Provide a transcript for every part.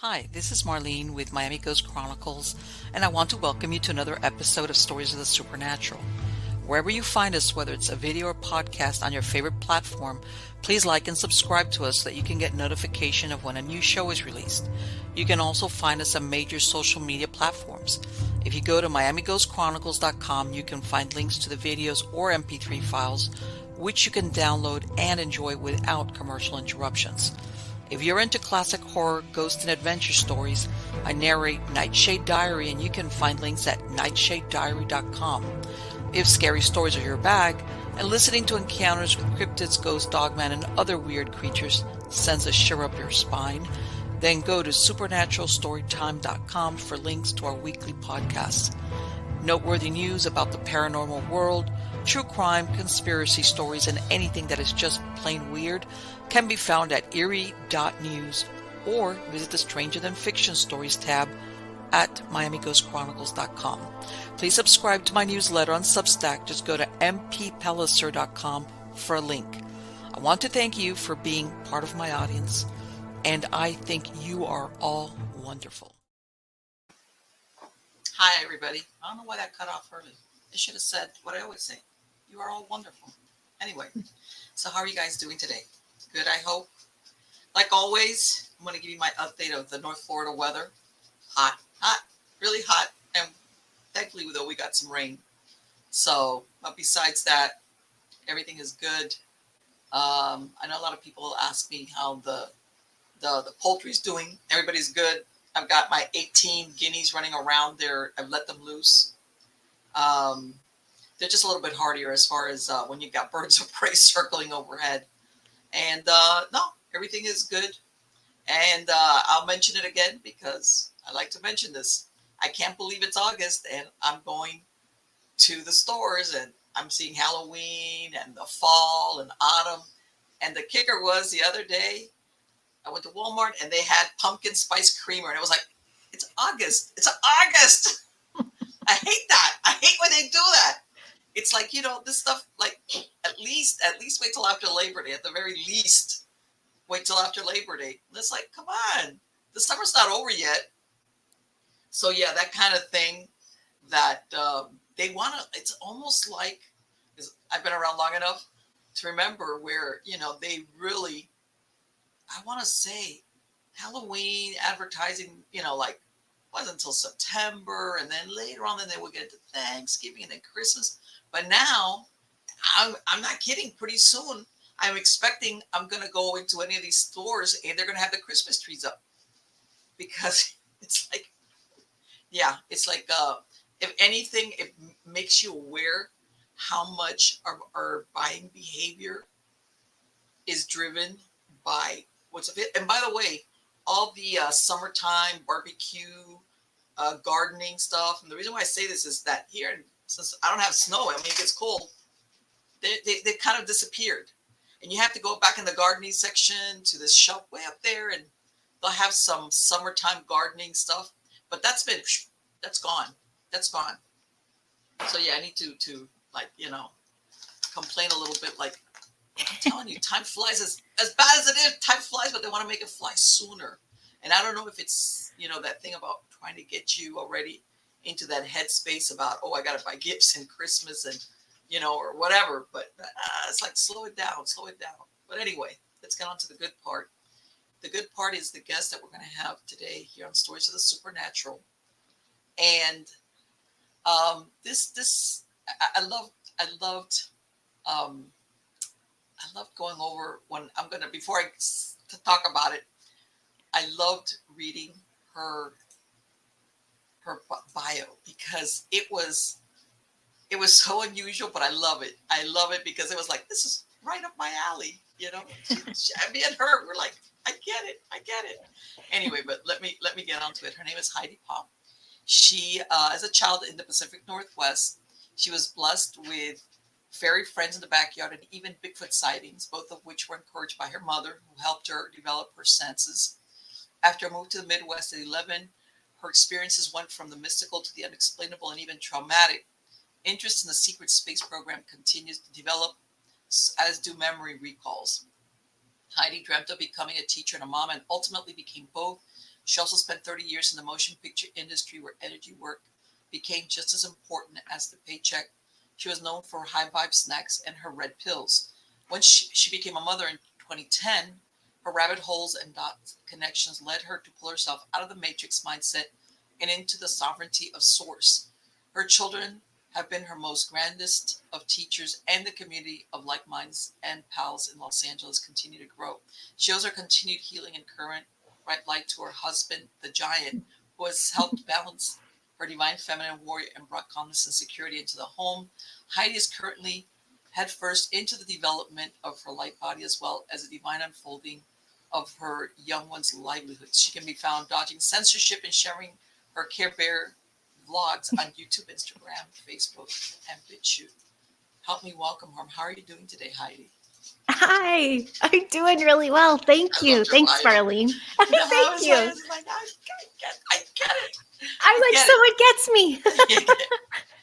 Hi, this is Marlene with Miami Ghost Chronicles, and I want to welcome you to another episode of Stories of the Supernatural. Wherever you find us, whether it's a video or podcast on your favorite platform, please like and subscribe to us so that you can get notification of when a new show is released. You can also find us on major social media platforms. If you go to miamighostchronicles.com, you can find links to the videos or MP3 files, which you can download and enjoy without commercial interruptions. If you're into classic horror, ghost, and adventure stories, I narrate Nightshade Diary, and you can find links at nightshadediary.com. If scary stories are your bag, and listening to encounters with cryptids, ghosts, dogmen, and other weird creatures sends a shiver up your spine, then go to supernaturalstorytime.com for links to our weekly podcasts. Noteworthy news about the paranormal world, true crime, conspiracy stories, and anything that is just plain weird can be found at eerie.news or visit the Stranger Than Fiction Stories tab at miamighostchronicles.com. Please subscribe to my newsletter on Substack. Just go to mppelliser.com for a link. I want to thank you for being part of my audience, and I think you are all wonderful. Hi, everybody. I don't know why that cut off early. I should have said what I always say. You are all wonderful. Anyway, so how are you guys doing today? Good, I hope. Like always, I'm going to give you my update of the North Florida weather. Hot, really hot. And thankfully, though, we got some rain. So, but besides that, everything is good. I know a lot of people ask me how the poultry's doing. Everybody's good. I've got my 18 guineas running around there. I've let them loose. They're just a little bit hardier as far as when you've got birds of prey circling overhead. And no, everything is good. And I'll mention it again because I like to mention this. I can't believe it's August and I'm going to the stores and I'm seeing Halloween and the fall and autumn. And the kicker was the other day, I went to Walmart and they had pumpkin spice creamer. And it was like, it's August. It's August. I hate that. I hate when they do that. It's like, this stuff, like, at least wait till after Labor Day. At the very least, wait till after Labor Day. And it's like, come on. The summer's not over yet. So, yeah, that kind of thing that they want to, it's almost like, I've been around long enough to remember where, they really, I want to say Halloween advertising, like wasn't until September. And then later on, then they would get into Thanksgiving and then Christmas. But now I'm not kidding. Pretty soon I'm expecting I'm going to go into any of these stores and they're going to have the Christmas trees up because it's like, yeah, it's like, if anything, it makes you aware how much our buying behavior is driven by what's of it. And by the way, all the summertime barbecue, gardening stuff. And the reason why I say this is that here, since I don't have snow, I mean, it gets cold, they kind of disappeared. And you have to go back in the gardening section to this shelf way up there, and they'll have some summertime gardening stuff. But that's gone. That's gone. So yeah, I need to like, complain a little bit. Like, I'm telling you, time flies as bad as it is. Time flies, but they want to make it fly sooner. And I don't know if it's, that thing about trying to get you already into that headspace about, I got to buy gifts and Christmas and, or whatever. But it's like, slow it down. But anyway, let's get on to the good part. The good part is the guest that we're going to have today here on Stories of the Supernatural. And I loved going over when I'm going to, before I talk about it, I loved reading her bio because it was so unusual, but I love it. I love it because it was like, this is right up my alley, me and her, we're like, I get it. Anyway, but let me get onto it. Her name is Heidi Popp. She, as a child in the Pacific Northwest, she was blessed with fairy friends in the backyard and even Bigfoot sightings, both of which were encouraged by her mother, who helped her develop her senses. After a move to the Midwest at 11, her experiences went from the mystical to the unexplainable and even traumatic. Interest in the secret space program continues to develop, as do memory recalls. Heidi dreamt of becoming a teacher and a mom and ultimately became both. She also spent 30 years in the motion picture industry where energy work became just as important as the paycheck. She was known for high vibe snacks and her red pills. When she became a mother in 2010, her rabbit holes and dot connections led her to pull herself out of the matrix mindset and into the sovereignty of source. Her children have been her most grandest of teachers, and the community of like minds and pals in Los Angeles continue to grow. She owes her continued healing and current bright light to her husband, the giant, who has helped balance her divine feminine warrior and brought calmness and security into the home. Heidi is currently headfirst into the development of her light body as well as a divine unfolding of her young one's livelihood. She can be found dodging censorship and sharing her Care Bear vlogs on YouTube, Instagram, Facebook, and BitChute. Help me welcome her. How are you doing today, Heidi? Hi, I'm doing really well. Thank I you. loved your Thanks, bio. Marlene. You know, I Thank was you. like, I get it. I'm like, someone gets me.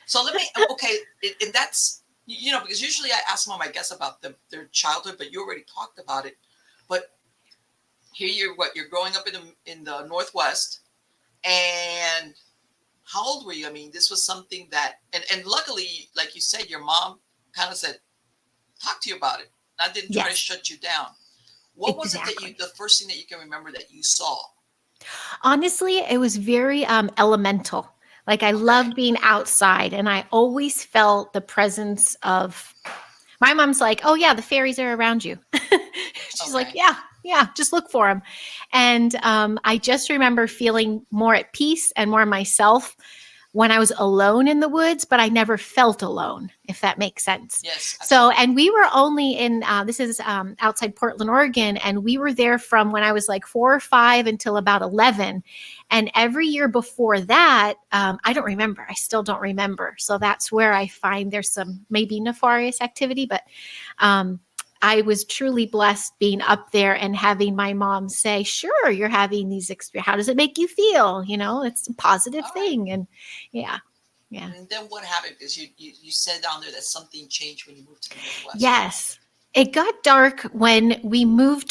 So let me, okay, and that's, because usually I ask all my guests about their childhood, but you already talked about it. But here you're growing up in the Northwest, and how old were you? I mean, this was something that, and luckily, like you said, your mom kind of said, talk to you about it. I didn't try to shut you down. What was it that the first thing that you can remember that you saw? Honestly, it was very elemental. Like I loved being outside, and I always felt the presence of. My mom's like, "Oh yeah, the fairies are around you." She's like, "Yeah, just look for them." And I just remember feeling more at peace and more myself when I was alone in the woods, but I never felt alone, if that makes sense. Yes. So, and we were only in, this is outside Portland, Oregon, and we were there from when I was like 4 or 5 until about 11. And every year before that, I don't remember. I still don't remember. So that's where I find there's some maybe nefarious activity, but I was truly blessed being up there and having my mom say, sure, you're having these experiences. How does it make you feel? You know, it's a positive thing. And yeah. And then what happened? Because you said down there that something changed when you moved to the Midwest. Yes. It got dark when we moved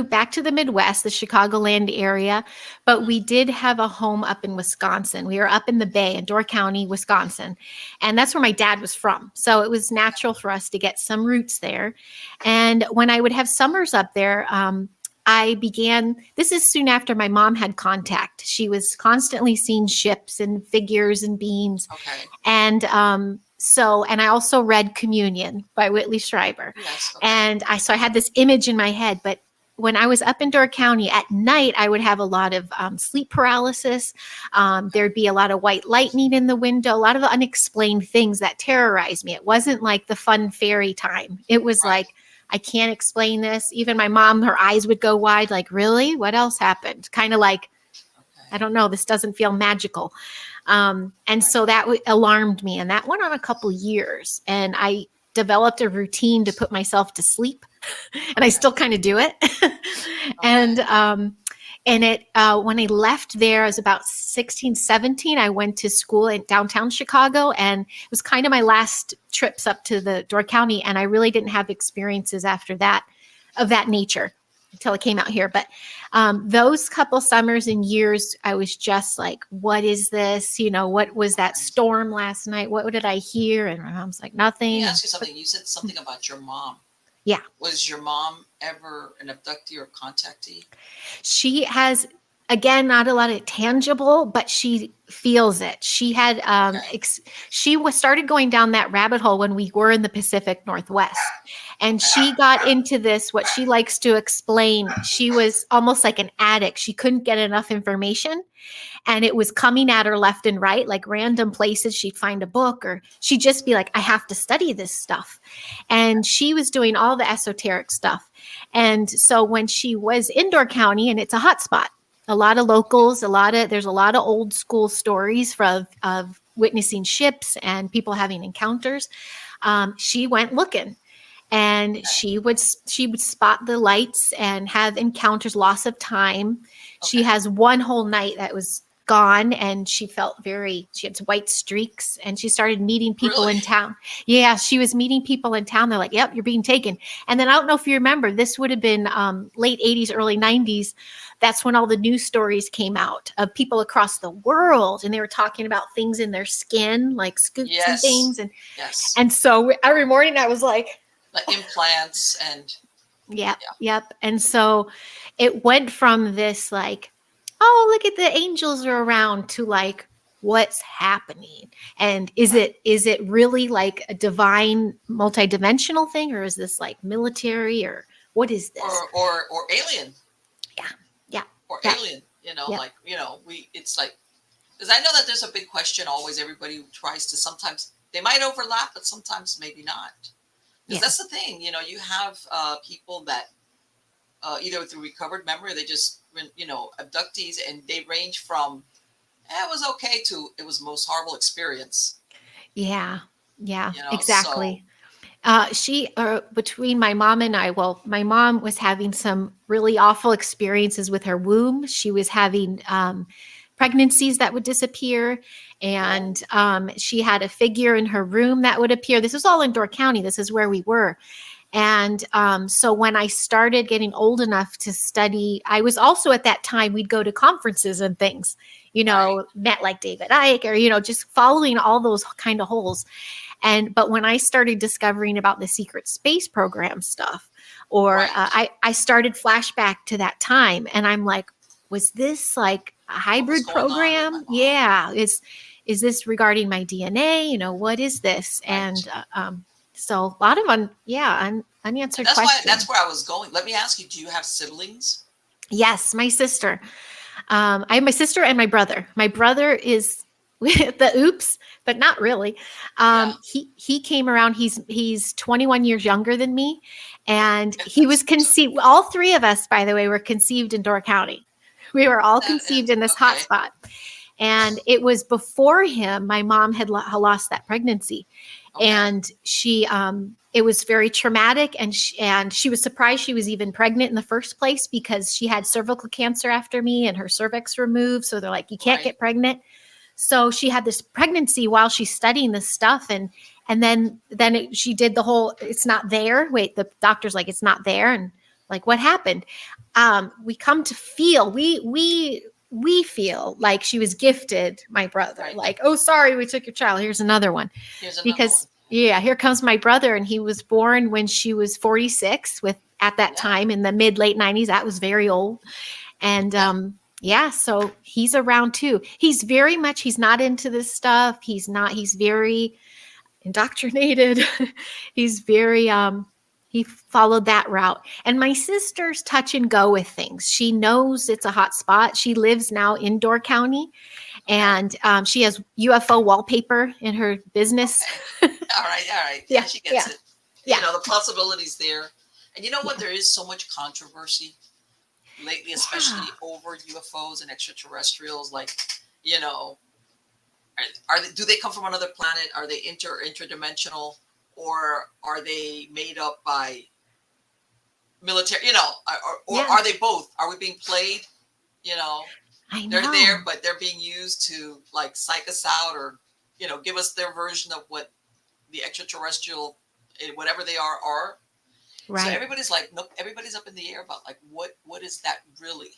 back to the Midwest, the Chicagoland area, but we did have a home up in Wisconsin. We were up in the Bay in Door County, Wisconsin, and that's where my dad was from. So it was natural for us to get some roots there. And when I would have summers up there, this is soon after my mom had contact. She was constantly seeing ships and figures and beings. Okay. And and I also read Communion by Whitley Strieber. Yes, okay. And I had this image in my head, but when I was up in Door County at night, I would have a lot of sleep paralysis. There'd be a lot of white lightning in the window, a lot of unexplained things that terrorized me. It wasn't like the fun fairy time. It was like, I can't explain this. Even my mom, her eyes would go wide, like, really? What else happened? Kind of like, I don't know, this doesn't feel magical. So that alarmed me. And that went on a couple years. And I developed a routine to put myself to sleep. And I still kind of do it. And when I left there, I was about 16, 17. I went to school in downtown Chicago, and it was kind of my last trips up to the Door County. And I really didn't have experiences after that of that nature until I came out here. But those couple summers and years, I was just like, what is this? You know, what was that storm last night? What did I hear? And my mom's like, nothing. Let me ask you something. You said something about your mom. Yeah. Was your mom ever an abductee or contactee? She has, again, not a lot of tangible, but she feels it. She had, started going down that rabbit hole when we were in the Pacific Northwest. And she got into this, what she likes to explain. She was almost like an addict. She couldn't get enough information. And it was coming at her left and right, like random places. She'd find a book, or she'd just be like, I have to study this stuff. And she was doing all the esoteric stuff. And so when she was in Door County, and it's a hot spot, a lot of locals, there's a lot of old school stories of witnessing ships and people having encounters. She went looking. And she would spot the lights and have encounters, loss of time. She has one whole night that was gone, and she had white streaks, and she started meeting people Really? in town. Yeah, she was meeting people in town. They're like, yep, you're being taken. And then I don't know if you remember, this would have been late 80s, early 90s. That's when all the news stories came out of people across the world, and they were talking about things in their skin, like scoots and Yes. things. Yes. And so every morning I was like, Like implants and yep, yeah. yep. And so it went from this like, oh, look at the angels are around, to like, what's happening? And Right. is it really like a divine multidimensional thing, or is this like military, or what is this? Or alien. Yeah. Yeah. Or Yeah. alien. Yeah. Like, it's like, because I know that there's a big question always. Everybody tries to, sometimes they might overlap, but sometimes maybe not. Because Yeah. that's the thing, you have people that either through recovered memory, they just, abductees, and they range from, it was okay to it was the most horrible experience, Yeah. Yeah. so, Exactly. She between my mom and I, well, my mom was having some really awful experiences with her womb. She was having pregnancies that would disappear, oh, and she had a figure in her room that would appear. This was all in Door County. This is where we were. And so when I started getting old enough to study, I was also at that time, we'd go to conferences and things, right, met like David Icke, or, just following all those kind of holes. But when I started discovering about the secret space program stuff, or right. I started flashback to that time, and I'm like, was this like a What was hybrid going on with my program? mom? Yeah. Is this regarding my DNA? What is this? Right. And so a lot of And unanswered that's questions. where I was going. Let me ask you, do you have siblings? Yes, my sister. I have my sister and my brother. My brother is the oops, but not really. Yeah. He came around. He's 21 years younger than me, Oh my and he was goodness. conceived. All three of us, by the way, were conceived in Door County. We were all That conceived is in this hot okay. spot, and it was before him. My mom had lost that pregnancy, Okay. and it was very traumatic, and she was surprised she was even pregnant in the first place, because she had cervical cancer after me and her cervix removed, so they're like, you can't Right. get pregnant. So she had this pregnancy while she's studying this stuff, and she did the whole, it's not there, wait, the doctor's like, it's not there, and like, what happened? We come to feel, we feel like she was gifted, my brother, Right. like, oh, sorry, we took your child, here's another one. Here's another one. Because yeah, here comes my brother, and he was born when she was 46, with at that Yeah. time in the mid late 90s. That was very old. And Yeah. yeah, so he's around too. He's not into this stuff. He's very indoctrinated. He's very he followed that route. And my sister's touch and go with things. She knows it's a hot spot. She lives now in Door County, Okay. and she has UFO wallpaper in her business. Okay. All right. All right. Yeah, Yeah, she yeah, gets it. yeah, The possibilities there. And you know what? yeah, There is so much controversy lately, yeah, especially over UFOs and extraterrestrials. Like, you know, are they, do they come from another planet? Are they interdimensional, or are they made up by military? Or yeah. are they both? Are we being played? You know, I they're there, know. but they're being used to like psych us out, or give us their version of what the extraterrestrial, whatever they are. So Right. everybody's like, no, everybody's up in the air about like what is that really?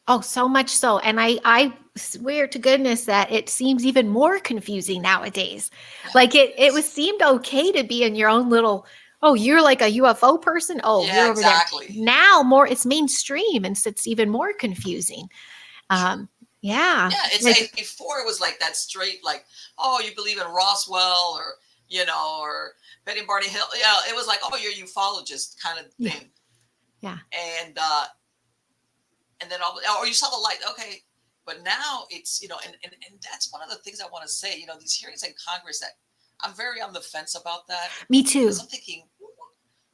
Oh, so much so. And I swear to goodness that it seems even more confusing nowadays. Like it Yes. was seemed okay to be in your own little, oh, you're like a UFO person. Oh, Yeah, you're over there. exactly. Now more it's mainstream, and so it's even more confusing. True. Um, yeah. Yeah, it's Like, like before it was like that straight, like, oh, you believe in Roswell, or or Betty Barney Hill. Yeah, it was like, oh, you're a ufologist kind of yeah, thing. yeah. And then or you saw the light, okay. But now it's, and that's one of the things I want to say. These hearings in Congress, that I'm very on the fence about that, Me because too. I'm thinking,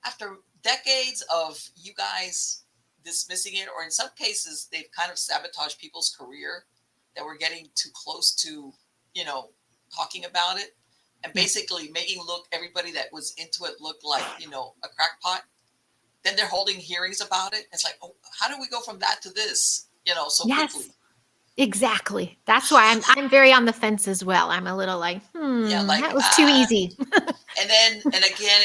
after decades of you guys dismissing it, or in some cases they've kind of sabotaged people's career, that we're getting too close to, you know, talking about it, and Yeah. basically making look everybody that was into it look like, a crackpot. Then they're holding hearings about it. It's like, oh, how do we go from that to this, so quickly? Yes. Exactly. That's why I'm very on the fence as well. I'm a little like, Yeah, like that was too easy. and then and again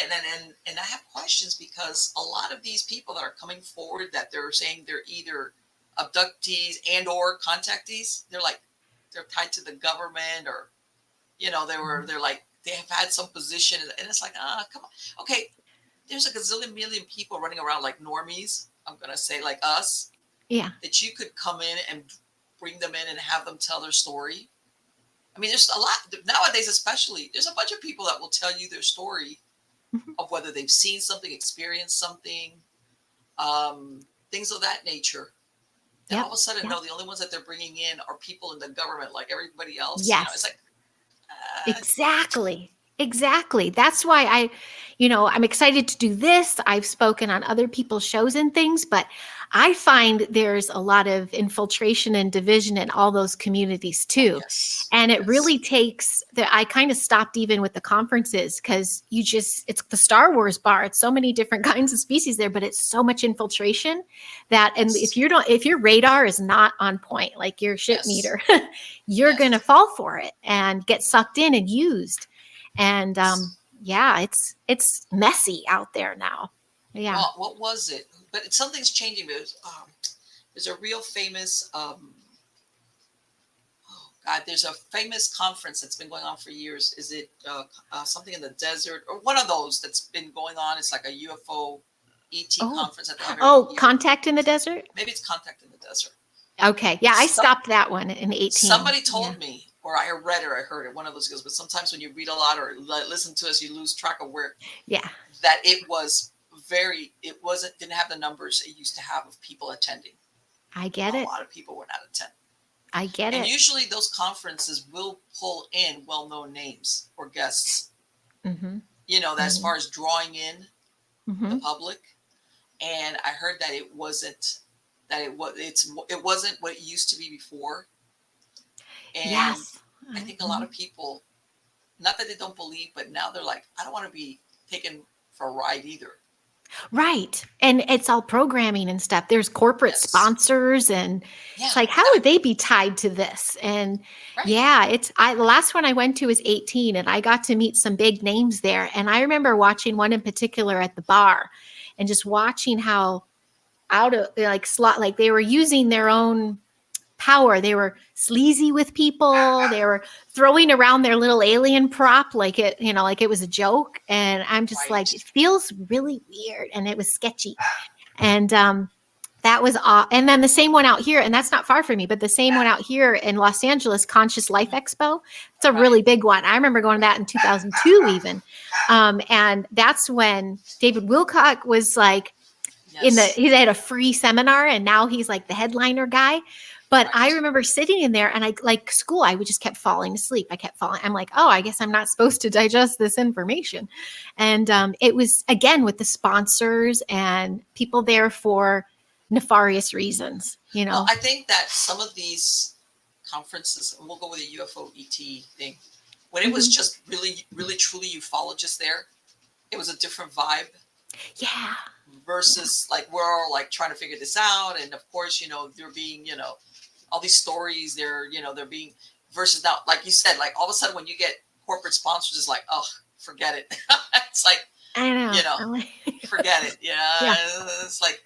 and I have questions because a lot of these people that are coming forward that they're saying they're either abductees and or contactees, they're tied to the government, or they're like they have had some position, and it's like, come on. Okay, there's a gazillion million people running around like normies, I'm gonna say, like us, Yeah. that you could come in and bring them in and have them tell their story. I mean, there's a lot nowadays, especially. There's a bunch of people that will tell you their story Mhm. of whether they've seen something, experienced something, things of that nature. And all Yep. of a sudden, Yep. no, the only ones that they're bringing in are people in the government, like everybody else. It's Yes. like, Exactly. Exactly. That's why I'm excited to do this. I've spoken on other people's shows and things, but I find there's a lot of infiltration and division in all those communities oh too. yes, And it yes, really takes I kind of stopped even with the conferences because it's the Star Wars bar. It's so many different kinds of species there, but it's so much infiltration and yes, if your radar is not on point, like your shit yes, meter, you're going to yes. fall for it and get sucked in and used. And yeah, it's messy out there now. Yeah. Well, what was it? But something's changing. There's a real famous. Oh God, there's a famous conference that's been going on for years. Is it something in the desert or one of those that's been going on? It's like a UFO ET Oh. conference that they have every Oh, year. Contact in the Desert. Maybe it's Contact in the Desert. Okay. Yeah, I Some stopped that one in 18. Somebody Yeah. told me, or I read or I heard it. One of those goes. But sometimes when you read a lot or listen to us, you lose track of where Yeah. that it was very. It wasn't didn't have the numbers it used to have of people attending. I get A it. lot of people were not attending. I get And it. usually those conferences will pull in well-known names or guests, Mhm. that as Mhm. far as drawing in the Mhm. public. And I heard that it wasn't what it used to be before. And Yes. I think a lot Mhm. of people, not that they don't believe, but now they're like, I don't want to be taken for a ride either. Right. And it's all programming and stuff. There's corporate Yes. sponsors and Yeah, it's like, how would they exactly. be tied to this? And Right. yeah, the last one I went to was 18 and I got to meet some big names there. And I remember watching one in particular at the bar and just watching how out of like slot, like they were using their own power. They were sleazy with people. They were throwing around their little alien prop like it was a joke. And I'm just like, Right. it feels really weird. And it was sketchy. And that was and then the same one out here, and that's not far from me, but the same one out here in Los Angeles, Conscious Life Mhm. Expo. It's a Right. really big one. I remember going to that in 2002 even. And that's when David Wilcock was like Yes. he had a free seminar and now he's like the headliner guy. But I Right. remember sitting in there and I like school, I would just kept falling asleep. I kept falling. I'm like, oh, I guess I'm not supposed to digest this information. And it was again with the sponsors and people there for nefarious reasons, you Well, know. I think that some of these conferences, and we'll go with the UFO ET thing, when it was Mhm. just really, really, truly ufologists there, it was a different vibe Yeah. Yeah. versus like we're all like trying to figure this out. And of course, they're being, all these stories, they're being versus now, like you said, like all of a sudden when you get corporate sponsors, it's like, oh, forget it. It's like, I know. you know, I'm like, forget it. Yeah. yeah. It's like,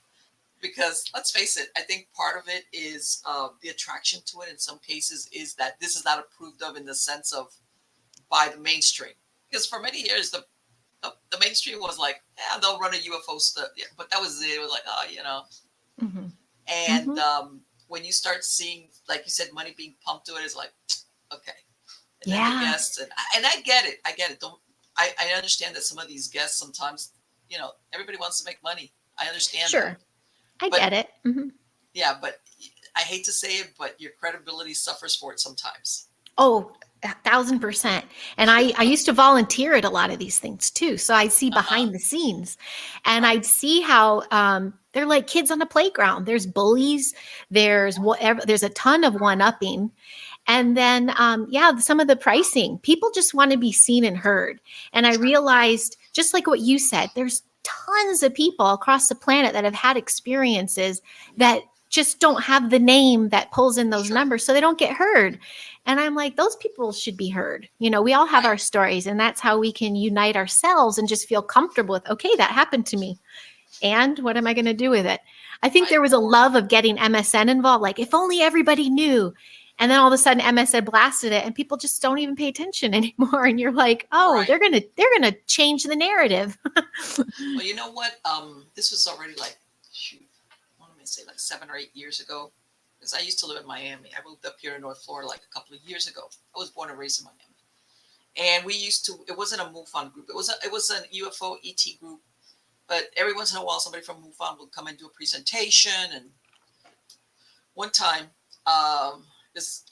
because let's face it, I think part of it is the attraction to it in some cases is that this is not approved of in the sense of by the mainstream. Because for many years, the mainstream was like, yeah, they'll run a UFO stuff. Yeah, but that was it. It was like, oh. Mhm. And Mhm. when you start seeing, like you said, money being pumped to it, it's like, okay. And then the Yeah. guests, and I get it. I get it. I understand that some of these guests sometimes, everybody wants to make money. I understand that. Sure. I But get it. Mhm. yeah, but I hate to say it, but your credibility suffers for it sometimes. Oh, 1,000%. And I used to volunteer at a lot of these things too. So I'd see Uh-huh. behind the scenes and Right. I'd see how they're like kids on a playground. There's bullies, there's Yeah. whatever, there's a ton of one upping. And then, yeah, some of the pricing, people just want to be seen and heard. And I Sure. realized, just like what you said, there's tons of people across the planet that have had experiences that just don't have the name that pulls in those Sure. numbers, so they don't get heard. And I'm like, those people should be heard. We all have Right. our stories, and that's how we can unite ourselves and just feel comfortable with, okay, that happened to me. And what am I going to do with it? I think Right. there was a love of getting MSN involved, like if only everybody knew. And then all of a sudden MSN blasted it and people just don't even pay attention anymore. And you're like, oh, Right. they're gonna change the narrative. Well, you know what? This was already like, shoot, what am I say, like 7 or 8 years ago? Because I used to live in Miami. I moved up here in North Florida like a couple of years ago. I was born and raised in Miami, and we used to. It wasn't a MUFON group. It was an UFO ET group. But every once in a while, somebody from MUFON would come and do a presentation. And one time, I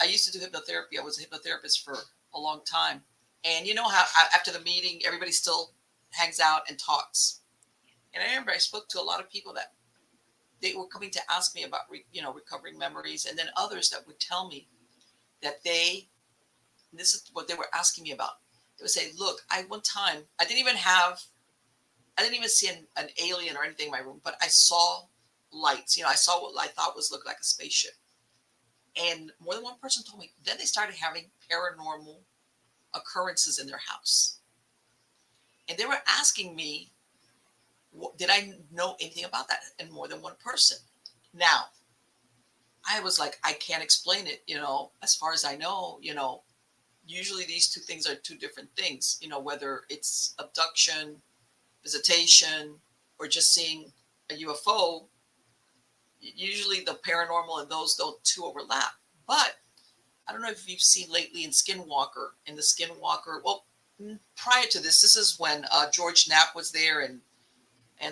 used to do hypnotherapy. I was a hypnotherapist for a long time. And you know how after the meeting, everybody still hangs out and talks. And I remember I spoke to a lot of people that they were coming to ask me about, recovering memories. And then others that would tell me that this is what they were asking me about. They would say, look, one time, I didn't even see an alien or anything in my room, but I saw lights. I saw what I thought looked like a spaceship. And more than one person told me, then they started having paranormal occurrences in their house. And they were asking me, did I know anything about that? And more than one person. Now, I was like, I can't explain it, as far as I know, usually these two things are two different things, whether it's abduction, visitation, or just seeing a UFO. Usually the paranormal and those don't two overlap. But I don't know if you've seen lately in the Skinwalker, well, prior to this is when George Knapp was there, and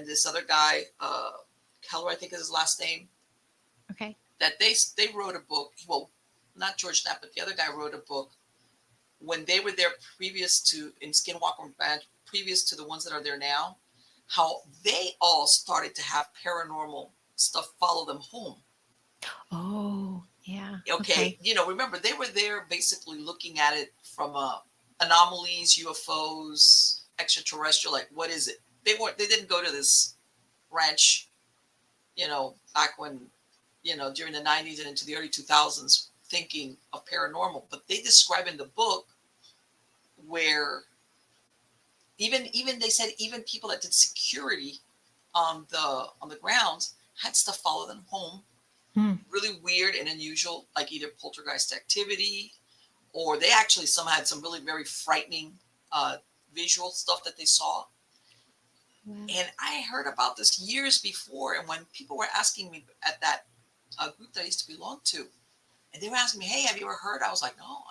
this other guy, Keller, I think is his last name. Okay. That they wrote a book. Well, not George Knapp, but the other guy wrote a book when they were there in Skinwalker Band, previous to the ones that are there now, how they all started to have paranormal stuff follow them home. Oh, yeah. Okay. Remember, they were there basically looking at it from anomalies, UFOs, extraterrestrial, like, what is it? They didn't go to this ranch, back when, during the 90s and into the early 2000s, thinking of paranormal. But they describe in the book where even they said even people that did security on the grounds had stuff follow them home. Really weird and unusual, like either poltergeist activity, or they actually some had some really very frightening visual stuff that they saw. Wow. And I heard about this years before, and when people were asking me at that group that I used to belong to, and they were asking me, hey, have you ever heard? I was like, no,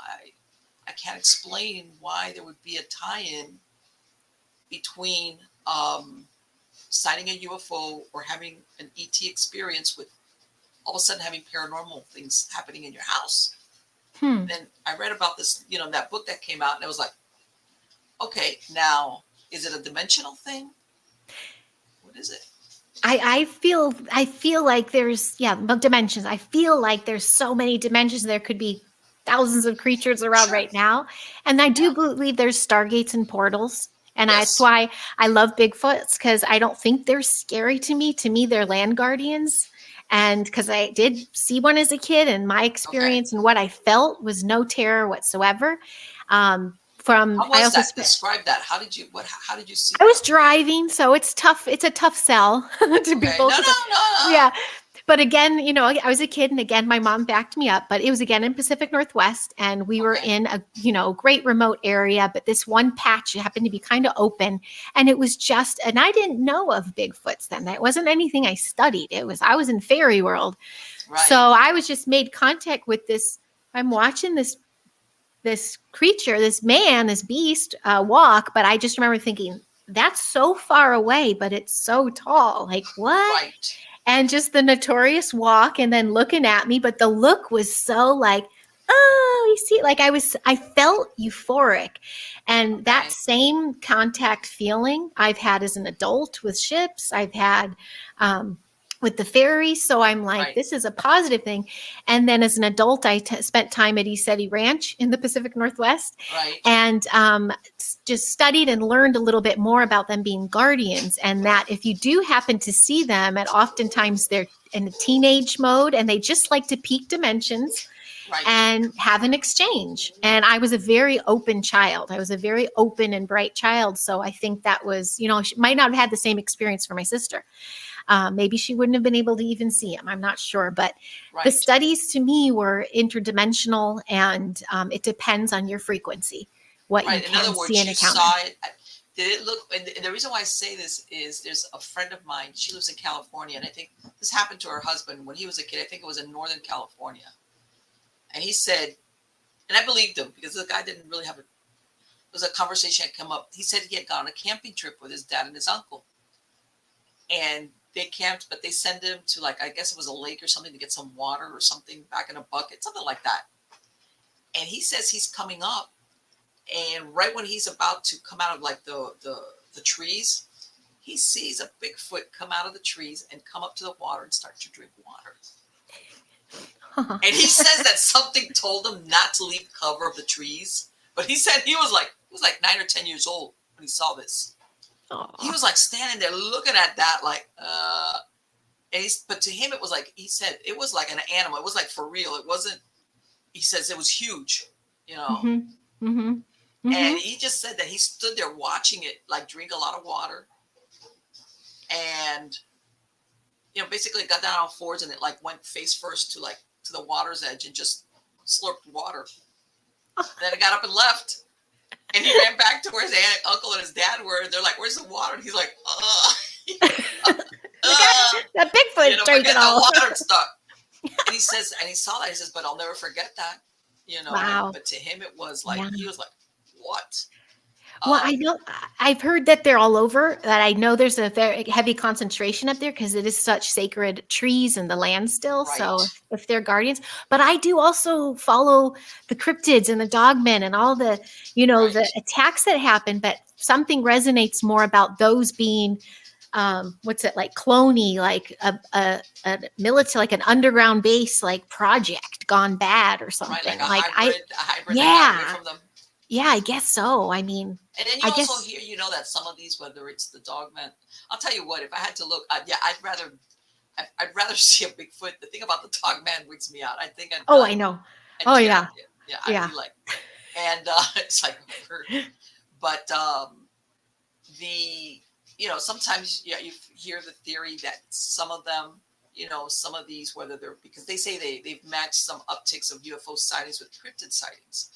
I can't explain why there would be a tie-in between sighting a UFO or having an ET experience with all of a sudden having paranormal things happening in your house. Then I read about this, in that book that came out, and I was like, okay, now, is it a dimensional thing? What is it? I feel like there's dimensions. I feel like there's so many dimensions. There could be thousands of creatures around right now. And I do believe there's stargates and portals. And that's why I love Bigfoots, because I don't think they're scary to me. To me, they're land guardians. And because I did see one as a kid, and my experience and what I felt was no terror whatsoever. How was that? Describe that. How did you see that? I was driving, so it's tough. It's a tough sell to people. No. Yeah. But again, I was a kid, and again, my mom backed me up, but it was again in Pacific Northwest, and we were in a, great remote area, but this one patch happened to be kind of open, and it was and I didn't know of Bigfoots then. That wasn't anything I studied. I was in fairy world. Right. So I was just made contact with this. I'm watching this creature, this man, this beast walk, but I just remember thinking, that's so far away, but it's so tall. Like, what? Right. And just the notorious walk, and then looking at me, but the look was so like, oh, you see, like I felt euphoric. And that same contact feeling I've had as an adult with ships. I've had with the fairies. So I'm like, Right. this is a positive thing. And then as an adult, I spent time at East Eddy Ranch in the Pacific Northwest, Right. and just studied and learned a little bit more about them being guardians. And that if you do happen to see them, at oftentimes they're in a teenage mode and they just like to peak dimensions Right. and have an exchange. And I was a very open child. I was a very open and bright child. So I think that was, she might not have had the same experience for my sister. Maybe she wouldn't have been able to even see him. I'm not sure. But the Right. studies to me were interdimensional, and it depends on your frequency, what you Right. In other can see words, and you encounter. saw it. Did it look? And the reason why I say this is there's a friend of mine. She lives in California, and I think this happened to her husband when he was a kid. I think it was in Northern California, and he said, and I believed him because the guy didn't really have a. It was a conversation that came up. He said he had gone on a camping trip with his dad and his uncle, and they camped, but they sent him to, like, I guess it was a lake or something to get some water or something back in a bucket, something like that. And he says he's coming up, and right when he's about to come out of like the trees, he sees a Bigfoot come out of the trees and come up to the water and start to drink water. And he says that something told him not to leave cover of the trees. But he said he was like 9 or 10 years old when he saw this. Aww. He was like standing there looking at that like but to him it was like, he said it was like an animal. It was like for real. It wasn't, he says it was huge, Mm-hmm. Mm-hmm. Mm-hmm. And he just said that he stood there watching it like drink a lot of water, and basically got down on all fours, and it like went face first to the water's edge and just slurped water. And then it got up and left, and he ran back to where his uncle and his dad were. And they're like, "Where's the water?" And he's like, That Bigfoot drank it all. The water stuck. And he says, and he saw that. He says, "But I'll never forget that." Wow. But to him, it was like, he was like, "What?" Well, I know I've heard that they're all over, that I know there's a very heavy concentration up there because it is such sacred trees and the land still. Right. So if they're guardians, but I do also follow the cryptids and the dogmen and all the, Right. the attacks that happen, but something resonates more about those being, what's it, like cloney, like a military, like an underground base, like project gone bad or something. Right, like a hybrid yeah. that got away from them. Yeah, I guess so. I mean, and then you also hear, that some of these, whether it's the dogmen, I'll tell you what, if I had to look, I'd rather see a Bigfoot. The thing about the dogman wigs me out. I think I know. Yeah. I'd be like, and it's like, but sometimes you hear the theory that some of them, some of these, whether they're, because they say they've matched some upticks of UFO sightings with cryptid sightings.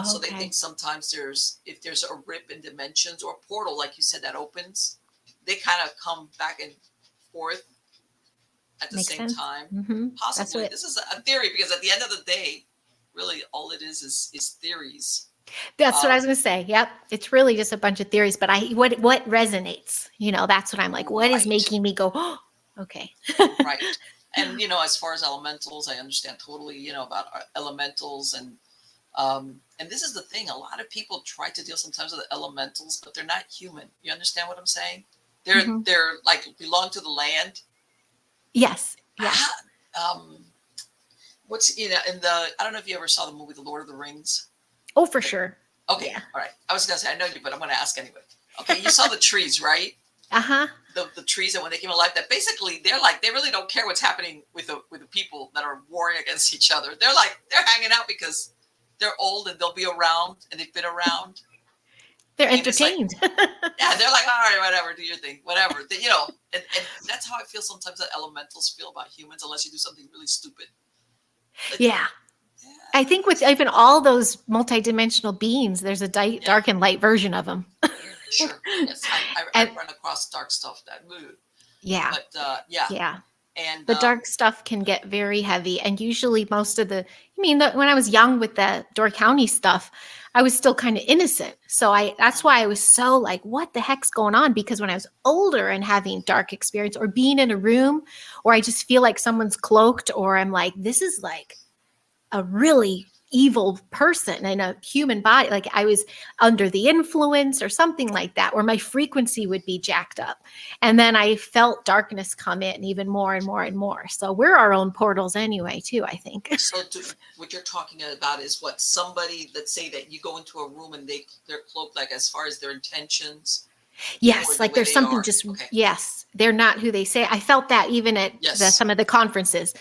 So they think sometimes if there's a rip in dimensions or a portal, like you said, that opens, they kind of come back and forth at the same time. Mm-hmm. Possibly. This is a theory, because at the end of the day, really all it is theories. That's what I was going to say. Yep. It's really just a bunch of theories, but what resonates, that's what I'm like, what is making me go, oh, okay. Right. And, as far as elementals, I understand totally, about elementals, and this is the thing. A lot of people try to deal sometimes with the elementals, but they're not human. You understand what I'm saying? They're like belong to the land. Yes. Yeah. What's in the? I don't know if you ever saw the movie The Lord of the Rings. Oh, for sure. Okay. Yeah. All right. I was gonna say I know you, but I'm gonna ask anyway. Okay. You saw the trees, right? Uh-huh. The trees that when they came alive, that basically they're like, they really don't care what's happening with the people that are warring against each other. They're hanging out because they're old and they'll be around and they've been around. They're entertained. Like, yeah, they're like, all right, whatever, do your thing, whatever. And that's how I feel sometimes that elementals feel about humans, unless you do something really stupid. Yeah. I think with even all those multidimensional beings, there's a dark and light version of them. Sure. Yes, I run across dark stuff that mood. Yeah. But yeah. And the dark stuff can get very heavy. And usually most of when I was young with the Door County stuff, I was still kind of innocent. So that's why I was so like, what the heck's going on? Because when I was older and having dark experience or being in a room, or I just feel like someone's cloaked, or I'm like, this is like a really evil person in a human body. Like I was under the influence or something like that, where my frequency would be jacked up. And then I felt darkness come in even more and more and more. So we're our own portals anyway, too, I think. So what you're talking about is what somebody, let's say that you go into a room and they're cloaked, like as far as their intentions. Yes, The like way there's they something are. just, Okay. yes, they're not who they say. I felt that even at Yes. some of the conferences.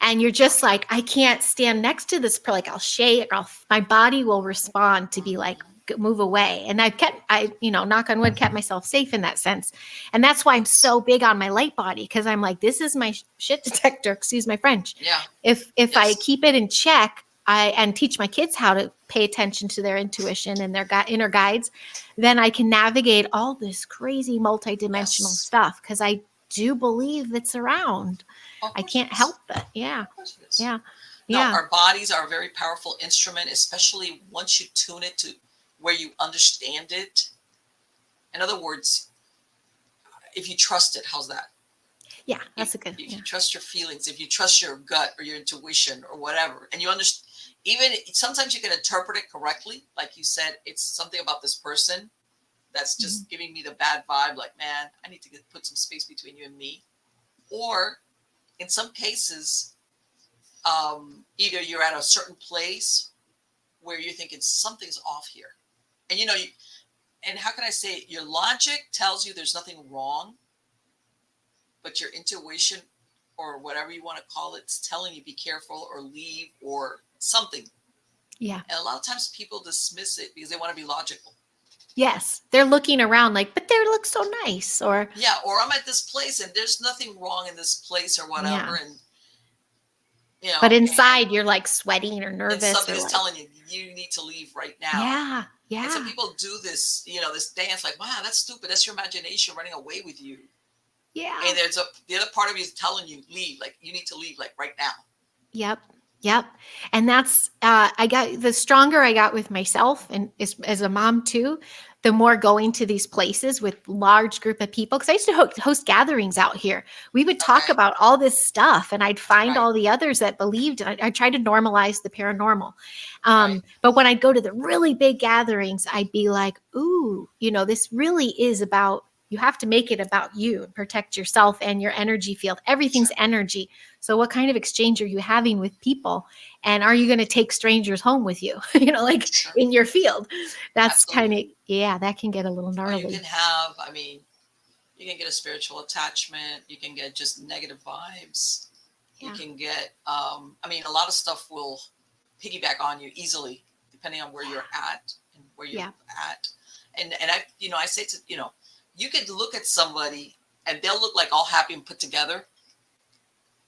And you're just like, I can't stand next to this, like I'll shake, my body will respond to be like, move away. And knock on wood, kept myself safe in that sense. And that's why I'm so big on my light body, because I'm like, this is my shit detector, excuse my French. Yeah. If Yes. I keep it in check, and teach my kids how to pay attention to their intuition and their inner guides, then I can navigate all this crazy multidimensional stuff, because I do believe it's around. I can't help it. Yeah. Yeah. No, Yeah. our bodies are a very powerful instrument, especially once you tune it to where you understand it. In other words, if you trust it, how's that? Yeah, that's If you trust your feelings, if you trust your gut or your intuition or whatever, and you understand, even sometimes you can interpret it correctly. Like you said, it's something about this person that's just giving me the bad vibe. Like, man, I need to put some space between you and me. Or in some cases, either you're at a certain place where you're thinking something's off here. And and how can I say it? Your logic tells you there's nothing wrong, but your intuition or whatever you want to call it is telling you be careful or leave or something. Yeah. And a lot of times people dismiss it because they want to be logical. Yes. They're looking around like, but they look so nice. Or I'm at this place and there's nothing wrong in this place or whatever. Yeah. And but inside you're like sweating or nervous. And something is telling you need to leave right now. Yeah. Yeah. And so people do this, this dance like, wow, that's stupid. That's your imagination running away with you. Yeah. And the other part of you is telling you leave, like you need to leave like right now. Yep. And that's, the stronger I got with myself and as a mom too, the more going to these places with large group of people. Cause I used to host gatherings out here. We would talk about all this stuff and I'd find all the others that believed, and I tried to normalize the paranormal. But when I'd go to the really big gatherings, I'd be like, ooh, this really is about, you have to make it about you and protect yourself and your energy field. Everything's energy. So what kind of exchange are you having with people? And are you going to take strangers home with you, in your field? That's kind of, that can get a little gnarly. You can get a spiritual attachment. You can get just negative vibes. Yeah. You can get, a lot of stuff will piggyback on you easily, depending on where you're at and where you're at. And I say to, you could look at somebody and they'll look like all happy and put together.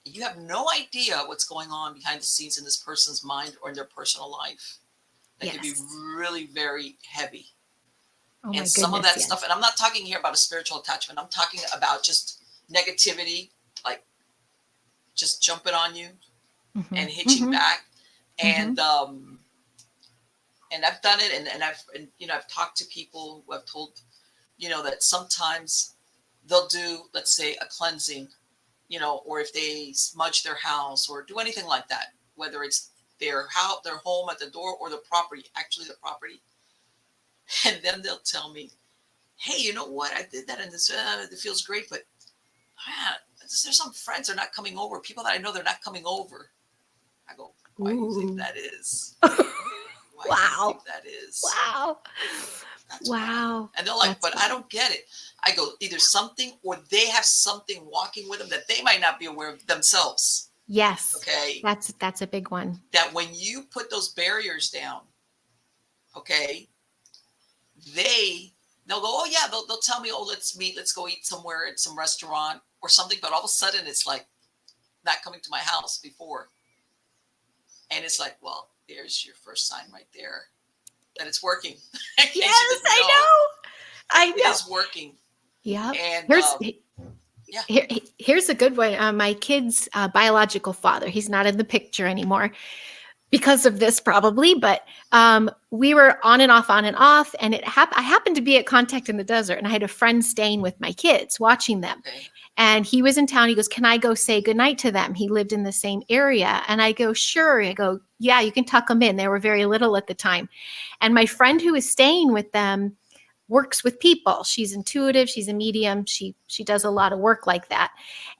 You have no idea what's going on behind the scenes in this person's mind or in their personal life. That can be really very heavy. And some of that stuff, and I'm not talking here about a spiritual attachment. I'm talking about just negativity, like just jumping on you and hitching back. And I've done it, and I've talked to people who have told, that sometimes they'll do, let's say, a cleansing, or if they smudge their house or do anything like that, whether it's their house, their home at the door, or the property. And then they'll tell me, hey, you know what? I did that and this, it feels great, but there's some friends are not coming over. People that I know, they're not coming over. I go, why do you think that is? Why do you think that is? Wow. That's wow. And they're like, but I don't get it. I go, either something or they have something walking with them that they might not be aware of themselves. Yes. Okay. That's a big one. That when you put those barriers down, okay, they'll go, oh yeah, they'll tell me, oh, let's meet, let's go eat somewhere at some restaurant or something. But all of a sudden it's like not coming to my house before. And it's like, well, there's your first sign right there that it's working. Yes, I know. It is working. Yeah. And here's a good one. My kid's biological father, he's not in the picture anymore because of this probably, but we were on and off. And I happened to be at Contact in the Desert, and I had a friend staying with my kids watching them. Okay. And he was in town. He goes, "Can I go say goodnight to them?" He lived in the same area. And I go, "Sure." I go, "Yeah, you can tuck them in." They were very little at the time. And my friend who was staying with them works with people. She's intuitive, she's a medium, she does a lot of work like that.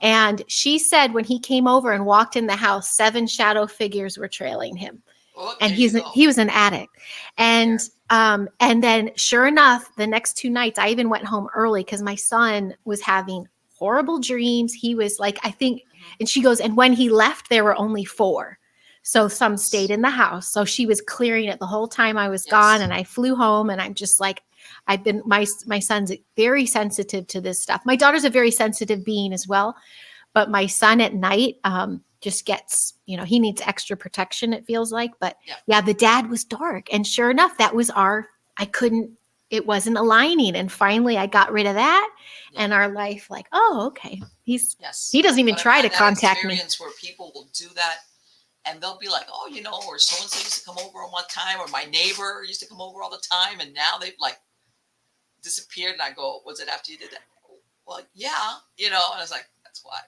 And she said when he came over and walked in the house, 7 shadow figures were trailing him. Oh, And there you go. he was an addict. And There. and then sure enough, the next 2 nights I even went home early because my son was having horrible dreams. He was like, I think, and she goes, and when he left, there were only 4. So some stayed in the house. So she was clearing it the whole time I was gone. And I flew home and I'm just like, I've been, my son's very sensitive to this stuff. My daughter's a very sensitive being as well. But my son at night just gets, he needs extra protection, it feels like. But yeah, the dad was dark. And sure enough, that was it wasn't aligning. And finally I got rid of that. And our life, like, oh, okay. He doesn't even try to contact me. Where people will do that and they'll be like, oh, or so-and-so used to come over on one time, or my neighbor used to come over all the time. And now they've like disappeared. And I go, was it after you did that? Well, yeah, and I was like, that's why.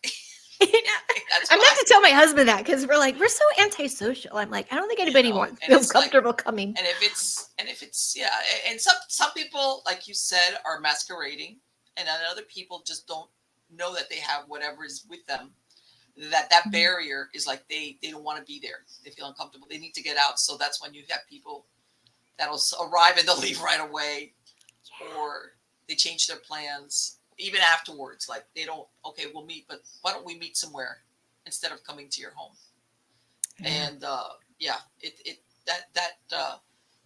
I'm not to tell my husband that because we're so antisocial. I'm like, I don't think anybody feels comfortable coming. And if it's and some people, like you said, are masquerading, and then other people just don't know that they have whatever is with them. That barrier is like they don't want to be there. They feel uncomfortable. They need to get out. So that's when you have people that'll arrive and they'll leave right away, or they change their plans. Even afterwards, like they don't, okay, we'll meet, but why don't we meet somewhere instead of coming to your home? And that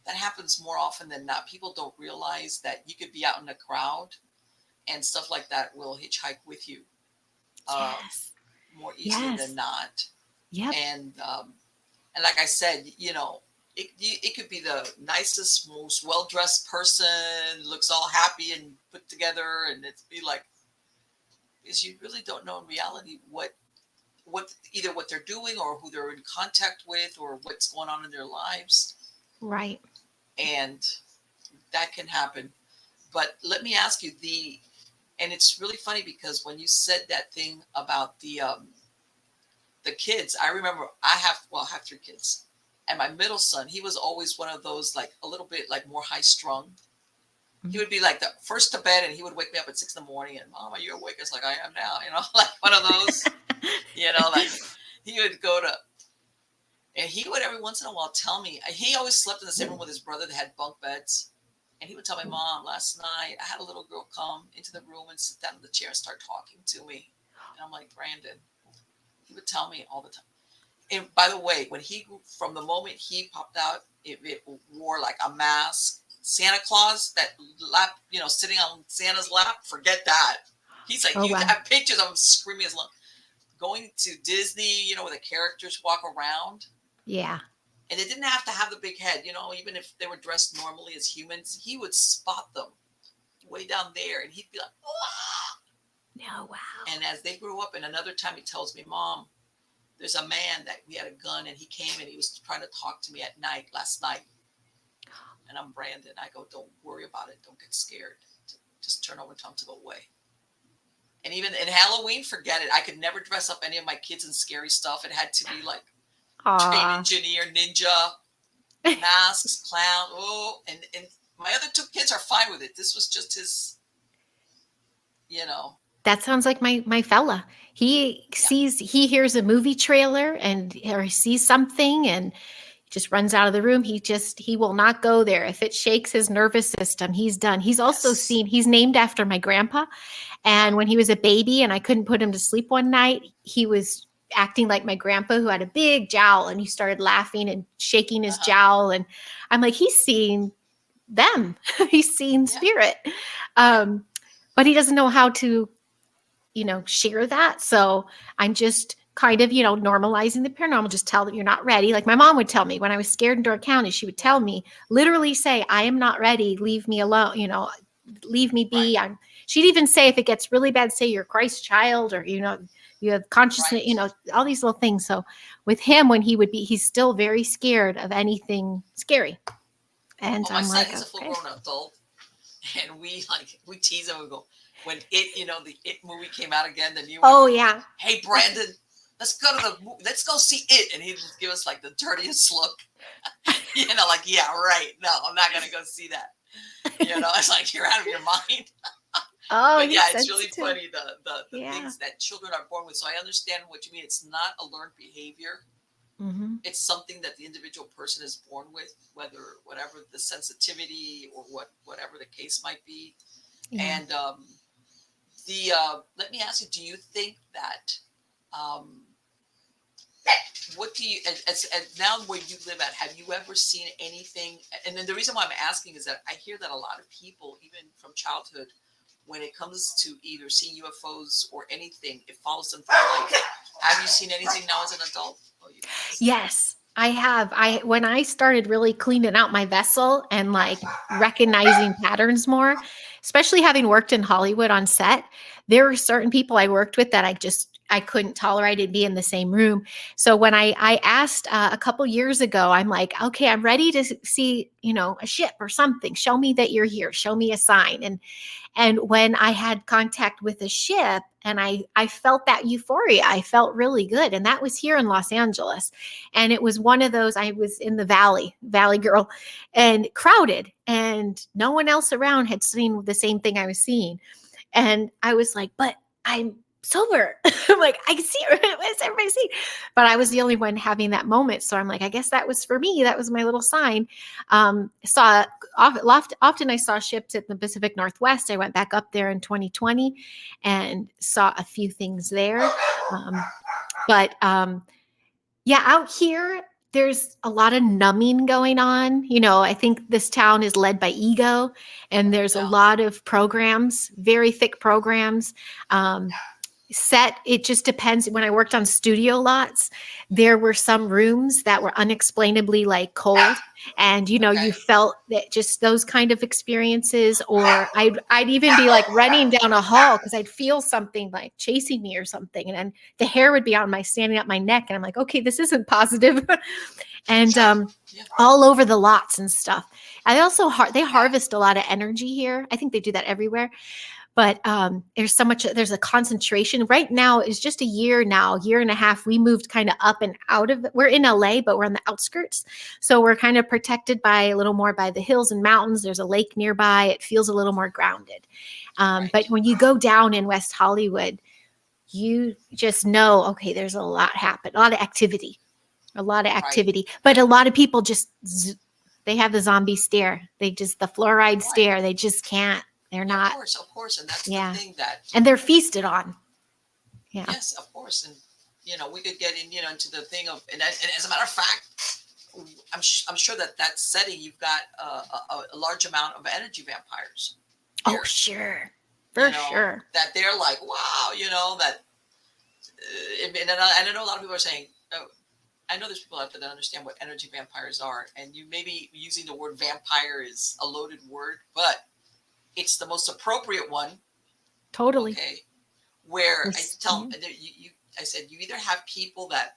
happens more often than not. People don't realize that you could be out in a crowd and stuff like that will hitchhike with you more easily than not. Yeah. And like I said, it could be the nicest, most well-dressed person, looks all happy and put together, and it's be like, is you really don't know in reality what either what they're doing or who they're in contact with or what's going on in their lives. Right. And that can happen. But let me ask you and it's really funny because when you said that thing about the kids, I remember I have 3 kids. And my middle son, he was always one of those, like a little bit like more high strung. Mm-hmm. He would be like the first to bed and he would wake me up at 6 a.m. and, Mom, are you awake? It's like I am now, like one of those, like he would go to, and he would every once in a while tell me, he always slept in the same room with his brother that had bunk beds. And he would tell me, Mom, last night I had a little girl come into the room and sit down in the chair and start talking to me. And I'm like, Brandon, he would tell me all the time. And by the way, from the moment he popped out, it wore like a mask. Santa Claus, that lap, sitting on Santa's lap, forget that. He's like, have pictures of him screaming his lungs. Going to Disney, where the characters walk around. Yeah. And they didn't have to have the big head, even if they were dressed normally as humans, he would spot them way down there. And he'd be like, oh, no, wow. And as they grew up, and another time he tells me, Mom, there's a man that we had a gun and he came and he was trying to talk to me at night last night. And I'm Brandon. I go, don't worry about it. Don't get scared. Just turn over and tell him to go away. And even in Halloween, forget it. I could never dress up any of my kids in scary stuff. It had to be like train engineer, ninja, masks, clown. Oh, and my other 2 kids are fine with it. This was just his, That sounds like my fella. He hears a movie trailer or he sees something and just runs out of the room. He will not go there. If it shakes his nervous system, he's done. He's also he's named after my grandpa. And when he was a baby and I couldn't put him to sleep one night, he was acting like my grandpa who had a big jowl and he started laughing and shaking his jowl. And I'm like, he's seeing them. He's seeing spirit. But he doesn't know how to, share that. So I'm just kind of, normalizing the paranormal, just tell them you're not ready. Like my mom would tell me when I was scared in Door County, she would tell me, literally say, I am not ready. Leave me alone. Leave me be. Right. She'd even say, if it gets really bad, say you're Christ's child or, you have consciousness, all these little things. So with him, when he's still very scared of anything scary. And my I'm son like, is a full-grown adult. And we tease him and go, when the It movie came out again, the new one. Oh yeah. Hey Brandon, let's go to let's go see It, and he'd give us like the dirtiest look. Like, yeah, right. No, I'm not gonna go see that. It's like you're out of your mind. Oh, But yeah, he's it's really sensitive. funny the Yeah. things that children are born with. So I understand what you mean. It's not a learned behavior. Mm-hmm. It's something that the individual person is born with, whatever the sensitivity or whatever the case might be. Yeah. And let me ask you: do you think that um, what do you as now where you live at, have you ever seen anything? And then the reason why I'm asking is that I hear that a lot of people, even from childhood, when it comes to either seeing UFOs or anything, it follows them through life. Have you seen anything now as an adult? Oh, Yes, I have. When I started really cleaning out my vessel and like recognizing patterns more, especially having worked in Hollywood on set, there were certain people I worked with that I couldn't tolerate to be in the same room. So when I asked a couple years ago, I'm like, okay, I'm ready to see, a ship or something. Show me that you're here. Show me a sign. And when I had contact with a ship and I felt that euphoria, I felt really good. And that was here in Los Angeles. And it was one of those, I was in the Valley girl, and crowded, and no one else around had seen the same thing I was seeing. And I was like, but I'm sober. I'm like, I see, what's everybody see? But I was the only one having that moment. So I'm like, I guess that was for me. That was my little sign. Often I saw ships at the Pacific Northwest. I went back up there in 2020 and saw a few things there. Yeah, out here, there's a lot of numbing going on. I think this town is led by ego, and there's a lot of programs, very thick programs. It just depends. When I worked on studio lots, there were some rooms that were unexplainably like cold, and you felt that, just those kind of experiences. Or I'd even be like running down a hall because I'd feel something like chasing me or something, and then the hair would be standing up my neck, and I'm like, okay, this isn't positive. And all over the lots and stuff. I also they harvest a lot of energy here. I think they do that everywhere. But there's a concentration right now. It's just year and a half. We moved kind of up and out of it. We're in LA, but we're on the outskirts. So we're kind of protected by a little more by the hills and mountains. There's a lake nearby. It feels a little more grounded. But when you go down in West Hollywood, you just know, okay, there's a lot happen, a lot of activity. But a lot of people they have the zombie stare. The fluoride stare. They just can't. They're not. Of course. And that's the thing and they're feasted on. Yeah. Yes, of course. And, we could get into the thing of, and as a matter of fact, I'm sure that setting, you've got a large amount of energy vampires. There. Oh, sure. For sure. That they're like, wow, that, and I know a lot of people are saying, I know there's people out there that understand what energy vampires are, and you maybe using the word vampire is a loaded word, but it's the most appropriate one. Totally. Okay. Where I tell them, I said, you either have people that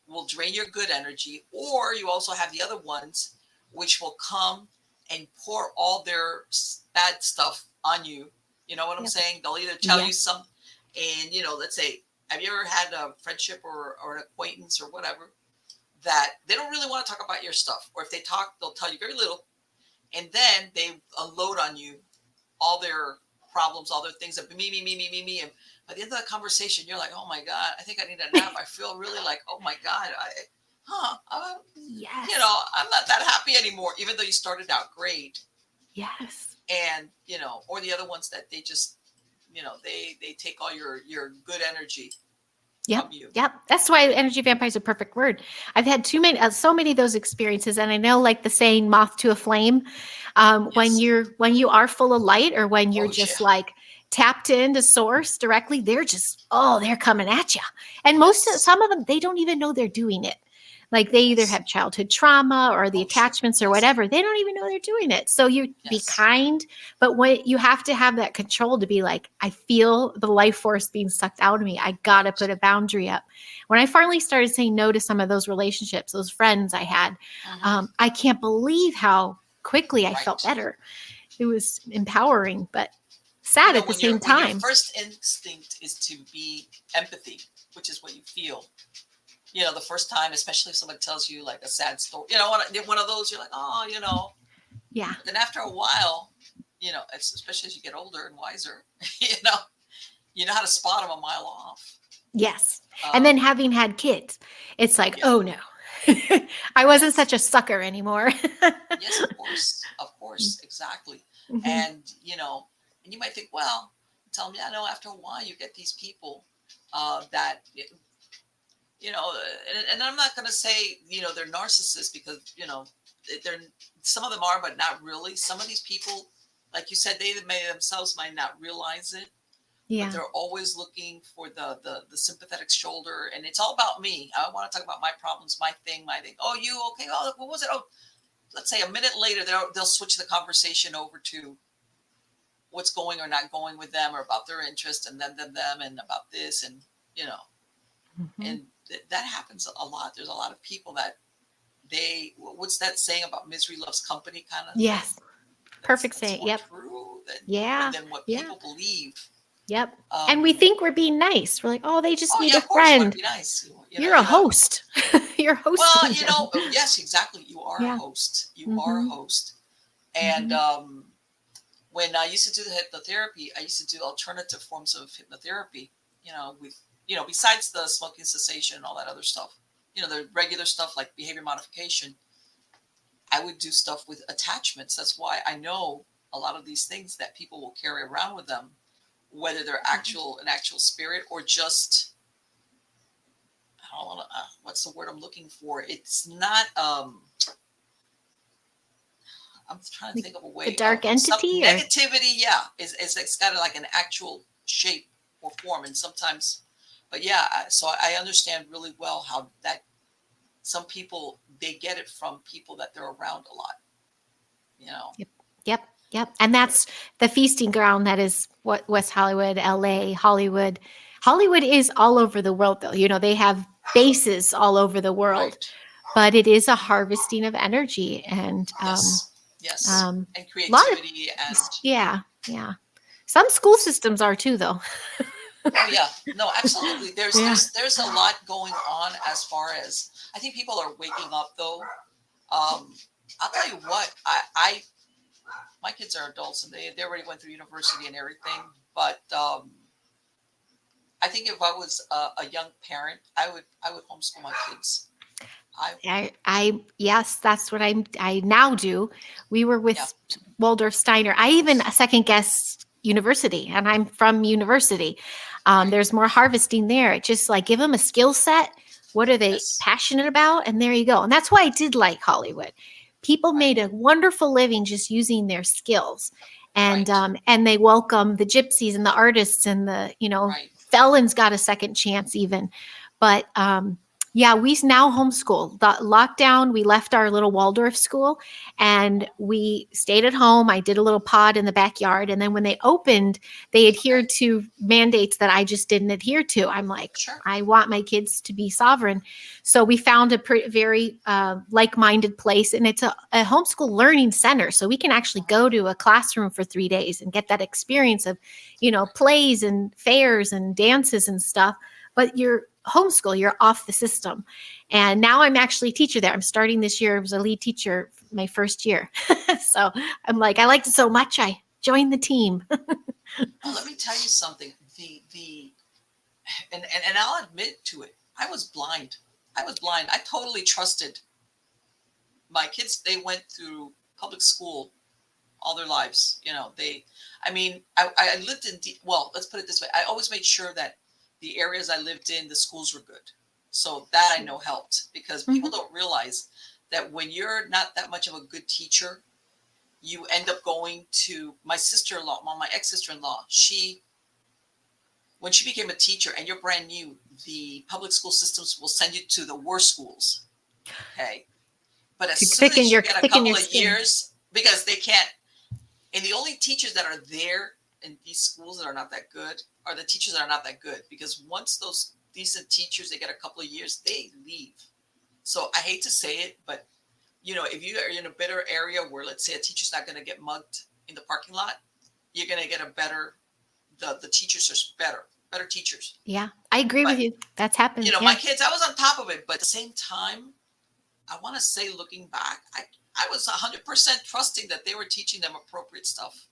will drain your good energy, or you also have the other ones which will come and pour all their bad stuff on you. You know what I'm saying? They'll either tell you something, and, let's say, have you ever had a friendship or an acquaintance or whatever that they don't really want to talk about your stuff? Or if they talk, they'll tell you very little. And then they unload on you all their problems, all their things that me. And by the end of the conversation, you're like, oh my God, I think I need a nap. I feel really like, oh my God, I'm not that happy anymore, even though you started out great. Yes. And, or the other ones that they just, they take all your good energy. Yep. That's why energy vampire is a perfect word. I've had so many of those experiences, and I know, like the saying, "moth to a flame." When you are full of light, or when you're like tapped into source directly, they're coming at you. And some of them, they don't even know they're doing it. Like they either have childhood trauma or the attachments or whatever. They don't even know they're doing it. So you be kind, but when you have to have that control to be like, I feel the life force being sucked out of me. I got to put a boundary up. When I finally started saying no to some of those relationships, those friends I had, I can't believe how quickly I felt better. It was empowering, but sad at the same when your time. first instinct is to be empathy, which is what you feel. The first time, especially if somebody tells you like a sad story, one of those, you're like, oh, Yeah. But then after a while, especially as you get older and wiser, you know, you know how to spot them a mile off. Yes. And then Um, having had kids, it's like, yeah, oh no, I wasn't yes, such a sucker anymore. yes, of course, exactly. Mhm. And you might think, well, tell me, I know after a while you get these people that and I'm not going to say, they're narcissists because, they're, some of them are, but not really. Some of these people, like you said, they may themselves might not realize it, but Yeah. they're always looking for the sympathetic shoulder. And it's all about me. I want to talk about my problems, my thing. Oh, you okay? Oh, what was it? Oh, let's say a minute later, they'll switch the conversation over to what's going or not going with them, or about their interest, and them, and about this, and you know, Mhm. and that happens a lot. There's a lot of people that what's that saying about misery loves company kind of thing? Yes. Perfect That's say. more Yep. true Yeah. than what Yeah. people believe. Yep. And we Um, think we're being nice. We're like, oh, they just oh need yeah, a of course you want friend. to be nice. You're a host. You're Well, hosting them. yes, exactly. You are a Yeah. host. You are a Hmm. host. And Hmm. when I used to do the hypnotherapy, I used to do alternative forms of hypnotherapy. With besides the smoking cessation and all that other stuff. The regular stuff like behavior modification. I would do stuff with attachments. That's why I know a lot of these things that people will carry around with them, whether they're an actual spirit, or just I don't want to. What's the word I'm looking for? It's not. I'm trying to Like think of a the way of dark some entity, or negativity. Yeah, is it's got like an actual shape or form, and sometimes, but yeah. So I understand really well how that some people they get it from people that they're around a lot. You know. yep, yep, yep. And that's the feasting ground that is what West Hollywood, LA, Hollywood. Hollywood is all over the world, though. They have bases all over the world, Right. but it is a harvesting of energy and Yes. Yes. um, And a lot of, creativity and yeah, yeah. Some school systems are too, though. oh yeah, no, absolutely. There's Yeah. there's there's a lot going on as far as I think people are waking up though. I'll tell you what, I my kids are adults and they already went through university and everything, but I think if I was a young parent, I would homeschool my kids. I Yes, that's what I now do. We were Yeah, with Waldorf Steiner. I even second guessed university, and I'm from university. right. There's more harvesting there. It just like give them a skill set. What are they Yes, passionate about? And there you go. And that's why I did like Hollywood. People made right, a wonderful living just using their skills, right, and they welcome the gypsies and the artists and the right. felons got a second chance even, but yeah, we now homeschool. The lockdown, we left our little Waldorf school and we stayed at home. I did a little pod in the backyard. And then when they opened, they Okay, adhered to mandates that I just didn't adhere to. I'm like, sure. I want my kids to be sovereign. So we found a very like minded place, and it's a homeschool learning center. So we can actually go to a classroom for 3 days and get that experience of, plays and fairs and dances and stuff. But you're homeschool, you're off the system. And now I'm actually a teacher there. I'm starting this year as a lead teacher my first year. So I'm like, I liked it so much, I joined the team. Well, let me tell you something. The and I'll admit to it. I was blind. I was blind. I totally trusted my kids. They went through public school all their lives. I mean, I lived in, well, let's put it this way. I always made sure that the areas I lived in, the schools were good. So that I know helped because people Mhm. don't realize that when you're not that much of a good teacher, you end up going to my sister-in-law, my ex-sister-in-law. When she became a teacher and you're brand new, the public school systems will send you to the worst schools. Okay. But as To soon as you get a thicken couple your of skin. years, because they can't, and the only teachers that are there in these schools that are not that good are the teachers that are not that good. Because once those decent teachers, they get a couple of years, they leave. So I hate to say it, but if you are in a better area where, let's say, a teacher's not going to get mugged in the parking lot, you're going to get a better, the teachers are better teachers. Yeah, I agree with But, you. That's happened. my Yeah, kids, I was on top of it. But at the same time, I want to say, looking back, I was 100% trusting that they were teaching them appropriate stuff.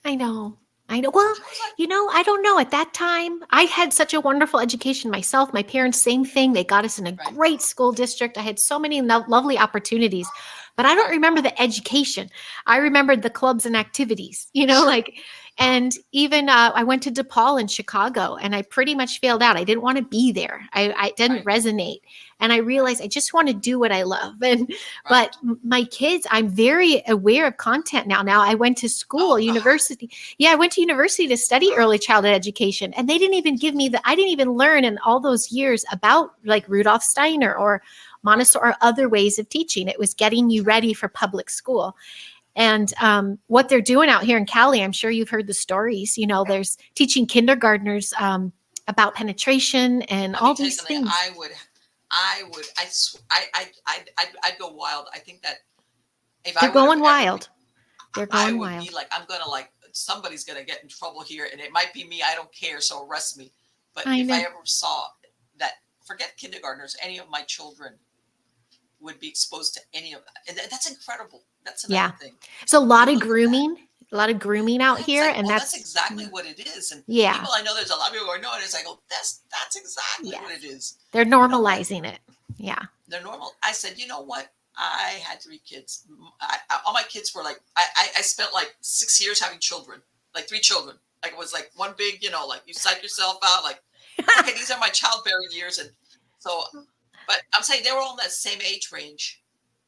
I know. I know. Well, I was like, I don't know. At that time, I had such a wonderful education myself. My parents, same thing. They got us in a right, great school district. I had so many lovely opportunities, but I don't right, remember the education. I remembered the clubs and activities, sure, like, and even I went to DePaul in Chicago and I pretty much failed out. I didn't want to be there. I didn't right, resonate. And I right, realized I just want to do what I love. But right. my kids, I'm very aware of content now. Now I went to school, Oh God, university. Yeah, I went to university to study early childhood education, and they didn't even give me I didn't even learn in all those years about like Rudolf Steiner or right, Montessori or other ways of teaching. It was getting you sure. ready for public school. And what they're doing out here in Cali, I'm sure you've heard the stories. There's teaching kindergartners about penetration and Let me all tell you these something. things. I'd go wild. I think that if They're I would have going ever, wild. They're I going would be wild. like, I'm gonna like, somebody's gonna get in trouble here, and it might be me. I don't care, so arrest me. But I if I know. ever saw that, forget kindergartners, any of my children would be exposed to any of that, and that's incredible. That's another Yeah. thing. So When you look at that, a lot of grooming out it's here, like, and oh, that's that's exactly what it is. And yeah. people, I know there's a lot of people going, no, and it's like, oh, that's exactly what Yes. it is. They're You know what? normalizing it. Yeah. They're normal. I said, you know what? I had 3 kids. All my kids were like, I spent like 6 years having children, like 3 children. Like it was like one big, like you psych yourself out. Like, okay, these are my childbearing years. And so, but I'm saying they were all in that same age range.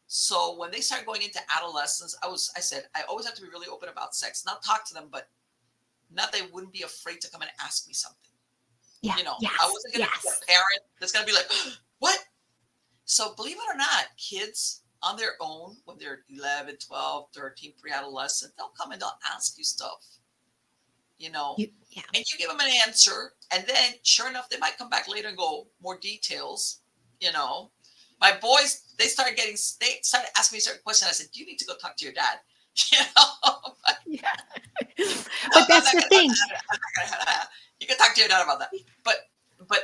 So when they started going into adolescence, I said, I always have to be really open about sex, not talk to them, but not they wouldn't be afraid to come and ask me something. Yeah. I Yes. wasn't going to be Yes. a parent that's going to be like, what? So believe it or not, kids on their own, when they're 11, 12, 13, pre-adolescent, they'll come and they'll ask you stuff, Yeah. and you give them an answer. And then sure enough, they might come back later and go more details, you know. My boys, they started asking me certain questions. I said, do you need to go talk to your dad? You know, Yeah. no, But that's the thing. you can talk to your dad about that. But but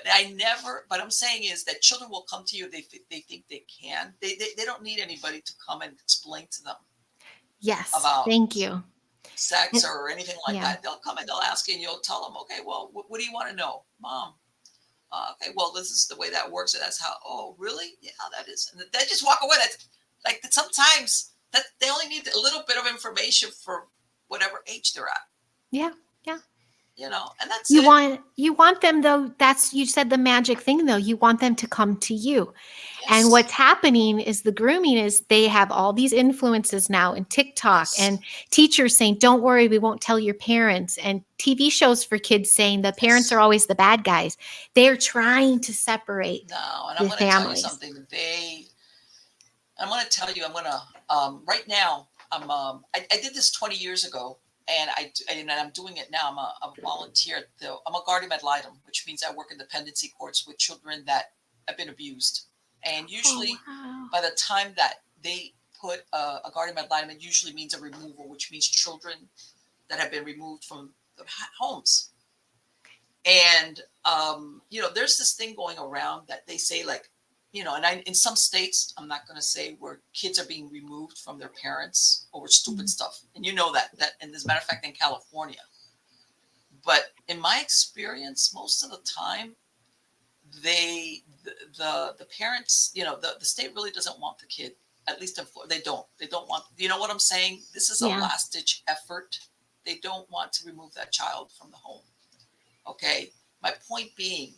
I'm saying is that children will come to you. They think they can. They don't need anybody to come and explain to them Yes. about Thank you. sex or anything like Yeah. that. They'll come and they'll ask you, and you'll tell them, okay, well, what do you want to know, Mom? Okay, well, this is the way that works, and that's how. Oh, really? Yeah, that is. And they just walk away. That's like sometimes that they only need a little bit of information for whatever age they're at. Yeah. Yeah. And that's You it. want them though, that's you said the magic thing though. You want them to come to you. And Yes, what's happening is the grooming is they have all these influences now in TikTok and yes, teachers saying, don't worry, we won't tell your parents. And TV shows for kids saying the parents are yes. always the bad guys. They're trying to separate No, and I'm the going to tell you families. something. I'm going to tell you. I'm going to. Right now, I did this 20 years ago, and I'm doing it now. I'm a volunteer. I'm a guardian ad litem, which means I work in dependency courts with children that have been abused. And Oh, usually, wow. by the time that they put a guardian ad litem, it usually means a removal, which means children that have been removed from the homes. And there's this thing going around that they say, like, and in some states, I'm not going to say, where kids are being removed from their parents over stupid stuff, and and as a matter of fact, in California. But in my experience, most of the time, the parents, the state really doesn't want the kid. At least in Florida, they don't want. You know what I'm saying? This is a Yeah. last ditch effort. They don't want to remove that child from the home. Okay. My point being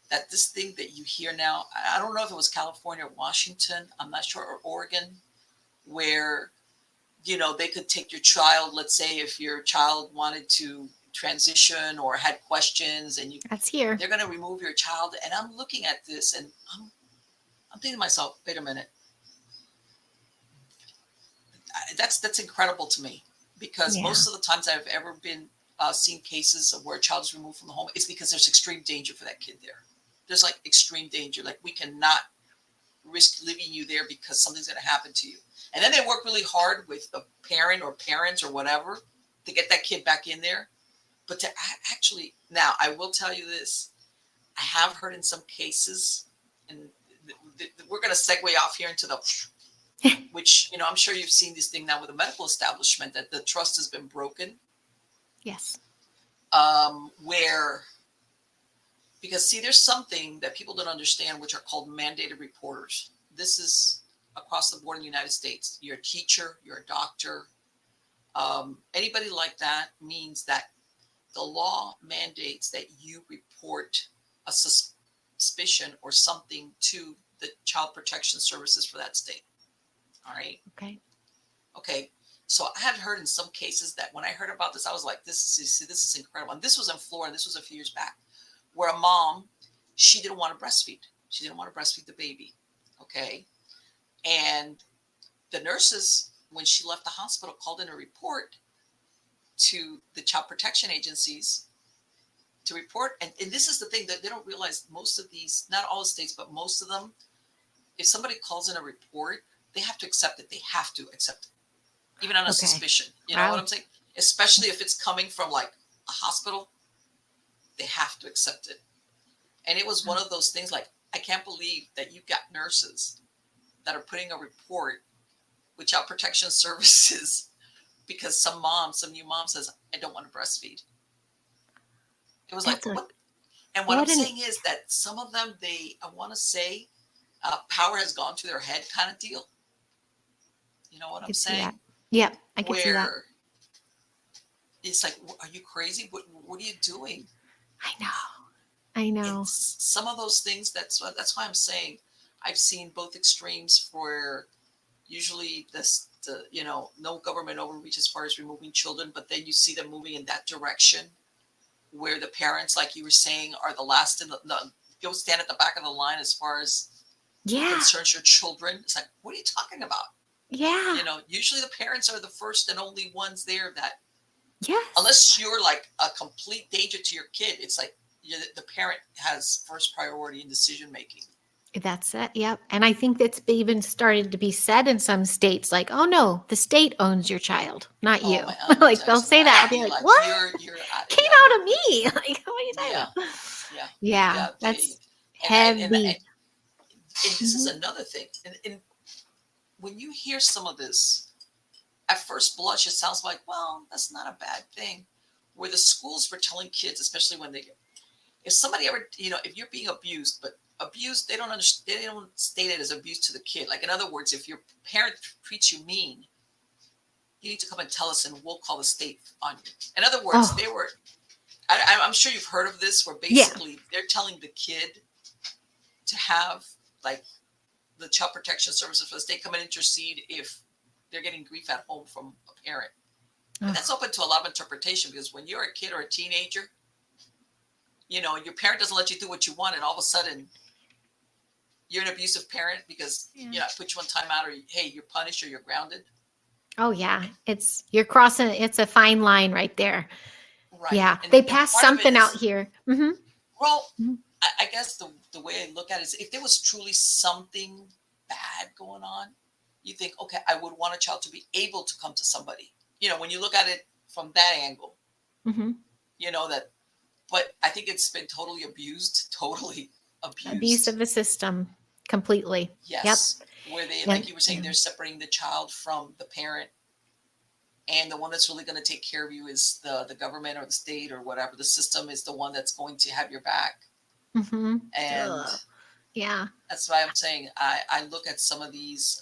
that this thing that you hear now, I don't know if it was California or Washington, I'm not sure, or Oregon, where, they could take your child. Let's say if your child wanted to transition or had questions, and That's here. they're going to remove your child. And I'm looking at this, and I'm thinking to myself, wait a minute. That's incredible to me, because Yeah. most of the times I've ever been seen cases of where a child is removed from the home, it's because there's extreme danger for that kid there. There's like extreme danger. Like, we cannot risk leaving you there because something's going to happen to you. And then they work really hard with the parent or parents or whatever to get that kid back in there. But to actually, now I will tell you this, I have heard in some cases, and we're going to segue off here into the, which, I'm sure you've seen this thing now with the medical establishment, that the trust has been broken. Yes. Where, because see, there's something that people don't understand, which are called mandated reporters. This is across the board in the United States. You're a teacher, you're a doctor, anybody like that means that the law mandates that you report a suspicion or something to the Child Protection Services for that state. All right. Okay. So I had heard in some cases that when I heard about this, I was like, this is incredible. And this was in Florida. This was a few years back, where a mom, she didn't want to breastfeed. She didn't want to breastfeed the baby. Okay. And the nurses, when she left the hospital, called in a report to the child protection agencies to report. And this is the thing that they don't realize, most of these, not all the states, but most of them, if somebody calls in a report, they have to accept it. They have to accept it, even on a suspicion. You know what I'm saying? Especially if it's coming from like a hospital, they have to accept it. And it was one of those things like, I can't believe that you've got nurses that are putting a report with Child Protection Services because some new mom says, I don't want to breastfeed. It was like, what? And what I'm saying is that some of them, I want to say, power has gone to their head kind of deal. You know what I'm saying? Yeah, I can see that. It's like, are you crazy? What are you doing? I know. Some of those things, that's why I'm saying I've seen both extremes for usually no government overreach as far as removing children, but then you see them moving in that direction where the parents, like you were saying, are the last you'll stand at the back of the line as far as concerns your children. It's like, what are you talking about? Yeah. Usually the parents are the first and only ones there that, yes, unless you're like a complete danger to your kid, it's like the parent has first priority in decision making. That's it. Yep. And I think that's even started to be said in some states, like, oh no, the state owns your child, not you. Like they'll say that. I'll be like, what? You're came out of me. Like, what are you talking about? Yeah. That's heavy. And this is another thing. And when you hear some of this, at first blush, it sounds like, well, that's not a bad thing. Where the schools were telling kids, especially when if somebody ever, if you're being abused, but abuse, they don't understand, they don't state it as abuse to the kid. Like, in other words, if your parent treats you mean, you need to come and tell us and we'll call the state on you. In other words, I'm sure you've heard of this, where basically they're telling the kid to have like the Child Protection Services for the state come and intercede if they're getting grief at home from a parent. And that's open to a lot of interpretation, because when you're a kid or a teenager, your parent doesn't let you do what you want, and all of a sudden you're an abusive parent because I put you on timeout, or hey, you're punished, or you're grounded. Oh yeah, you're crossing. It's a fine line right there. Right. Yeah, they passed something out here. Mm-hmm. Well, I guess the way I look at it is, if there was truly something bad going on, you think, okay, I would want a child to be able to come to somebody. When you look at it from that angle, but I think it's been totally abused. Abuse of the system, completely. Yes. Yep. Where they, like you were saying, they're separating the child from the parent. And the one that's really going to take care of you is the government or the state or whatever. The system is the one that's going to have your back. Mm-hmm. And that's why I'm saying I look at some of these,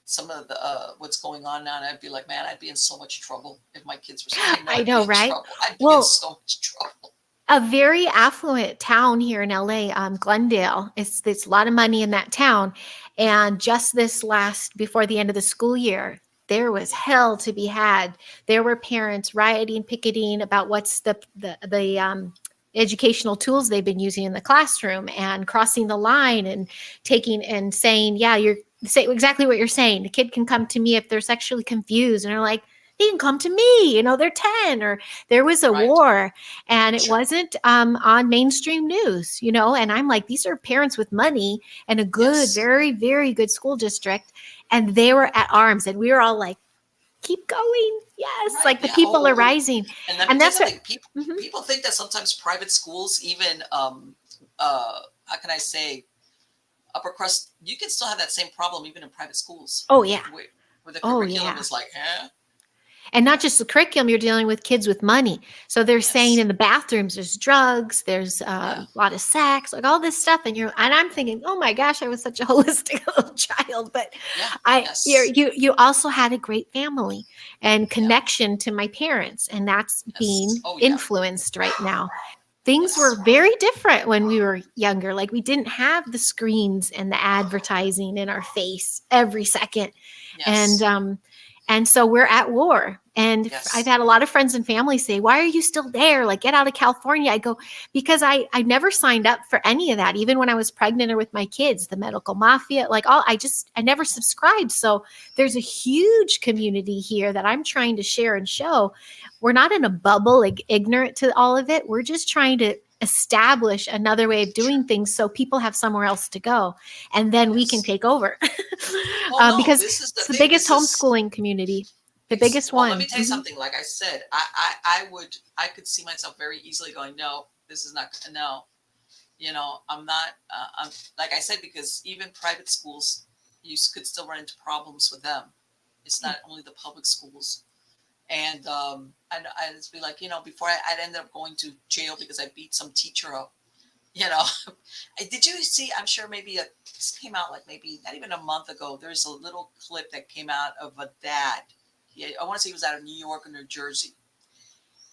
some of the what's going on now, and I'd be like, man, I'd be in so much trouble if my kids were saying, I know, right? I'd be in so much trouble. A very affluent town here in LA, Glendale. It's a lot of money in that town. And just before the end of the school year, there was hell to be had. There were parents rioting, picketing about what's the educational tools they've been using in the classroom, and crossing the line and taking and saying, you're say exactly what you're saying. The kid can come to me if they're sexually confused, and they're like, they can come to me, they're 10, or there was a war, and it wasn't on mainstream news, and I'm like, these are parents with money and a good, very, very good school district, and they were at arms, and we were all like, keep going. Yes, Right. like the Yeah. people are Oh. rising, And let me and tell you that's what. something. People Mhm. people think that sometimes private schools, even how can I say, upper crust, you can still have that same problem even in private schools, Oh yeah, where, where the oh curriculum yeah. is like, huh? And not just the curriculum, you're dealing with kids with money. So they're saying Yes. in the bathrooms, there's drugs, there's Yeah. a lot of sex, like all this stuff. And I'm thinking, oh my gosh, I was such a holistic little child. But Yeah. you Yes. you also had a great family and Yeah. connection to my parents, and that's Yes. being Oh yeah. influenced right now. Things were Yes. very different when we were younger. Like we didn't have the screens and the advertising in our face every second, and Yes. so we're at war. And I've Yes. had a lot of friends and family say, why are you still there? Like, get out of California. I go, because I never signed up for any of that. Even when I was pregnant or with my kids, the medical mafia, like all, I never subscribed. So there's a huge community here that I'm trying to share and show. We're not in a bubble, like ignorant to all of it. We're just trying to establish another way of Sure. doing things so people have somewhere else to go, and then we can Yes. take over. Well, no, Because this is the it's the thing. biggest This is homeschooling community, the biggest well. Let one. me tell you something. Like I said, I could see myself very easily going, no, this is not. No, I'm not. I'm like I said, because even private schools, you could still run into problems with them. It's not only the public schools. And I'd just be like, before I'd end up going to jail because I beat some teacher up. You know, did you see? I'm sure maybe this came out like maybe not even a month ago. There's a little clip that came out of a dad. I want to say he was out of New York or New Jersey,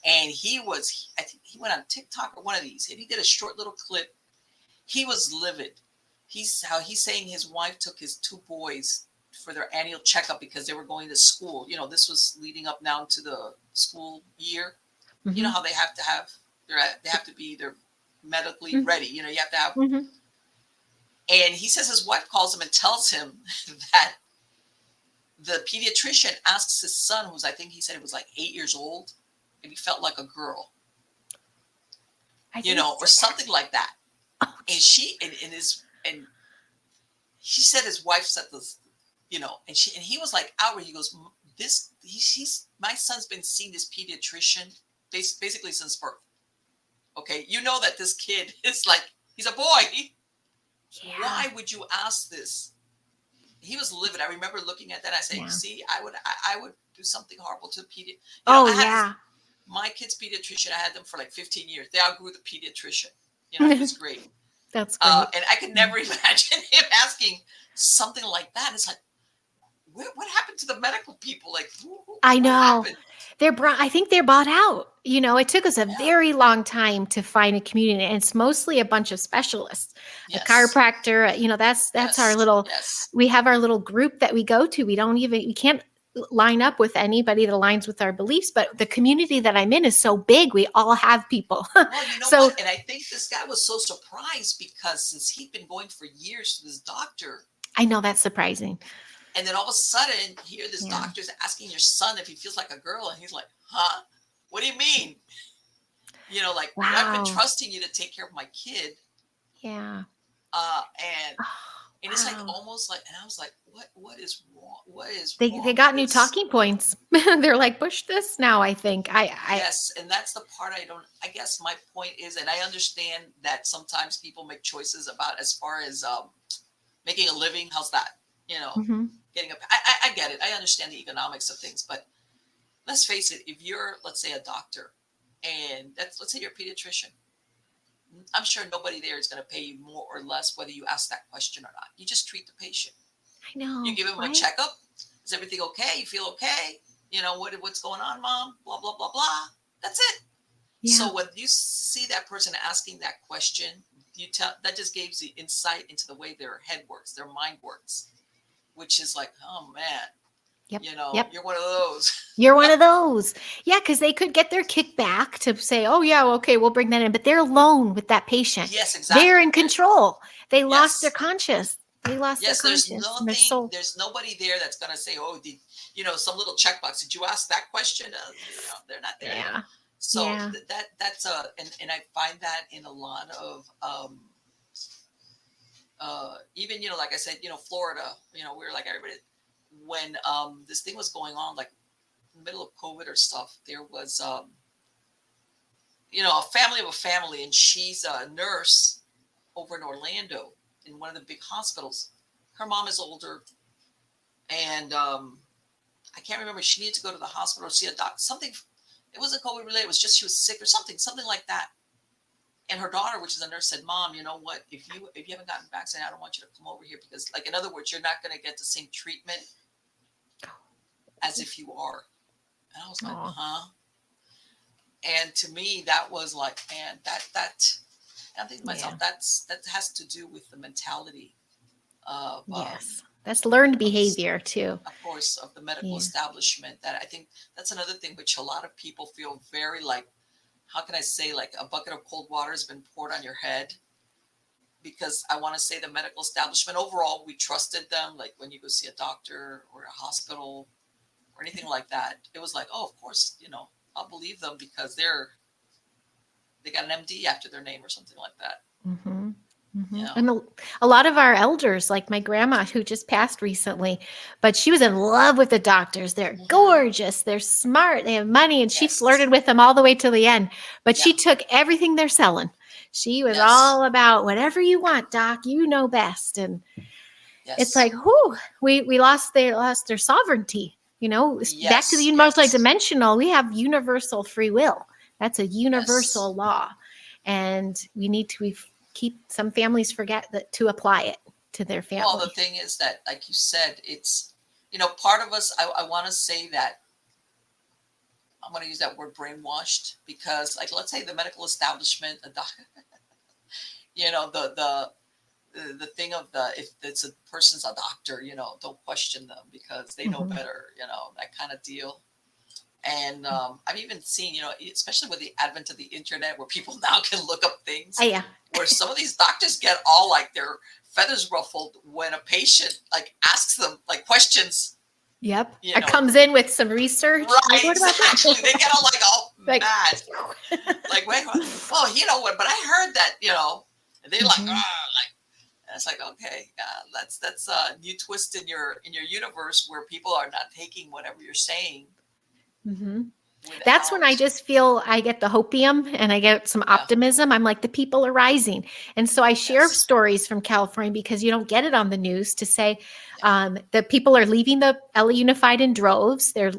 and I think he went on TikTok or one of these, and he did a short little clip. He was livid. He's saying his wife took his two boys for their annual checkup because they were going to school. This was leading up now to the school year. You know Mm-hmm. how they have to be they're medically Mm-hmm. ready. You have to have. Mm-hmm. And he says his wife calls him and tells him that the pediatrician asks his son, who's I think he said it was like 8 years old, if he felt like a girl, I didn't or see that. something like that. Oh, And geez. and he said his wife said this, and he was like outraged. He goes, he's my son's been seeing this pediatrician basically since birth. Okay, that this kid is like he's a boy. Yeah. Why would you ask this? He was livid. I remember looking at that. I say, Yeah. see, I would do something horrible to the pediatrician. Oh I had yeah. my kid's pediatrician. I had them for like 15 years. They outgrew the pediatrician. He was great. That's great. And I could Yeah. never imagine him asking something like that. It's like, what happened to the medical people? Like, I what know. happened? I think they're bought out. It took us a Yeah. very long time to find a community, and it's mostly a bunch of specialists, a Yes. chiropractor. That's our Yes. little. Yes. We have our little group that we go to. We can't line up with anybody that aligns with our beliefs, but the community that I'm in is so big. We all have people. Well, you know So what? And I think this guy was so surprised because since he'd been going for years to this doctor, I know that's surprising. and then all of a sudden, here this Yeah. doctor's asking your son if he feels like a girl, and he's like, "Huh? What do you mean?" Like I've been Wow. trusting you to take care of my kid, Yeah. and Oh, it's like wow. almost like, and I was like, "What is wrong? What is They wrong with got new this?" talking points. They're like, push this now, I think. Yes, and that's the part I don't. I guess my point is, and I understand that sometimes people make choices about as far as making a living. How's that? Mhm. Getting up. I get it. I understand the economics of things, but let's face it. If you're, let's say, a doctor, and let's say you're a pediatrician, I'm sure nobody there is going to pay you more or less whether you ask that question or not. You just treat the patient. I You know, give him a right? checkup. Is everything okay? You feel okay? What's going on, mom? Blah blah blah blah. That's it. Yeah. So when you see that person asking that question, you tell that just gives you insight into the way their head works, their mind works, which is like, oh man, Yep. Yep. you're one of those. You're one of those. Yeah, because they could get their kickback to say, oh, yeah, okay, we'll bring that in. But they're alone with that patient. Yes, They're exactly. in control. They lost their Yes, conscience. They lost their yes. There's conscience and their nothing. soul. There's nobody there that's gonna say, oh, did some little checkbox? Did you ask that question? They're not there. Yeah. So Yeah. that's and I find that in a lot of even like I said, Florida, we're like everybody when this thing was going on, like in the middle of COVID or stuff, there was, a family of a family, and she's a nurse over in Orlando in one of the big hospitals. Her mom is older, and I can't remember. She needed to go to the hospital or see a doctor. Something. It wasn't COVID related. It was just she was sick or something like that. And her daughter, which is a nurse, said, "Mom, you know what? If you haven't gotten vaccinated, I don't want you to come over here because, like, in other words, you're not going to get the same treatment as if you are." And I was like, Aw. "Huh?" And to me, that was like, man, that. And I'm thinking to myself, Yeah. that has to do with the mentality of Yes. That's learned of behavior too. of course, of the medical Yeah. establishment. That I think that's another thing which a lot of people feel very like, how can I say, like a bucket of cold water has been poured on your head. Because I want to say the medical establishment overall, we trusted them. Like when you go see a doctor or a hospital or anything like that, it was like, oh, of course, I'll believe them because they got an MD after their name or something like that. Mm-hmm. Mm-hmm. You know? And a lot of our elders, like my grandma who just passed recently, but she was in love with the doctors. They're gorgeous, they're smart, they have money, and she flirted with them all the way to the end. But she took everything they're selling. She was all about whatever you want, doc, you know best. And it's like, whoo, we lost their sovereignty. Back to the multidimensional, we have universal free will. That's a universal law. And we need to keep some families forget that to apply it to their family. Well, the thing is that, like you said, it's, part of us, I want to say that I'm going to use that word brainwashed because, like, let's say the medical establishment, the thing of if it's a person's a doctor, don't question them because they know better, that kind of deal. And I've even seen, especially with the advent of the internet where people now can look up things. Where some of these doctors get all like their feathers ruffled when a patient like asks them like questions. Yep. It comes in with some research. Right, exactly. They get all mad. Like, wait, well, but I heard that, and they're like, and it's like, okay, that's a new twist in your universe where people are not taking whatever you're saying. Mm-hmm. That's when I just feel I get the hopium and I get some optimism. I'm like, the people are rising. And so I share stories from California because you don't get it on the news to say the people are leaving the LA Unified in droves. They're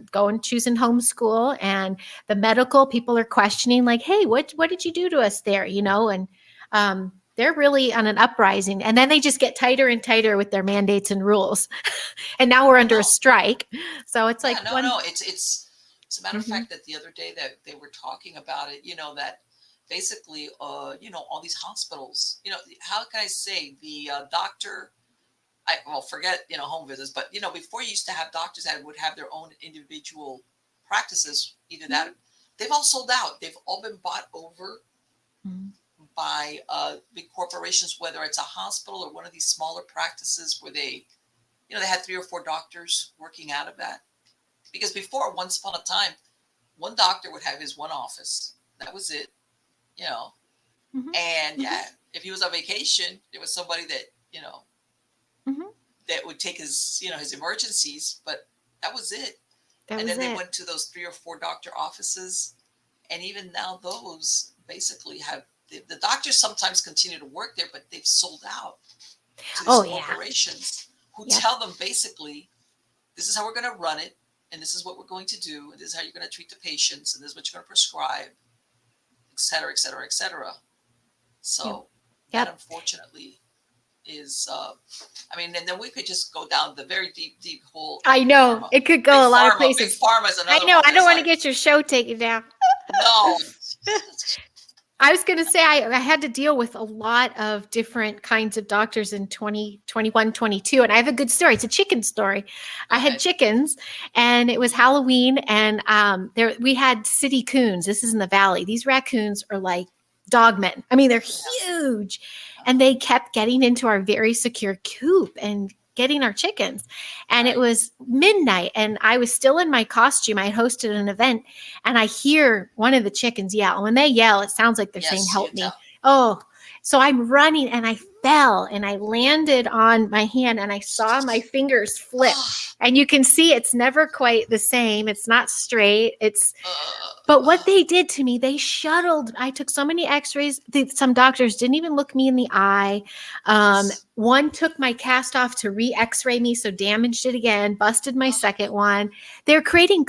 choosing homeschool, and the medical people are questioning like, hey, what did you do to us there? And they're really on an uprising. And then they just get tighter and tighter with their mandates and rules. And now we're under a strike. So it's like, as a matter of fact, that the other day that they were talking about it, that basically, all these hospitals, how can I say the doctor, forget, home visits, but, before you used to have doctors that would have their own individual practices, either that, they've all sold out. They've all been bought over by big corporations, whether it's a hospital or one of these smaller practices where they had 3 or 4 doctors working out of that. Because before, once upon a time, one doctor would have his one office. That was it, And if he was on vacation, there was somebody that, that would take his, his emergencies. But that was it. And then they went to those 3 or 4 doctor offices. And even now those basically have, the doctors sometimes continue to work there, but they've sold out to these corporations who tell them basically, this is how we're going to run it. And this is what we're going to do. And this is how you're going to treat the patients. And this is what you're going to prescribe, et cetera, et cetera, et cetera. So that unfortunately is, and then we could just go down the very deep, deep hole. I know. It could go a lot of places. Big pharma is another I know. I don't want to get your show taken down. No. I was going to say I had to deal with a lot of different kinds of doctors in 2021, 22. And I have a good story. It's a chicken story. I had chickens and it was Halloween, and we had city coons. This is in the valley. These raccoons are like dogmen. I mean, they're huge. And they kept getting into our very secure coop and getting our chickens. And it was midnight and I was still in my costume. I hosted an event and I hear one of the chickens yell. When they yell, it sounds like they're saying, help me. Oh, so I'm running and I fell and I landed on my hand and I saw my fingers flip. Oh, And you can see it's never quite the same. It's not straight. uh, But what they did to me, they shuttled. I took so many x-rays. Some doctors didn't even look me in the eye. yes. One took my cast off to re-x-ray me, so damaged it again, busted my Oh, second one. They're creating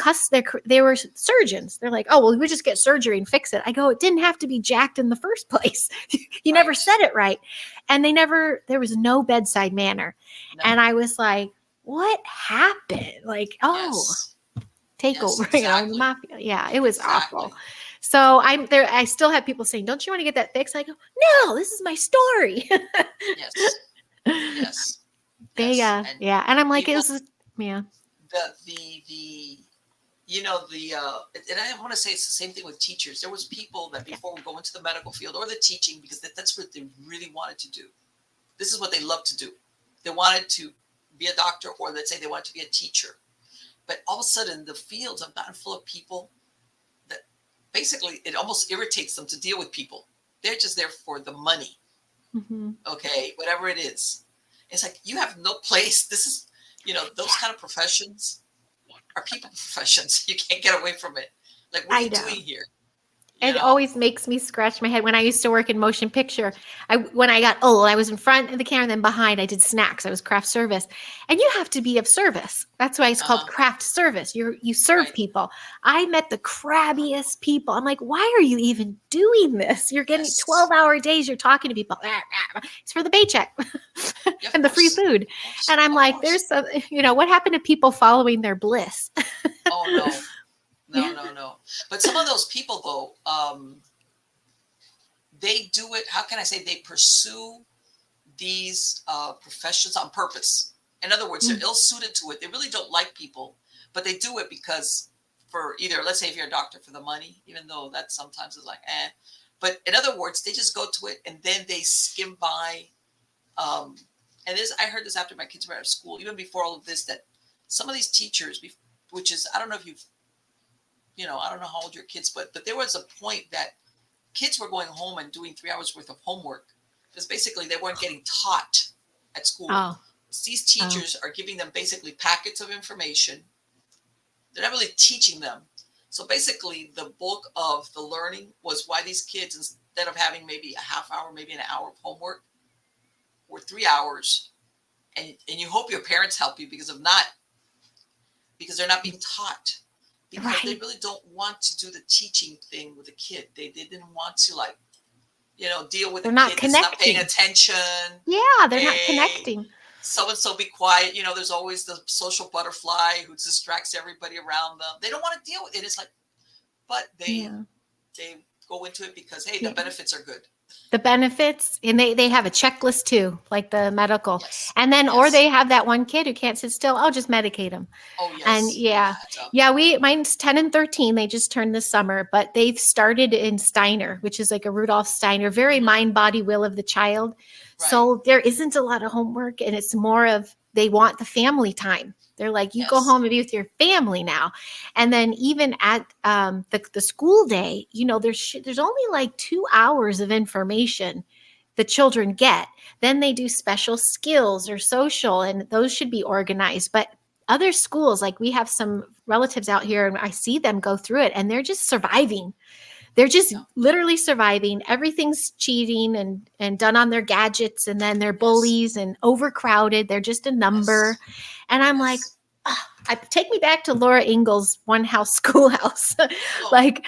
they were surgeons. They're like, oh, well, we just get surgery and fix it. I go, it didn't have to be jacked in the first place. You never right. said it right. And there was no bedside manner. No. And I was like, what happened? Like, oh, Yes. take Yes, over, the exactly. mafia. Yeah, it was awful. Exactly. So I'm there. I still have people saying, don't you want to get that fixed? I go, no, this is my story. Yes. Yes. They, Yes. And yeah. And I'm like, it people, was, yeah, the and I want to say it's the same thing with teachers. There was people that yeah. before would go into the medical field or the teaching because that's what they really wanted to do. This is what they love to do. They wanted to be a doctor, or let's say they wanted to be a teacher. But all of a sudden, the fields have gotten full of people that basically it almost irritates them to deal with people. They're just there for the money. Mm-hmm. Okay, whatever it is. It's like you have no place. This is, those Yeah, kind of professions are people professions. You can't get away from it. Like, what are I you know. doing here? You It know? always makes me scratch my head. When I used to work in motion picture, when I got old, I was in front of the camera, and then behind I did snacks. I was craft service, and you have to be of service. That's why it's Uh called huh. craft service. You serve Right. people. I met the crabbiest people. I'm like, why are you even doing this? You're getting Yes. 12-hour days. You're talking to people. It's for the paycheck Yeah, of and the free course. food. Of course. And I'm Of like, course. what happened to people following their bliss? Oh no. No. No. No. But some of those people, though, they do it. How can I say they pursue these professions on purpose? In other words, they're Mm, ill suited to it. They really don't like people, but they do it because for either, let's say, if you're a doctor for the money, even though that sometimes is like, eh. But in other words, they just go to it and then they skim by. Um, and this, I heard this after my kids were out of school, even before all of this, that some of these teachers, which is, I don't know if you've, I don't know how old your kids, but there was a point that kids were going home and doing 3 hours worth of homework because basically they weren't getting taught at school. oh, These oh, teachers are giving them basically packets of information. They're not really teaching them. So basically, the bulk of the learning was why these kids, instead of having maybe a half hour, maybe an hour of homework, were 3 hours. And you hope your parents help you because if not, because they're not being taught, because they right. really don't want to do the teaching thing with the kid. They didn't want to, like, deal with a They're not kid that's not paying connecting. attention. Yeah, they're not Hey, connecting. so and so, be quiet. There's always the social butterfly who distracts everybody around them. They don't want to deal with it. It's like, but Yeah. they go into it because, hey, the Yeah. benefits are good. The benefits, and they have a checklist too, like the medical. Yes, And then, or yes. they have that one kid who can't sit still. I'll just medicate him. Oh And yes, yeah, yeah. It's yeah, mine's 10 and 13. They just turned this summer, but they've started in Steiner, which is like a Rudolph Steiner, very mm-hmm, mind, body, will of the child. right. So there isn't a lot of homework, and it's more of they want the family time. They're like, you go Yes, home and be with your family now. And then even at the school day, there's only like 2 hours of information the children get. Then they do special skills or social, and those should be organized. But other schools, like we have some relatives out here, and I see them go through it, and they're just surviving. They're just yeah, literally surviving. Everything's cheating and done on their gadgets, and then they're yes, bullies and overcrowded. They're just a number. yes, And I'm like, yes. take me back to Laura Ingalls' One House Schoolhouse. Oh, Like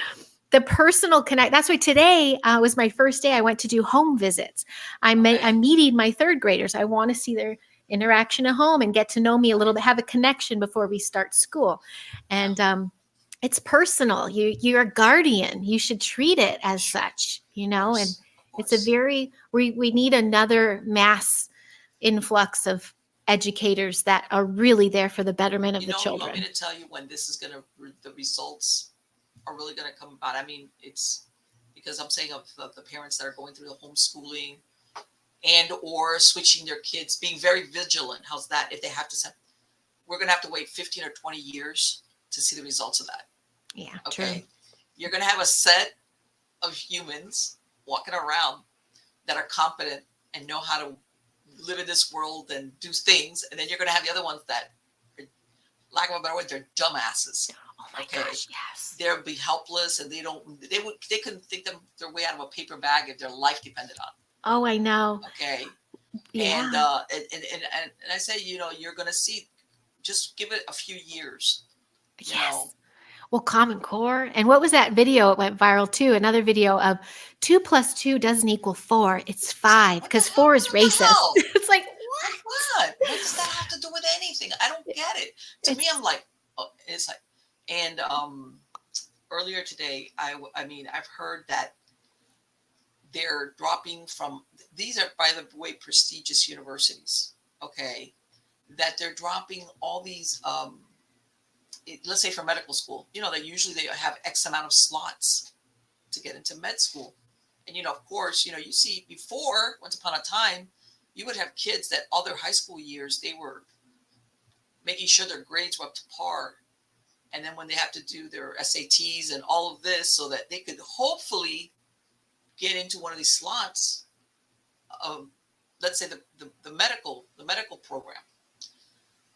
the personal connect. That's why today was my first day. I went to do home visits. I'm okay, meeting my third graders. I want to see their interaction at home and get to know me a little right, bit, have a connection before we start school. yeah, And it's personal. You're a guardian. You should treat it as such, of and course, of it's a course. very we need another mass influx of educators that are really there for the betterment of the You want me children. to tell you when this is gonna, the results are really gonna come about? I mean, it's because I'm saying of the parents that are going through the homeschooling and or switching their kids, being very vigilant. How's that? If they have to send, we're gonna have to wait 15 or 20 years to see the results of that. Yeah, true. Okay, you're gonna have a set of humans walking around that are competent and know how to live in this world and do things. And then you're going to have the other ones that, lack of a better word, they're dumbasses. Oh my gosh, yes. They'll be helpless, and they couldn't think their way out of a paper bag if their life depended on it. Oh, I know. Okay. Yeah. And I say, you're going to see, just give it a few years. Yes. Well, Common Core. And what was that video? It went viral too. Another video of 2 + 2 doesn't equal 4. It's 5 because 4 is racist. It's like, what? What does that have to do with anything? I don't get it. To me, I'm like, it's like, and earlier today, I've heard that they're dropping from, these are, by the way, prestigious universities, okay, that they're dropping all these, let's say for medical school, they usually they have X amount of slots to get into med school. And, of course, you see before, once upon a time, you would have kids that all their high school years, they were making sure their grades were up to par. And then when they have to do their SATs and all of this, so that they could hopefully get into one of these slots, let's say the medical program.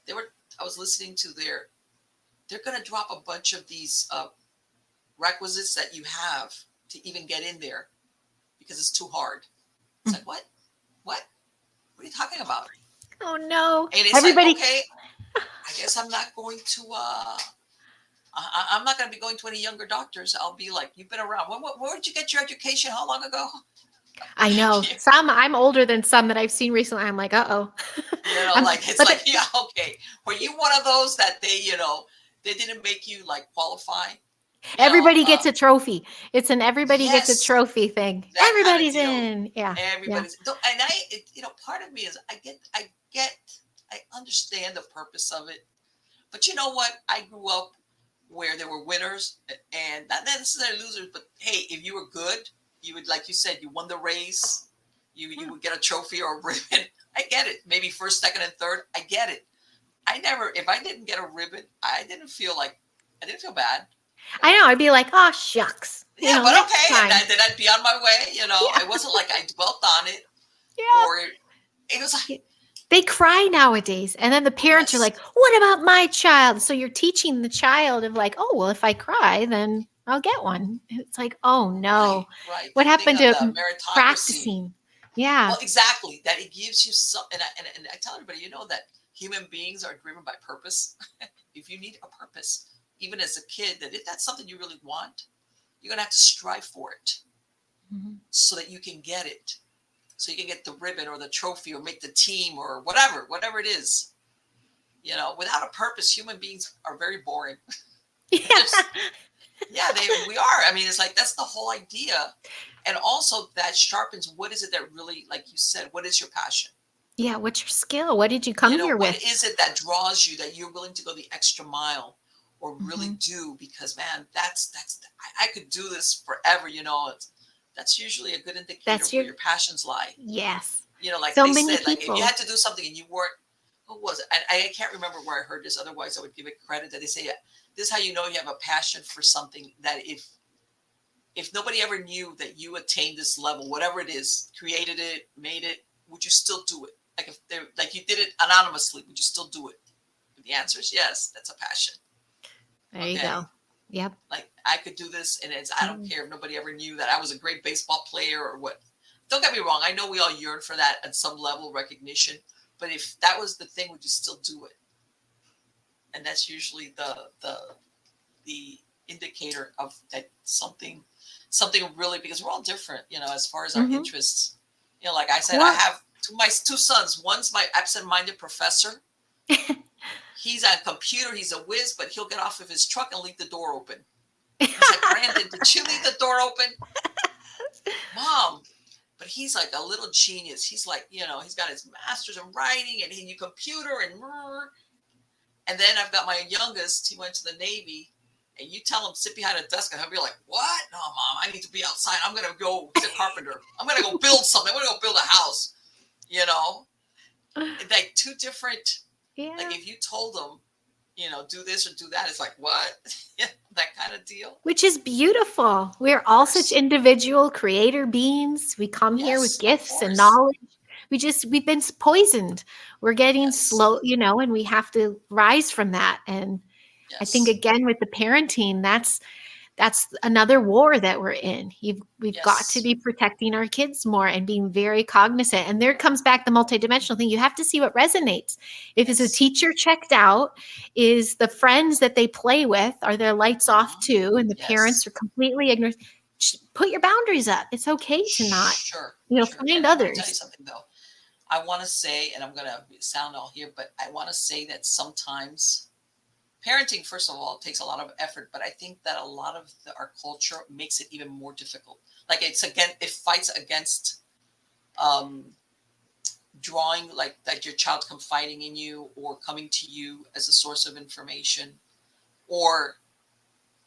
I was listening to they're going to drop a bunch of these requisites that you have to even get in there because it's too hard. It's like, what? What are you talking about? Oh no! And it's everybody, like, okay, I guess I'm not going to. I'm not going to be going to any younger doctors. I'll be like, you've been around. Where did you get your education? How long ago? I know. I'm older than some that I've seen recently. I'm like, uh-oh. Yeah, okay. Were you one of those that they didn't make you like qualify? Everybody gets a trophy. It's an everybody gets a trophy thing. Everybody's in. Yeah. Everybody's. Yeah. And part of me is I understand the purpose of it. But you know what? I grew up where there were winners and not necessarily losers, but hey, if you were good, you would, like you said, you won the race, you would get a trophy or a ribbon. I get it. Maybe first, second, and third. I get it. If I didn't get a ribbon, I didn't feel bad. I know. I'd be like, oh, shucks. Yeah, but okay. And then I'd be on my way. It wasn't like I dwelt on it. Yeah. Or it was like, they cry nowadays. And then the parents are like, what about my child? So you're teaching the child of like, oh, well, if I cry, then I'll get one. It's like, oh, no. Right. What happened to practicing? Yeah. Well, exactly. That it gives you some, and I tell everybody, that human beings are driven by purpose. If you need a purpose, even as a kid, that if that's something you really want, you're going to have to strive for it so that you can get it. So you can get the ribbon or the trophy or make the team or whatever it is. Without a purpose, human beings are very boring. Yeah, we are. I mean, it's like, that's the whole idea. And also that sharpens, what is it that really, like you said, what is your passion? Yeah, what's your skill? What did you come here with? What is it that draws you, that you're willing to go the extra mile or really do? Because, man, I could do this forever, that's usually a good indicator where your passions lie. Yes. Like so they said, like if you had to do something and you weren't, who was it? I can't remember where I heard this. Otherwise, I would give it credit that they say, this is how you know you have a passion for something, that if nobody ever knew that you attained this level, whatever it is, created it, made it, would you still do it? Like you did it anonymously, would you still do it? And the answer is yes. That's a passion. There you go. Yep. Like I could do this, and I don't care if nobody ever knew that I was a great baseball player or what. Don't get me wrong. I know we all yearn for that at some level, recognition. But if that was the thing, would you still do it? And that's usually the indicator of that something really, because we're all different, as far as our interests. Like I said, I have my two sons. One's my absent-minded professor. He's on computer. He's a whiz, but he'll get off of his truck and leave the door open. He's like, Brandon, did you leave the door open? Mom. But he's like a little genius. He's like, he's got his master's in writing and in computer and then I've got my youngest. He went to the Navy, and you tell him sit behind a desk, and he'll be like, "What? No, Mom, I need to be outside. I'm gonna go be a carpenter. I'm gonna go build something. I'm gonna go build a house." Like two different. Yeah. Like if you told them, do this or do that, it's like, what? That kind of deal. Which is beautiful. We're all such individual creator beings. We come here with gifts and knowledge. we've been poisoned. We're getting Yes. slow, and we have to rise from that. And I think Yes. again with the parenting, that's another war that we're in. We've got to Yes. be protecting our kids more and being very cognizant. And there comes back the multidimensional thing. You have to see what resonates. If it's a Yes. teacher checked out, is the friends that they play with, are their lights off Mhm. too? And the parents Yes. are completely ignorant. Put your boundaries up. It's okay to not, Sure. Sure. find And I'm going to tell you others. something though. I want to say, and I'm going to sound all here, but I want to say that sometimes parenting, first of all, takes a lot of effort, but I think that a lot of our culture makes it even more difficult. Like it fights against um, drawing like that your child confiding in you or coming to you as a source of information or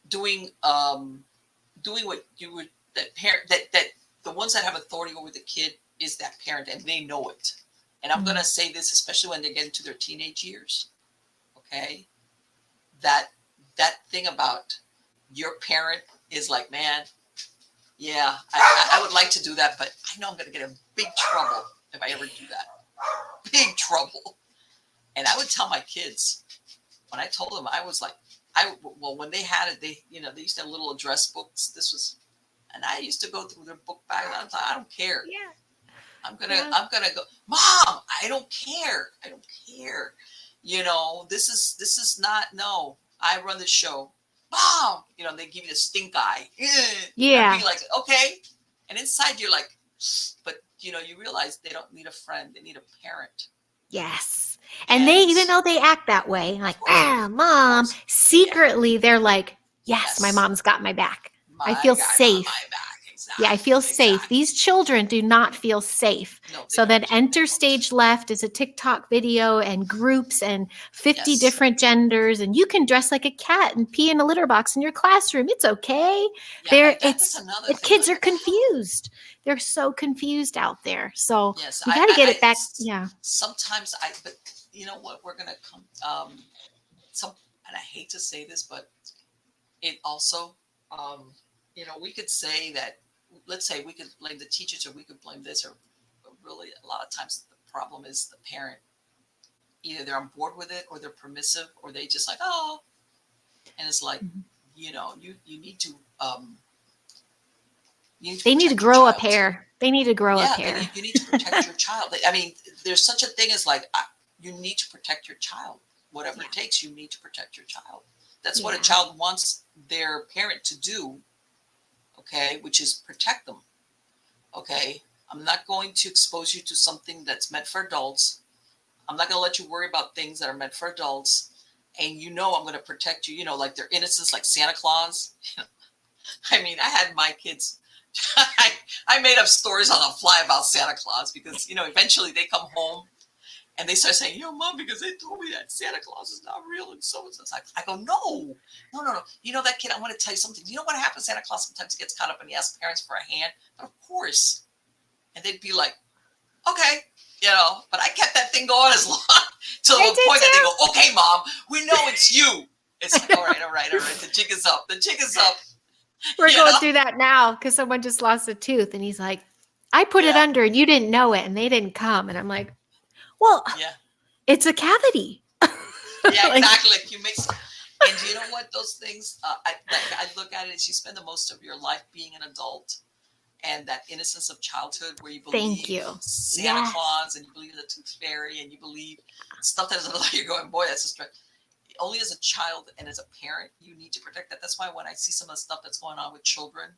doing doing what you would that parent that the ones that have authority over the kid is that parent and they know it. And I'm Mm. gonna say this, especially when they get into their teenage years, okay? That that thing about your parent is like, man, yeah, I would like to do that, but I know I'm gonna get in big trouble if I ever do that. Big trouble. And I would tell my kids when I told them, I was like, well, when they had it, they used to have little address books. This was, and I used to go through their book bag. And I was like, I don't care. Yeah. I'm Yeah. gonna go, Mom. I don't care. I don't care. This is not. No, I run the show, Mom. They give you the stink eye. I'd be Yeah. like, okay, and inside you're like, but you realize they don't need a friend. They need a parent. Yes. And they, And even though they act that way, like, of course, of mom, course, yeah, secretly they're like, yes, my yes. mom's got my back. I My feel guy got safe. my back. Yeah, I Exactly. feel safe. Exactly. These children do not feel safe. No, they So then don't. They enter don't. stage left is a TikTok video and groups and 50 Yes. different genders. And you can dress like a cat and pee in a litter box in your classroom. It's okay. Yeah, There, and that's another thing. kids Like, are what the hell? confused. They're so confused out there. So Yes, we got to get it back. Yeah. sometimes but you know what? We're gonna come. Some, and I hate to say this, but it also, we could say that. Let's say we could blame the teachers, or we could blame this, or really a lot of times the problem is the parent. Either they're on board with it, or they're permissive, or they just like, oh, and it's like, Mhm. you need to They need to protect your grow a child. pair. They need to grow a Yeah, pair. you need to protect your child. I mean, there's such a thing as like, you need to protect your child. Whatever Yeah. it takes, you need to protect your child. That's what a Yeah. child wants their parent to do, okay, which is protect them. Okay, I'm not going to expose you to something that's meant for adults. I'm not going to let you worry about things that are meant for adults. And I'm going to protect you, like their innocence, like Santa Claus. I mean, I had my kids. I made up stories on the fly about Santa Claus because, eventually they come home and they start saying, Mom, because they told me that Santa Claus is not real. And so it's like, I go, no, no, no, no. That kid, I want to tell you something. You know what happens? Santa Claus sometimes gets caught up and he asks parents for a hand. But of course. And they'd be like, okay, but I kept that thing going as long to I the point that they did go, okay, Mom, we know it's you. It's like, all right, all right, all right. The jig is up. The jig is up. We're You going know? through that now because someone just lost a tooth and he's like, I put it Yeah, under and you didn't know it and they didn't come. And I'm like, well, yeah. it's a cavity. Yeah, Like, exactly. Like you mix, and do you know what those things? I look at it as you spend the most of your life being an adult, and that innocence of childhood, where you thank believe you. Santa Yes. Claus and you believe in the Tooth Fairy and you believe stuff that doesn't look like you're going, boy, that's a stretch. Only as a child and as a parent, you need to protect that. That's why when I see some of the stuff that's going on with children,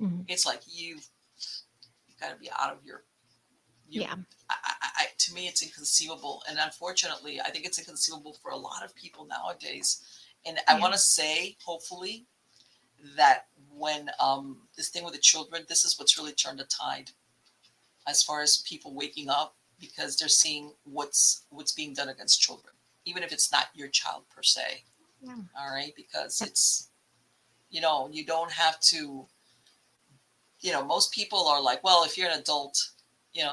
Mhm. it's like you got to be out of your you. Yeah. To me, it's inconceivable, and unfortunately, I think it's inconceivable for a lot of people nowadays. And I Yeah. want to say, hopefully, that when this thing with the children, this is what's really turned the tide, as far as people waking up because they're seeing what's being done against children, even if it's not your child per se. Yeah. All right, because it's you don't have to. Most people are like, well, if you're an adult,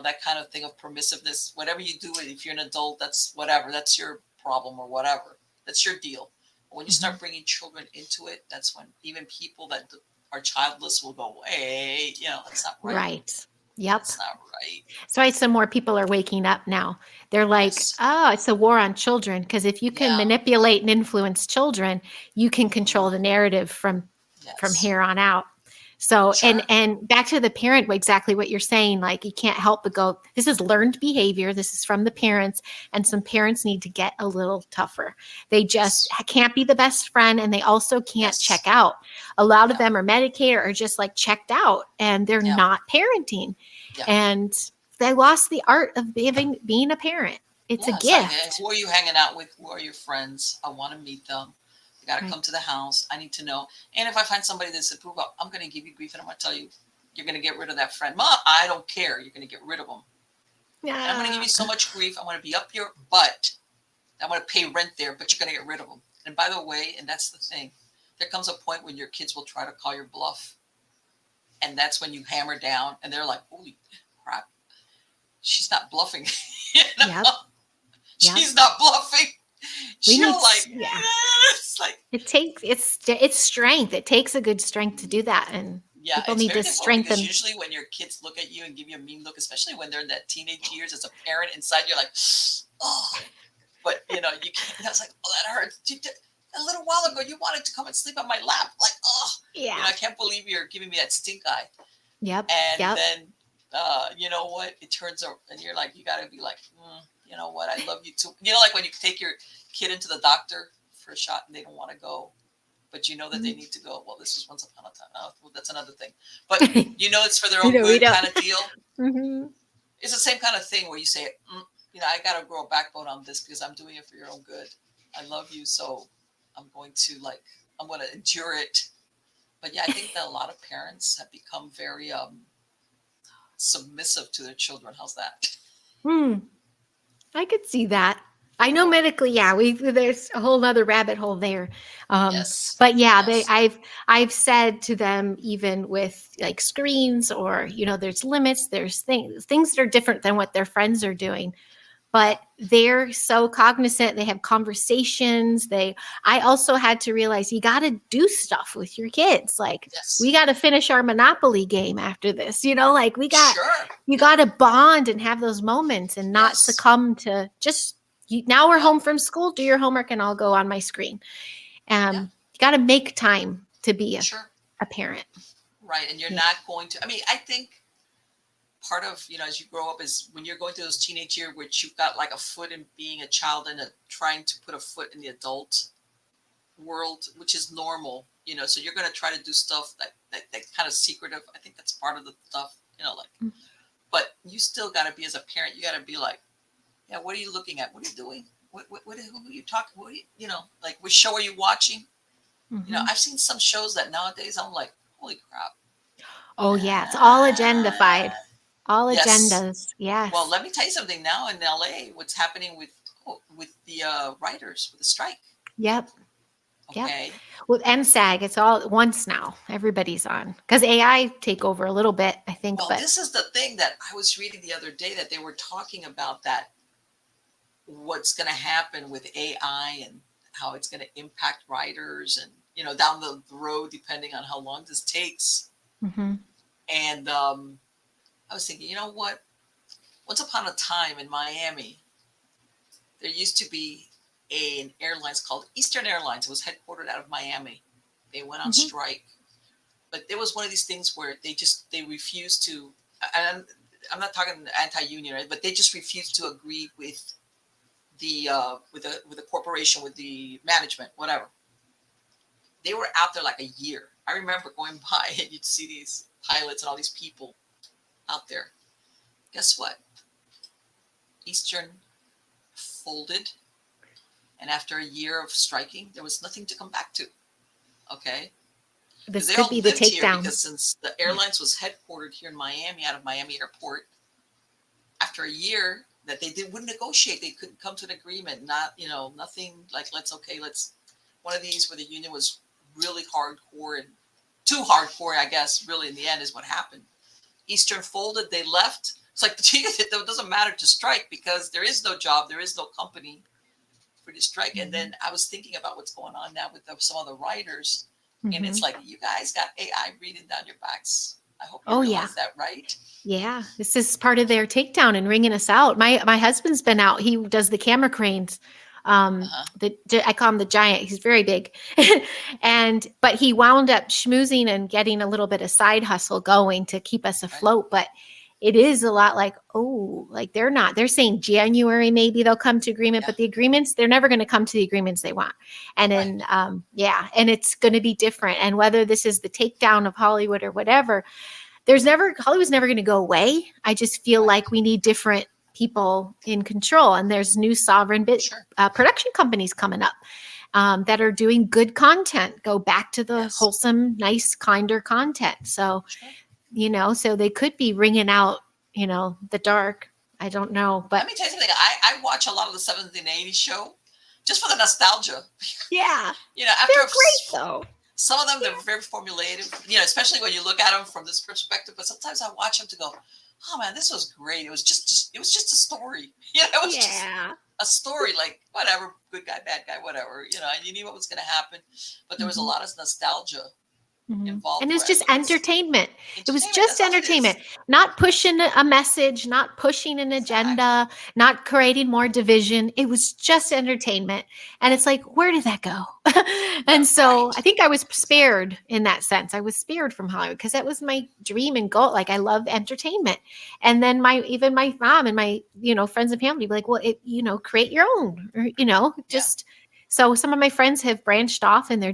that kind of thing of permissiveness, whatever you do, if you're an adult, that's whatever, that's your problem or whatever, that's your deal. But when you Mhm. start bringing children into it, that's when even people that are childless will go, hey, that's not right. Right. Yep. That's not right. That's why some more people are waking up now. They're like, Yes. oh, it's a war on children. Because if you can Yeah. manipulate and influence children, you can control Hmm. the narrative from Yes. here on out. So and Sure. and back to the parent, exactly what you're saying. Like you can't help but go, this is learned behavior. This is from the parents, and some parents need to get a little tougher. They just Yes. can't be the best friend, and they also can't check Yes. out. A lot of Yeah. them are medicated or just like checked out, and they're Yeah. not parenting, Yeah. and they lost the art of being a parent. It's a Yeah. It's like, hey, gift, who are you hanging out with? Who are your friends? I want to meet them. You got to right? come to the house. I need to know. And if I find somebody that's approval, I'm going to give you grief and I'm going to tell you, you're going to get rid of that friend. Ma, I don't care. You're going to get rid of them. And I'm going to give Yeah. you so much grief. I'm going to be up your butt. I'm going to pay rent there, but you're going to get rid of them. And by the way, and that's the thing, there comes a point when your kids will try to call your bluff. And that's when you hammer down and they're like, holy crap, she's not bluffing. you know? Yep. Yep. She's not bluffing. We She'll need, like, yeah. it's like, It takes it's strength. It takes a good strength to do that, and yeah, people it's need very to difficult because strengthen. usually when your kids look at you and give you a mean look, especially when they're in that teenage years as a parent inside, you're like, oh, but you know, you can't, I was like, oh, that hurts. A little while ago, you wanted to come and sleep on my lap. Like, oh, Yeah. I can't believe you're giving me that stink eye. Yep. And Yep. then, you know what? It turns out, and you're like, you got to be like, you know what? I love you too. You know, like when you take your kid into the doctor for a shot and they don't want to go, but you know that they need to go. Well, this was once upon a time. Well, that's another thing. But you know, it's for their own We good don't. kind of deal. Mm-hmm. It's the same kind of thing where you say, I got to grow a backbone on this because I'm doing it for your own good. I love you, so I'm going to endure it. But yeah, I think that a lot of parents have become very submissive to their children. How's that? I could see that. I know medically, yeah, there's a whole other rabbit hole there. Yes. But yeah, Yes. I've said to them, even with like screens, or there's limits, there's things that are different than what their friends are doing. Yeah. But they're so cognizant. They have conversations. I also had to realize you got to do stuff with your kids. Like we Yes. got to finish our Monopoly game after this, like Sure. you Yeah. got to bond and have those moments and not Yes. succumb to just, now we're Yeah. home from school, do your homework and I'll go on my screen. Yeah. You got to make time to be Sure. a parent. Right. And you're Yeah. not going to, I think part of, as you grow up is when you're going through those teenage years, which you've got like a foot in being a child and trying to put a foot in the adult world, which is normal, so you're going to try to do stuff that kind of secretive. I think that's part of the stuff, but you still got to be, as a parent, you got to be like, yeah, what are you looking at? What are you doing? Who are you talking? What are like, which show are you watching? Mm-hmm. I've seen some shows that nowadays I'm like, holy crap. Oh yeah, it's all Uh, agendified. All yes. agendas. Well, Yes. let me tell you something now in LA, what's happening with the writers, with the strike. Yep. Yep. Okay. With NSAG, it's all at once now. Everybody's on because AI take over a little bit, I think. Well, But this is the thing that I was reading the other day, that they were talking about, that what's going to happen with AI and how it's going to impact writers and, down the road, depending on how long this takes. mm-hmm. And I was thinking, you know what? Once upon a time in Miami, there used to be an airlines called Eastern Airlines. It was headquartered out of Miami. They went on Mm-hmm. strike, but there was one of these things where they refused to. And I'm not talking anti-union, right? But they just refused to agree with the with the corporation, with the management, whatever. They were out there like a year. I remember going by and you'd see these pilots and all these people out there. Guess what? Eastern folded, and after a year of striking, there was nothing to come back to. Okay, because This they could all be the lived here, takedown. because since the airlines was headquartered here in Miami, out of Miami Airport, after a year that wouldn't negotiate, they couldn't come to an agreement. Not nothing like, let's one of these where the union was really hardcore, and too hardcore, I guess. Really, in the end, is what happened. Eastern folded. They left. It's like, it doesn't matter to strike because there is no job, there is no company for the strike. And then I was thinking about what's going on now with some of the writers, and Mm-hmm. it's like, you guys got AI breathing down your backs. I hope you Oh yeah. realize that, right? Yeah, this is part of their takedown and ringing us out. My husband's been out. He does the camera cranes. Uh-huh. I call him the giant. He's very big, and but he wound up schmoozing and getting a little bit of side hustle going to keep us Right. afloat. But it is a lot like, oh, like they're not. They're saying January maybe they'll come to agreement, Yeah. but the agreements they're never going to come to the agreements they want. And Right. then yeah, and it's going to be different. And whether this is the takedown of Hollywood or whatever, Hollywood's never going to go away. I just feel Right. like we need different people in control, and there's new sovereign Sure. production companies coming up that are doing good content. Go back to the Yes. wholesome, nice, kinder content. So Sure. so they could be ringing out, the dark. I don't know, Let but me tell you something. I watch a lot of the 70s and 80s show just for the nostalgia. yeah, After they're great though. some of them, they're very formulated, especially when you look at them from this perspective. But sometimes I watch them to go, oh man, this was great. It was just a story. It was just Yeah. a story, like whatever, good guy, bad guy, whatever, and you knew what was going to happen. But there was a lot of nostalgia involved. And it's Where just entertainment. It was entertainment. just That's all it is. entertainment, not pushing a message, not pushing an agenda, not creating more division. It was just entertainment. And it's like, where did that go? And so Right. I think I was spared in that sense. I was spared from Hollywood because that was my dream and goal. Like I love entertainment. And then even my mom and my, friends and family be like, well, create your own, or, Yeah. just so some of my friends have branched off and they're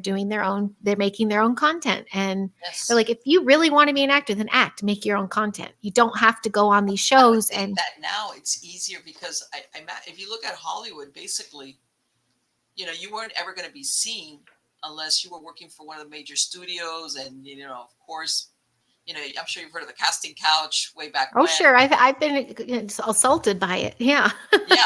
making their own content. And they're Yes. like, if you really want to be an actor, then act, make your own content. You don't have to go on these I would shows. think And that now it's easier because if you look at Hollywood, basically, you weren't ever going to be seen unless you were working for one of the major studios, and of course, I'm sure you've heard of the casting couch way back oh, when. sure. I've been assaulted by it. Yeah. Yeah,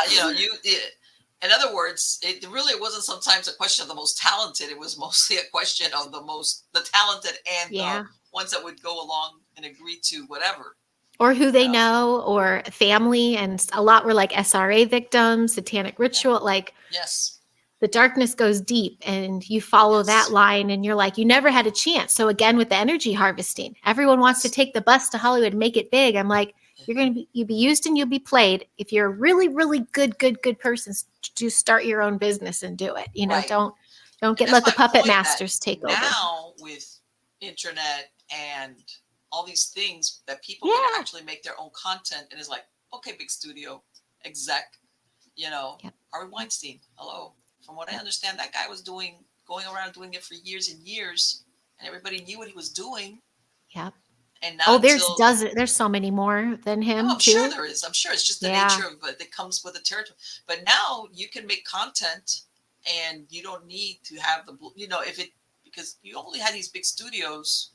in other words, it really wasn't sometimes a question of the most talented. It was mostly a question of the talented and the Yeah. ones that would go along and agree to whatever. Or who they know, or family. And a lot were like SRA victims, satanic ritual. Yeah. Like Yes. the darkness goes deep, and you follow Yes. that line, and you're like, you never had a chance. So again, with the energy harvesting, everyone wants to take the bus to Hollywood and make it big. I'm like, you'll be used and you'll be played. If you're a really, really good person, to start your own business and do it. Right. Don't And let the that's my puppet point, masters that take over. now with internet and all these things, that people Yeah. can actually make their own content, and it's like, okay, big studio exec, Yep. Harvey Weinstein, hello. From what I understand, that guy was going around doing it for years and years, and everybody knew what he was doing. Yep. And now Oh, there's so many more than him I'm too. sure there is. I'm sure it's just the Yeah. nature of it that comes with the territory. But now you can make content, and you don't need to have because you only had these big studios,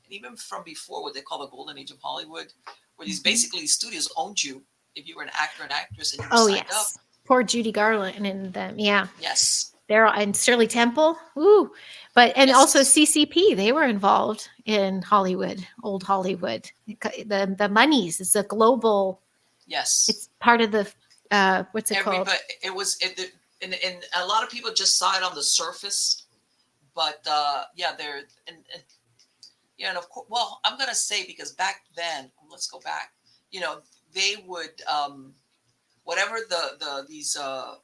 and even from before, what they call the golden age of Hollywood, where these basically studios owned you if you were an actor and actress and you were signed up. Poor Judy Garland and them. Yeah. Yes. And Shirley Temple. Ooh. And Yes. also CCP, they were involved in Hollywood, old Hollywood. The monies, it's a global. Yes. It's part of the what's it called? It was and a lot of people just saw it on the surface, but they're and of course, well, I'm gonna say, because back then, let's go back. They would whatever these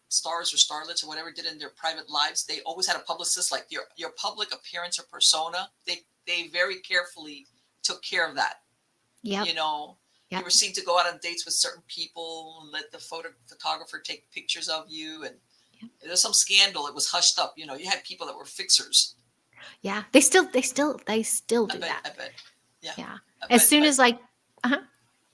stars or starlets or whatever did in their private lives, they always had a publicist. Like your public appearance or persona, they very carefully took care of that. Yeah. You were seen to go out on dates with certain people and let the photographer take pictures of you, and if there's some scandal, it was hushed up. You had people that were fixers. Yeah, they still do that. I bet. Yeah. As soon as like,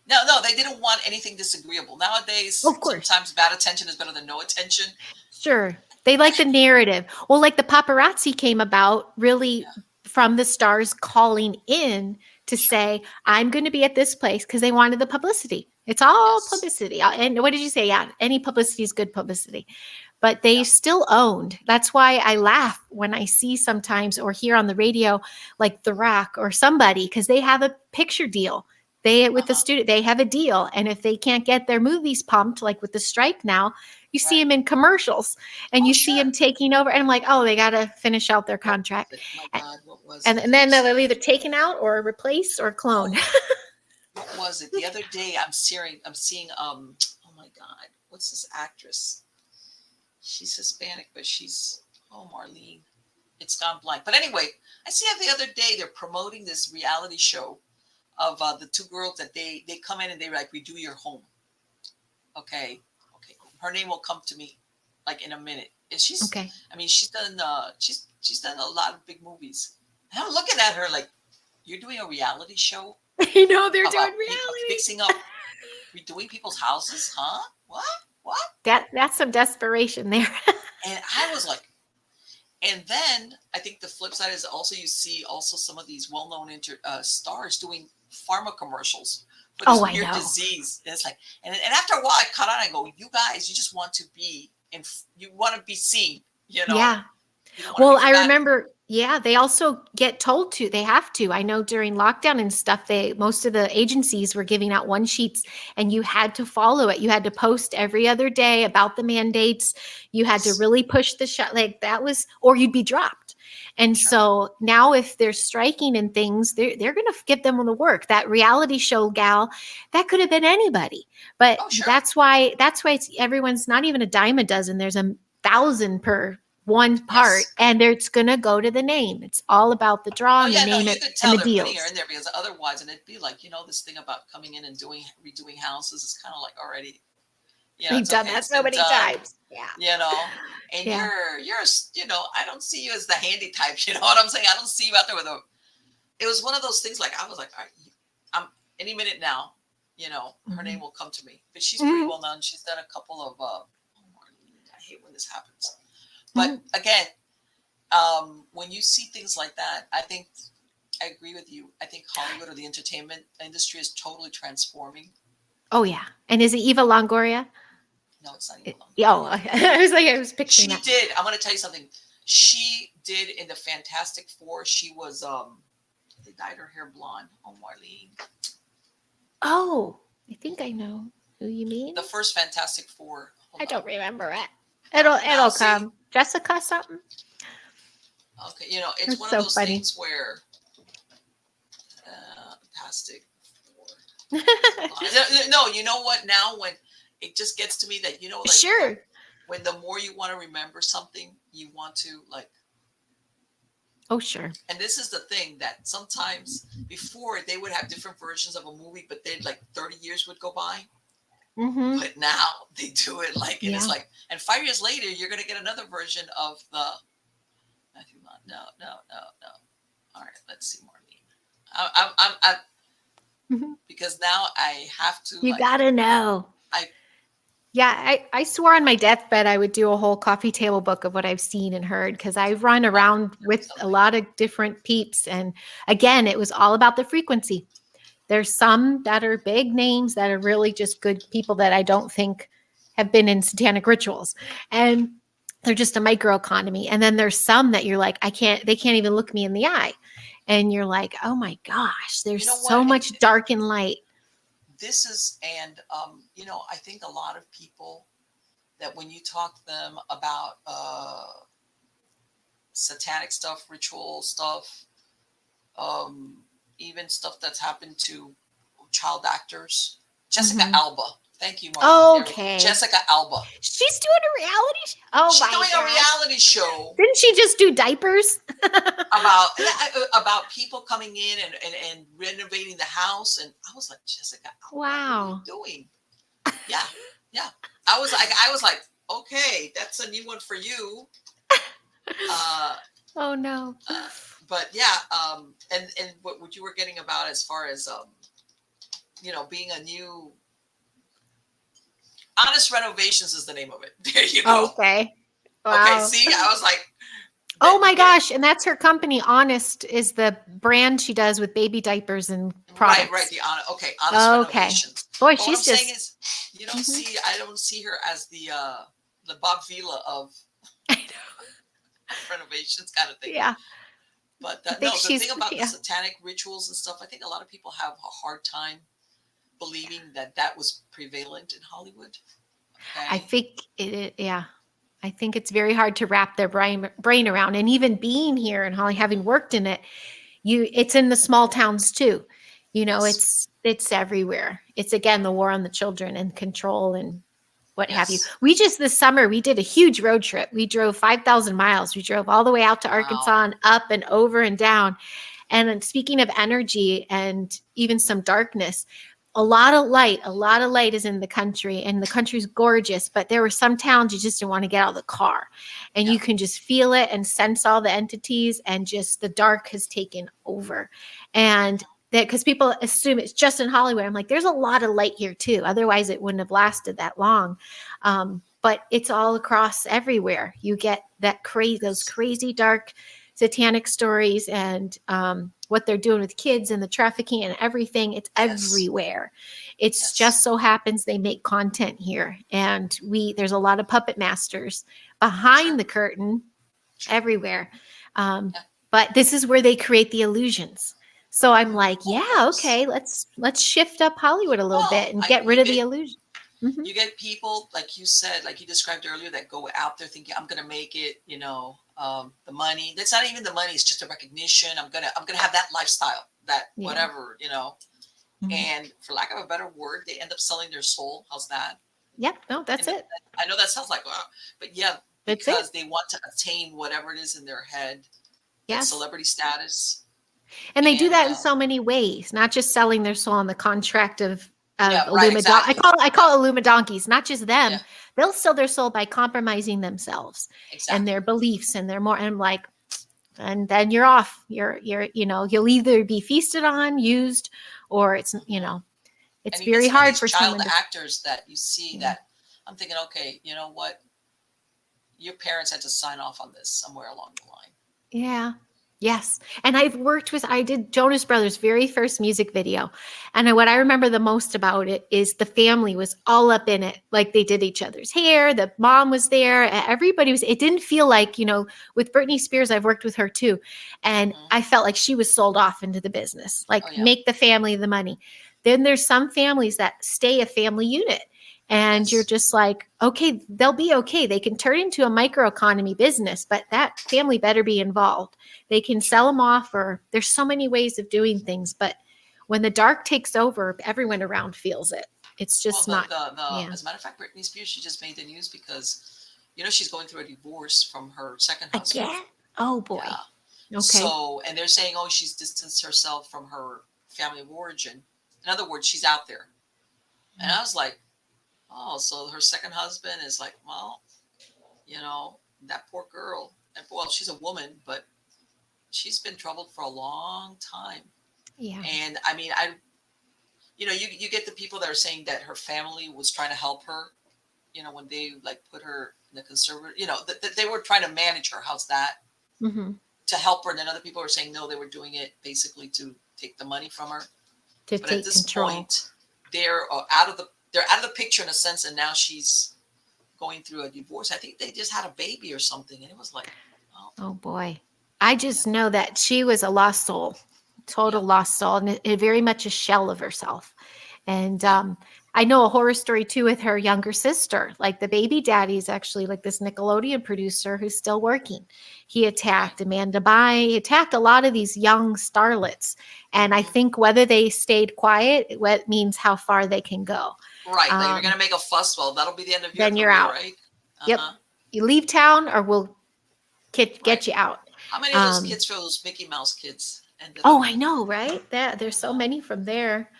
No, they didn't want anything disagreeable. Nowadays, of course, sometimes bad attention is better than no attention. Sure. They like the narrative. Well, like the paparazzi came about really from the stars calling in to say, I'm going to be at this place, because they wanted the publicity. It's all publicity. And what did you say? Yeah, any publicity is good publicity. But they still owned. That's why I laugh when I see sometimes or hear on the radio like The Rock or somebody, because they have a picture deal. With the Uh-huh. studio, they have a deal. And if they can't get their movies pumped, like with the strike now, you see Right. them in commercials and Oh, you see them sure. taking over. And I'm like, oh, they got to finish out their What contract. was it? My A- God, what was And, it? and There then was they'll either taken out or replace or clone. oh, what was it? The other day I'm seeing oh my God, what's this actress? She's Hispanic, but she's Marlene. It's gone blank. But anyway, I see the other day they're promoting this reality show of the two girls that they come in and they like redo your home. Okay, okay. Her name will come to me like in a minute. And she's, Okay. I mean, she's done a lot of big movies. And I'm looking at her like, you're doing a reality show You know, they're doing about reality. fixing up, redoing people's houses, huh? What? What? That's some desperation there. And I was like, and then I think the flip side is also you see also some of these well-known stars doing pharma commercials for this Oh, I weird know. disease. And it's like, and after a while, I caught on. I go, you guys, you just want to be, and you want to be seen. You know, Yeah. you don't want to Well, be I forgotten. remember, yeah, they also get told to, they have to. I know during lockdown and stuff, most of the agencies were giving out one sheets and you had to follow it. You had to post every other day about the mandates. You had to Yes, really push the shot like that was, or you'd be dropped. And sure. so now if they're striking and things, they're going to give them the work. That reality show gal, that could have been anybody. But Oh, sure. that's why everyone's not even a dime a dozen. There's 1,000 per one part, Yes. and it's going to go to the name. It's all about the draw Oh and the yeah, no, name you it could and tell the they're putting her deals. in there because otherwise, and it'd be like this thing about coming in and redoing houses is kind of like already, We've it's done okay, that it's so been many done. times. Yeah. you know and Yeah. you're I don't see you as the handy type. You know what I'm saying? I don't see you out there with a it was one of those things like I was like, all right, I'm any minute now, her name will come to me. But she's pretty Mhm. well known. She's done a couple of I hate when this happens. But Mhm. again, when you see things like that, I agree with you. I think Hollywood or the entertainment industry is totally transforming. Oh yeah. And is it Eva Longoria? No, it's not even Yeah, Longoria. oh, I was picturing She that. did. I'm going to tell you something. She did in the Fantastic Four. She was they dyed her hair blonde. Oh, Marlene. Oh, I think I know who you mean. The first Fantastic Four. I Hold on. don't remember it. Now It'll see. come. Jessica something. Okay, it's That's one of so those funny. things where Fantastic Four. No, you know what? Now when it just gets to me that like Sure. when the more you want to remember something, you want to like. Oh, sure. And this is the thing that sometimes before they would have different versions of a movie, but they'd like 30 years would go by. Mm-hmm. But now they do it like, and Yeah. it's like, and 5 years later, you're going to get another version of the. No. All right, let's see, Marlene. I'm Mhm. because now I have to You like. gotta know. Yeah, I swore on my deathbed I would do a whole coffee table book of what I've seen and heard because I run around with a lot of different peeps. And again, it was all about the frequency. There's some that are big names that are really just good people that I don't think have been in satanic rituals. And they're just a microeconomy. And then there's some that you're like, they can't even look me in the eye. And you're like, oh my gosh, there's You know so what? much dark and light. This is, and I think a lot of people that when you talk to them about satanic stuff, ritual stuff, even stuff that's happened to child actors. Jessica Mhm. Alba. Thank you, Marlene. Okay. Jessica Alba. She's doing a reality show. Oh She's my doing God. a reality show Didn't she just do diapers? about people coming in and renovating the house. And I was like, Jessica Alba, Wow. what are you doing? Yeah. I was like, okay, that's a new one for you. Oh no. But yeah, and what you were getting about as far as being a new Honest Renovations is the name of it. There you go. Okay. Wow. Okay, see, I was like, oh my gosh, and that's her company. Honest is the brand she does with baby diapers and products. Right. Honest Renovations. Boy, But she's what I'm just saying is, I don't see her as the Bob Vila of I know. renovations kind of thing. Yeah. But I think no, the she's, thing about the yeah. satanic rituals and stuff, I think a lot of people have a hard time believing that that was prevalent in Hollywood. I Okay. think yeah. I think it's very hard to wrap their brain around. And even being here and Holly, having worked in it, it's in the small towns too. Yes. It's everywhere. It's again the war on the children and control and what have you. Yes. We just this summer we did a huge road trip. We drove 5,000 miles. We drove all the way out to Wow. Arkansas and up and over and down. And then speaking of energy and even some darkness, a lot of light is in the country, and the country's gorgeous, but there were some towns you just didn't want to get out of the car. And Yeah. you can just feel it and sense all the entities, and just the dark has taken over. And that because people assume it's just in Hollywood. I'm like, there's a lot of light here too. Otherwise, it wouldn't have lasted that long. But it's all across everywhere. You get those Yes. crazy dark satanic stories, and what they're doing with kids and the trafficking and everything. It's Yes. everywhere. It's Yes. just so happens they make content here, and there's a lot of puppet masters Sure. behind the curtain Sure. everywhere. Um, Yeah. but this is where they create the illusions. So I'm like, Oh, yeah, yes. okay, let's shift up Hollywood a little bit Well, and get rid of the illusion. Hmm. you get people like you said, like you described earlier, that go out there thinking, "I'm gonna make it." The money. That's not even the money. It's just a recognition. I'm gonna have that lifestyle, that Yeah. whatever. Mhm. And for lack of a better word, they end up selling their soul. How's that? Yep. No, that's And it. I know that sounds like wow, but yeah, That's it. because they want to attain whatever it is in their head, that Yes. celebrity status, And they do and that in so many ways, not just selling their soul on the contract of yeah, right, Illumidon. exactly, I yeah, call it Illumidonkeys, not just them. yeah, They'll sell their soul by compromising themselves and their exactly. beliefs and their more. And I'm like, and then you're off. You'll either be feasted on, used, or Hmm. it's And you get very some of hard these for child someone to. actors that you see Yeah. that I'm thinking, okay, you know what? Your parents had to sign off on this somewhere along the line. Yeah. Yes. And I did Jonas Brothers' very first music video. And what I remember the most about it is the family was all up in it. Like they did each other's hair. The mom was there. Everybody was, it didn't feel like, with Britney Spears, I've worked with her too. And Hmm. I felt like she was sold off into the business, Oh like yeah, make the family the money. Then there's some families that stay a family unit. And you're yes. just like, okay, they'll be okay. They can turn into a microeconomy business, but that family better be involved. They can sell Sure. them off, or there's so many ways of doing things. But when the dark takes over, everyone around feels it. It's Well, just the, not, the the yeah. as a matter of fact, Britney Spears, she just made the news because she's going through a divorce from her second husband. Again? Oh boy. Yeah. Okay. And they're saying, oh, she's distanced herself from her family of origin. In other words, she's out there. And I was like, oh, so her second husband is like, well, that poor girl. And well, she's a woman, but she's been troubled for a long time. Yeah. And I mean, you get the people that are saying that her family was trying to help her, when they like put her in the conservative, that they were trying to manage her. How's that? Hmm. To help her. And then other people were saying, no, they were doing it basically to take the money from her. To But at take this control. point, they're out of the picture in a sense. And now she's going through a divorce. I think they just had a baby or something. And it was like, oh, Oh boy. I yeah, just know that she was a lost soul, total yeah, lost soul, and very much a shell of herself. And yeah, I know a horror story too with her younger sister. Like the baby daddy is actually like this Nickelodeon producer who's still working. He right. attacked Amanda Bynes, he attacked a lot of these young starlets. And I Hmm. think whether they stayed quiet, what means how far they can go. Right. Like if you're going Um, to make a fuss, well, that'll be the end of your then you're career, out. right? Uh Yep. huh. You leave town or we'll Right. get you out. How many of those Um, kids, for those Mickey Mouse kids, ended Oh, up? I know, right? There's so Uh-huh. many from there.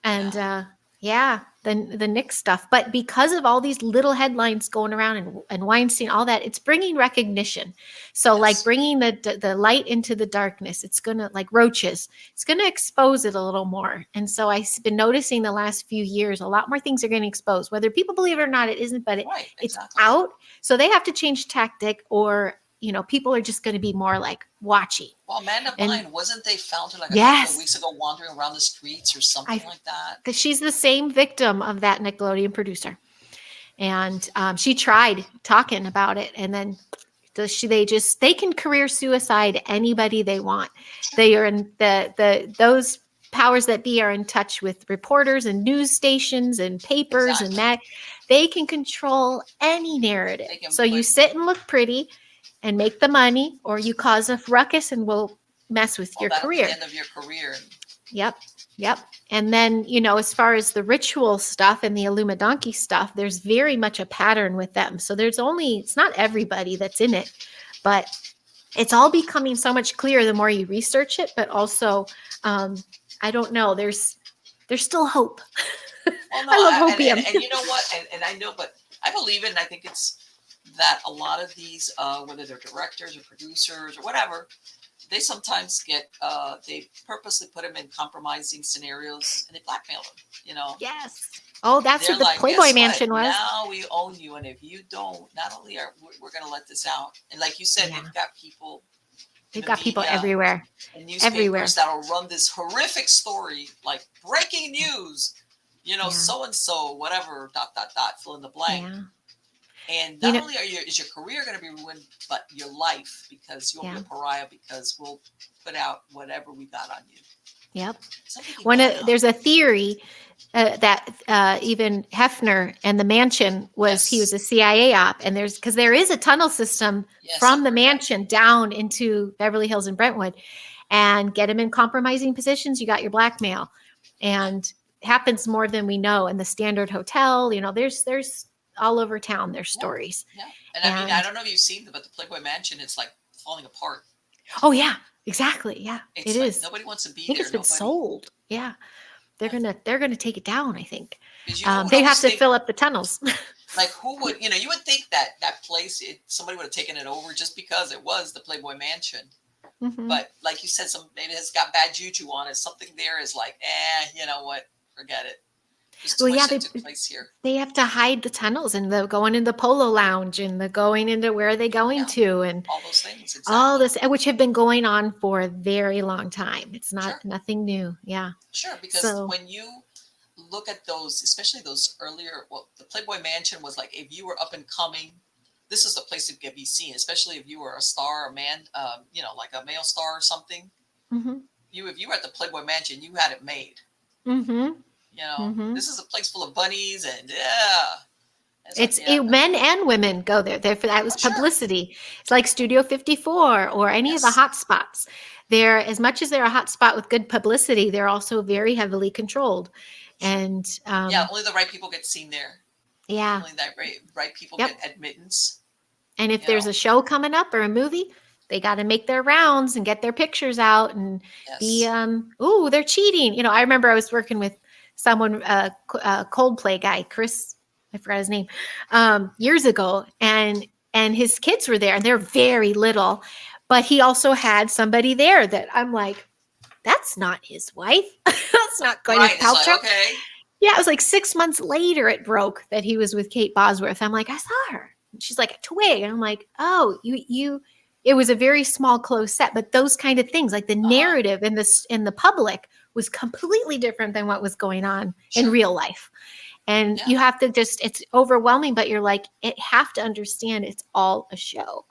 And Yeah. yeah, the Nick stuff. But because of all these little headlines going around, and Weinstein, all that, it's bringing recognition. So like Yes. bringing the light into the darkness, it's gonna, like roaches, it's gonna expose it a little more. And so I've been noticing the last few years, a lot more things are getting exposed. Whether people believe it or not, it isn't, but Right. it's Exactly. out. So they have to change tactic, or people are just going to be more like watching. Well, Amanda And Bynes, wasn't they found her like a couple of yes, weeks ago wandering around the streets or I something like that? because she's the same victim of that Nickelodeon producer, and she tried talking about it, and then They can career suicide anybody they want. Sure. They are in those powers that be are in touch with reporters and news stations and papers and Exactly. that they can control any narrative. They can So you put sit and look pretty and make the money, or you cause a ruckus and will mess with well, your that'll be the career. end of your career. Yep. Yep. And then, as far as the ritual stuff and the Illuminati stuff, there's very much a pattern with them. So it's not everybody that's in it, but it's all becoming so much clearer the more you research it. But also, I don't know, there's still hope. Well, no, I love and, hopium. and you know what? And I know, but I believe it, and I think it's that a lot of these, whether they're directors or producers or whatever, they sometimes they purposely put them in compromising scenarios and they blackmail them. Yes. Oh, that's They're what the like, Playboy guess what? Mansion was. Now we own you, and if you don't, not only are we're going to let this out, and like you said, Yeah. they've got people in They've the got people media everywhere. and Everywhere. newspapers that'll run this horrific story like breaking news, Yeah. so and so, whatever, ... fill in the blank. Yeah. And not only is your career going to be ruined, but your life, because you'll be a pariah because we'll put out whatever we got on you. Yep. Something there's a theory that even Hefner and the mansion he was a CIA op, and because there is a tunnel system from the mansion down into Beverly Hills and Brentwood, and get them in compromising positions, you got your blackmail, and happens more than we know. And the Standard Hotel, there's all over town, there's stories. Yeah. And I mean, I don't know if you've seen but the Playboy Mansion, it's like falling apart. Oh yeah, exactly. Yeah, it's it like is. Nobody wants to be there. I think it's been sold. Yeah. They're gonna take it down, I think. They have to fill up the tunnels. Like who would, you would think that place, somebody would have taken it over just because it was the Playboy Mansion. Mm-hmm. But like you said, maybe it's got bad juju on it. Something there is like, you know what, forget it. They have to hide the tunnels and the going in the Polo Lounge and the going into where are they going to, and all those things. Exactly. All this, which have been going on for a very long time. It's nothing new. Yeah. Sure, because when you look at those, especially those earlier, the Playboy Mansion was like, if you were up and coming, this is the place to be seen, especially if you were a star, a man, like a male star or something. Mm-hmm. If you were at the Playboy Mansion, you had it made. Mm-hmm. This is a place full of bunnies and men and women go there. That was publicity. It's like Studio 54 or any of the hot spots. They're, as much as they're a hot spot with good publicity, they're also very heavily controlled. And only the right people get seen there. Yeah, only that right people get admittance. And if there's a show coming up or a movie, they got to make their rounds and get their pictures out and be they're cheating. I remember I was working with someone, Coldplay guy, Chris, I forgot his name, years ago, and his kids were there, and they're very little, but he also had somebody there that I'm like, that's not his wife. That's not Gwyneth Paltrow. Like, okay. Yeah, it was like 6 months later it broke that he was with Kate Bosworth. I'm like, I saw her. She's like, a twig. And I'm like, oh, you. It was a very small, close set, but those kind of things, like the narrative in the public was completely different than what was going on in real life. And you have to it's overwhelming, but you're like, have to understand it's all a show.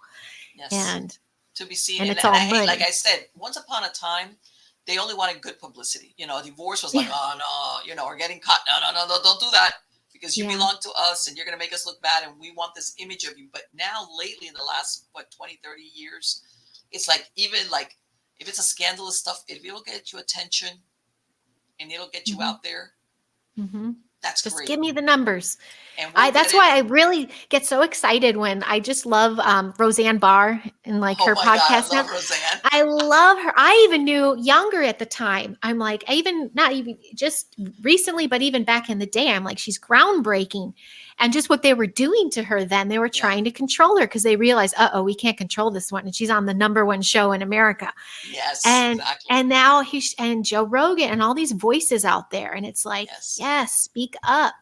Yes. And to be seen. And it's all money. Like I said, once upon a time, they only wanted good publicity. Divorce was like, oh no, or getting caught. No, don't do that because you belong to us and you're going to make us look bad and we want this image of you. But now lately in the last, 20, 30 years, it's like, even like if it's a scandalous stuff, if it'll get you attention and it'll get you out there, that's just great. Give me the numbers. And that's why I really get so excited when I just love Roseanne Barr and her podcast. God, I love Roseanne. I love her. I even knew younger at the time. I'm like, not even just recently, but even back in the day, I'm like, she's groundbreaking. And just what they were doing to her then, they were trying to control her because they realized, we can't control this one. And she's on the #1 show in America. Yes, and, exactly. And now and Joe Rogan and all these voices out there. And it's like, yes, speak up.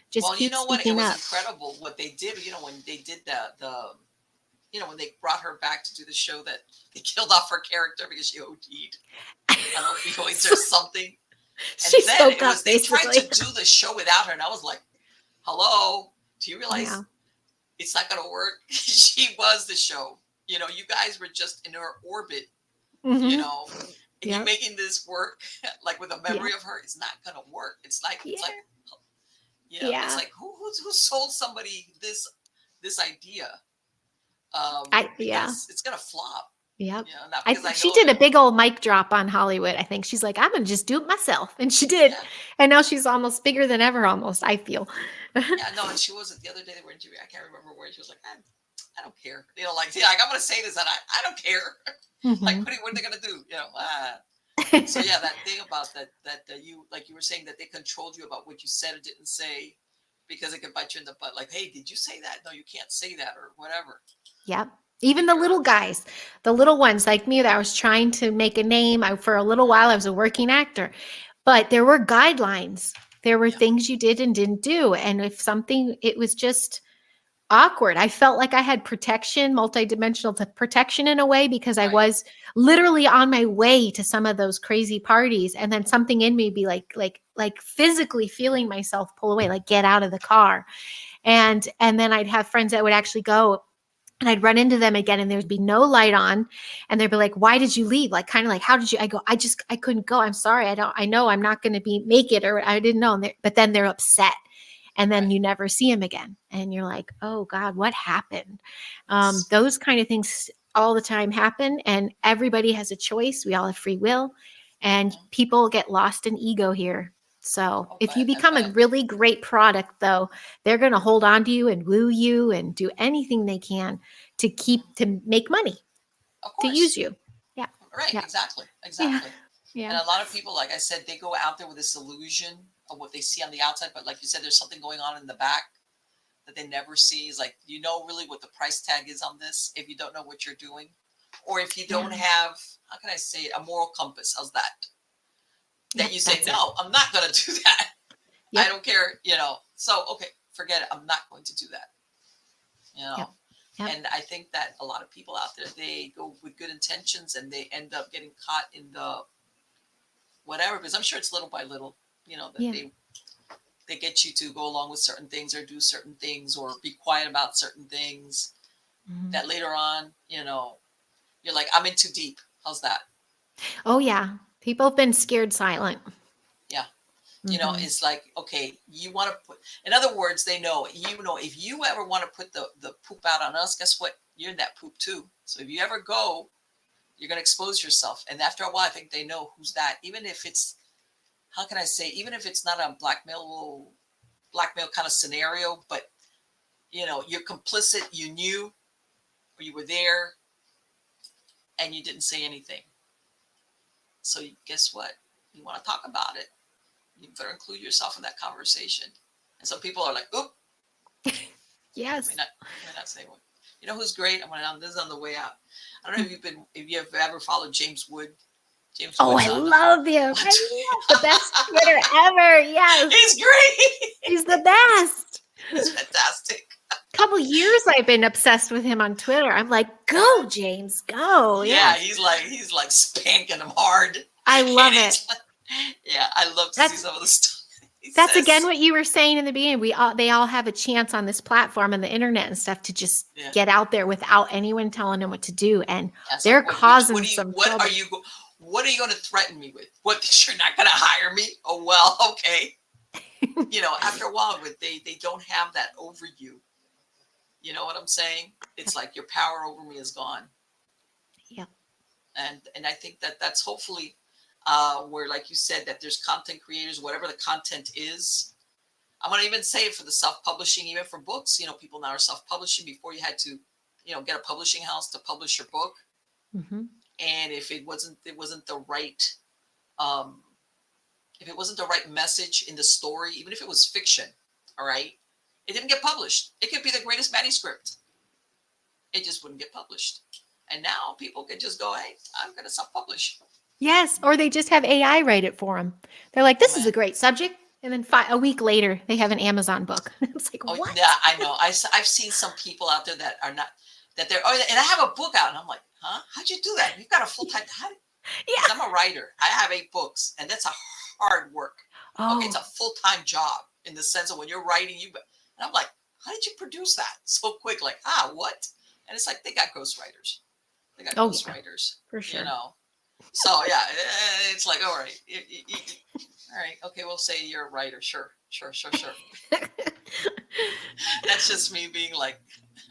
Just keep speaking up. It was incredible what they did. When they did when they brought her back to do the show, that they killed off her character because she OD'd on opioids or something. And they tried to do the show without her, and I was like, hello, do you realize it's not going to work? She was the show. You guys were just in her orbit, you Mm-hmm. know, and you Yep. making this work like with a Yeah. memory of her, it's not gonna work. Yeah. It's Yeah. like who sold somebody this idea? Yeah. Because it's gonna flop. Yep. Not I because think I she know did that. a big old mic drop on Hollywood. I think she's like, I'm gonna just do it myself. And she did. Yeah, And now she's almost bigger than ever, almost, I feel. yeah, no, and she wasn't the other day they were interviewing. I can't remember where she was like, I don't care. Like I'm gonna say this, and I don't care. Like, Hmm. what are they gonna do? So yeah, that thing about that you like you were saying that they controlled you about what you said or didn't say because it could bite you in the butt. Like, hey, did you say that? No, you can't say that or whatever. Yep. Even If the you're little guys, the little ones like me that I was trying to make a name. For a little while, I was a working actor, but there were guidelines. There were yeah, things you did and didn't do. And if something, it was just awkward. I felt like I had protection, multidimensional protection in a way because I right, was literally on my way to some of those crazy parties, and then something in me be like physically feeling myself pull away, like get out of the car. And then I'd have friends that would actually go, and I'd run into them again, and there'd be no light on, and they'd be like, "Why did you leave?" Like, kind of like, "How did you?" I go, I couldn't go. I'm sorry. I know I'm not going to make it, or I didn't know." But then they're upset, and then right. you never see them again, and you're like, "Oh God, what happened?" Yes. Those kind of things all the time happen, and everybody has a choice. We all have free will, and Mhm. people get lost in ego here. So Oh, if you I become a bet. really great product, though, they're going to hold on to you and woo you and do anything they can Mhm. to make money, Of to use course. you. Yeah. Right. Yeah. Exactly. Yeah. Exactly. Yeah. And a lot of people, like I said, they go out there with this illusion of what they see on the outside, but like you said, there's something going on in the back that they never see. Is like really what the price tag is on this if you don't know what you're doing, or if you don't Yeah. have, how can I say it, a moral compass. How's that? That Yep. you say, That's it. no, I'm not going to do that. I Yep. don't care. So okay, forget it. I'm not going to do that. You Yep. know, Yep. and I think that a lot of people out there, they go with good intentions and they end up getting caught in the whatever, because I'm sure it's little by little, that Yeah. they get you to go along with certain things or do certain things or be quiet about certain things Mhm. that later on, you're like, I'm in too deep. How's that? Oh, yeah. People have been scared silent. Yeah. Hmm. It's like, okay, you want to put, in other words, they know, if you ever want to put the poop out on us, guess what? You're in that poop too. So if you ever go, you're going to expose yourself. And after a while, I think they know who's that. Even if it's, how can I say, even if it's not a blackmail kind of scenario, but you're complicit, you knew, or you were there, and you didn't say anything. So guess what? You want to talk about it. You better include yourself in that conversation. And some people are like, oop, may Yes. not, may not say one. You know who's great? This is on the way out. I don't know if you've ever followed James Wood. James Oh, Wood's I on. love him. I love the best Twitter ever. Yes. He's great. He's the best. He's fantastic. Couple years I've been obsessed with him on Twitter. I'm like, go, James, go. Yeah, Yes. he's like spanking him hard, I and love it. it's like, yeah, I love to see That's some of the stuff he that's again says. what you were saying in the beginning. They all have a chance on this platform and the internet and stuff to just Yeah, get out there without anyone telling them what to do. And yeah. So they're what causing do you some trouble. what are you going to threaten me with? What, that you're not going to hire me? Oh well, okay. After a while, but they don't have that over you. You know what I'm saying? It's Yep. like your power over me is gone, Yep. and I think that that's hopefully where, like you said, that there's content creators, whatever the content is. I'm going to even say it for the self-publishing, even for books. People now are self-publishing. Before you had to, get a publishing house to publish your book, Hmm. and if it wasn't the right, um, if it wasn't the right message in the story, even if it was fiction, all right, it didn't get published. It could be the greatest manuscript. It just wouldn't get published. And now people can just go, hey, I'm going to self-publish. Yes. Or they just have AI write it for them. They're like, Oh this is a man. great subject. And then a week later, they have an Amazon book. It's like, Oh what? yeah, I know. I've seen some people out there that are not, that they're, oh, and I have a book out, and I'm like, huh? How'd you do that? You've got a full time. Because Yeah. I'm a writer. I have 8 books, and that's a hard work. Okay, it's Oh, a full time job in the sense of when you're writing, and I'm like, how did you produce that so quick? Like, what? And it's like they got ghostwriters. They got Oh yeah, ghostwriters, for you sure. know. So yeah, it's like, all right, all right, okay, we'll say you're a writer. Sure, sure, sure, sure. That's just me being like,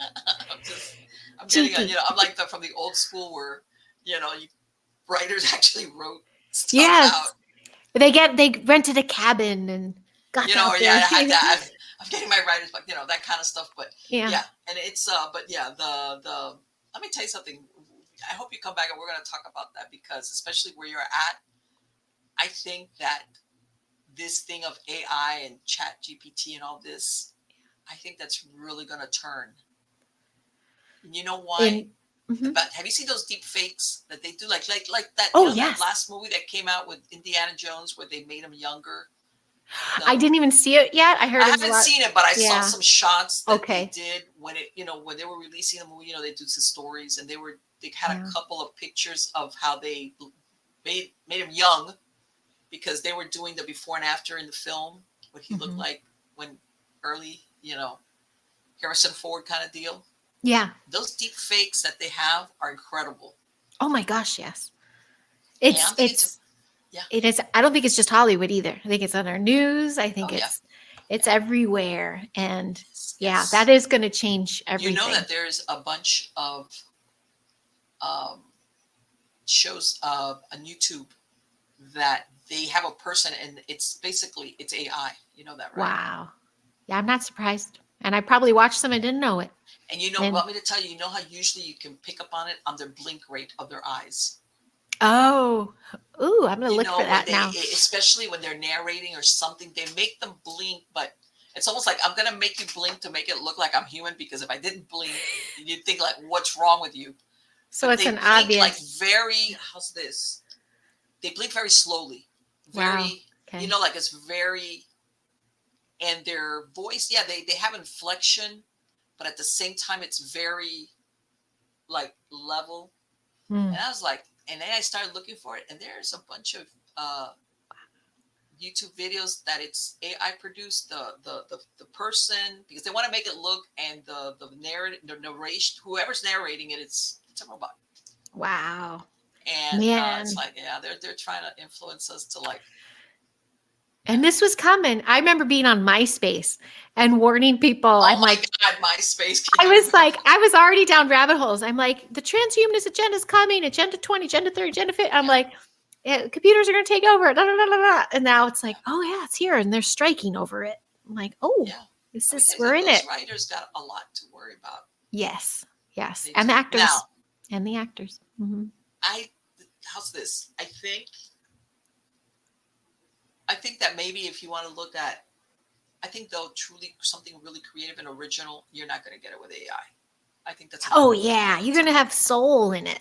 I'm just, I'm getting a, Cheeky. I'm like from the old school where, you writers actually wrote stuff out. Yes. They rented a cabin and got Or out yeah, there. I'm getting my writer's block, that kind of stuff. But Yeah. yeah, and it's but yeah, the let me tell you something. I hope you come back and we're going to talk about that because especially where you're at, I think that this thing of AI and Chat GPT and all this, I think that's really going to turn. You know why? In mhm. Have you seen those deep fakes that they do? Like that, Oh that yes. last movie that came out with Indiana Jones where they made him younger. I The didn't even see it yet. I heard I it was a haven't lot. seen it, but I saw Yeah. some shots that they Okay. did when when they were releasing the movie. They do some stories, and they had a Yeah. couple of pictures of how they made him young because they were doing the before and after in the film, what he looked Hmm. like when early, Harrison Ford kind of deal. Yeah. Those deep fakes that they have are incredible. Oh my gosh, yes. And It's I'm thinking, it's yeah, it is. I don't think it's just Hollywood either. I think it's on our news. I oh think yeah, it's yeah, everywhere. And yes, yeah, that yes. is going to change You know everything. that there's a bunch of um, shows on YouTube that they have a person and it's basically it's AI. You know that, right? Wow. Yeah, I'm not surprised. And I probably watched some and didn't know it. And And want me to tell you, how usually you can pick up on it on their blink rate of their eyes. oh, ooh, I'm going to look for When that now. especially when they're narrating or something, they make them blink, but it's almost like I'm going to make you blink to make it look like I'm human because if I didn't blink, you'd think like, what's wrong with you? So But it's they an blink like obvious. very, how's this? They blink very slowly, Wow. very, Okay. like it's very, and their voice, yeah, they have inflection, but at the same time, it's very like level. Hmm. And I was like, and then I started looking for it, and there's a bunch of YouTube videos that it's AI produced. The person because they want to make it look and the narration, whoever's narrating it, it's a robot. Wow. And it's Man. like, yeah, they're trying to influence us to like, And this was coming. I remember being on MySpace and warning people. oh I'm my like, god, MySpace. Can you remember? I was already down rabbit holes. I'm like, the transhumanist agenda is coming, agenda 20, agenda 30, agenda 50. I'm Yeah, like, yeah, computers are going to take over. Da, da, da, da, da. And now it's like, yeah, oh, yeah, it's here. And they're striking over it. I'm like, oh, yeah. this Let me is, tell you we're that in those it. writers got a lot to worry about. Yes. Yes. They And the do. Now, actors. And the actors. Mm-hmm. I how's this? I think that maybe if you want to look at, I think though truly something really creative and original, you're not going to get it with AI. I think that's Oh, another yeah. long You're going to time. have soul in it.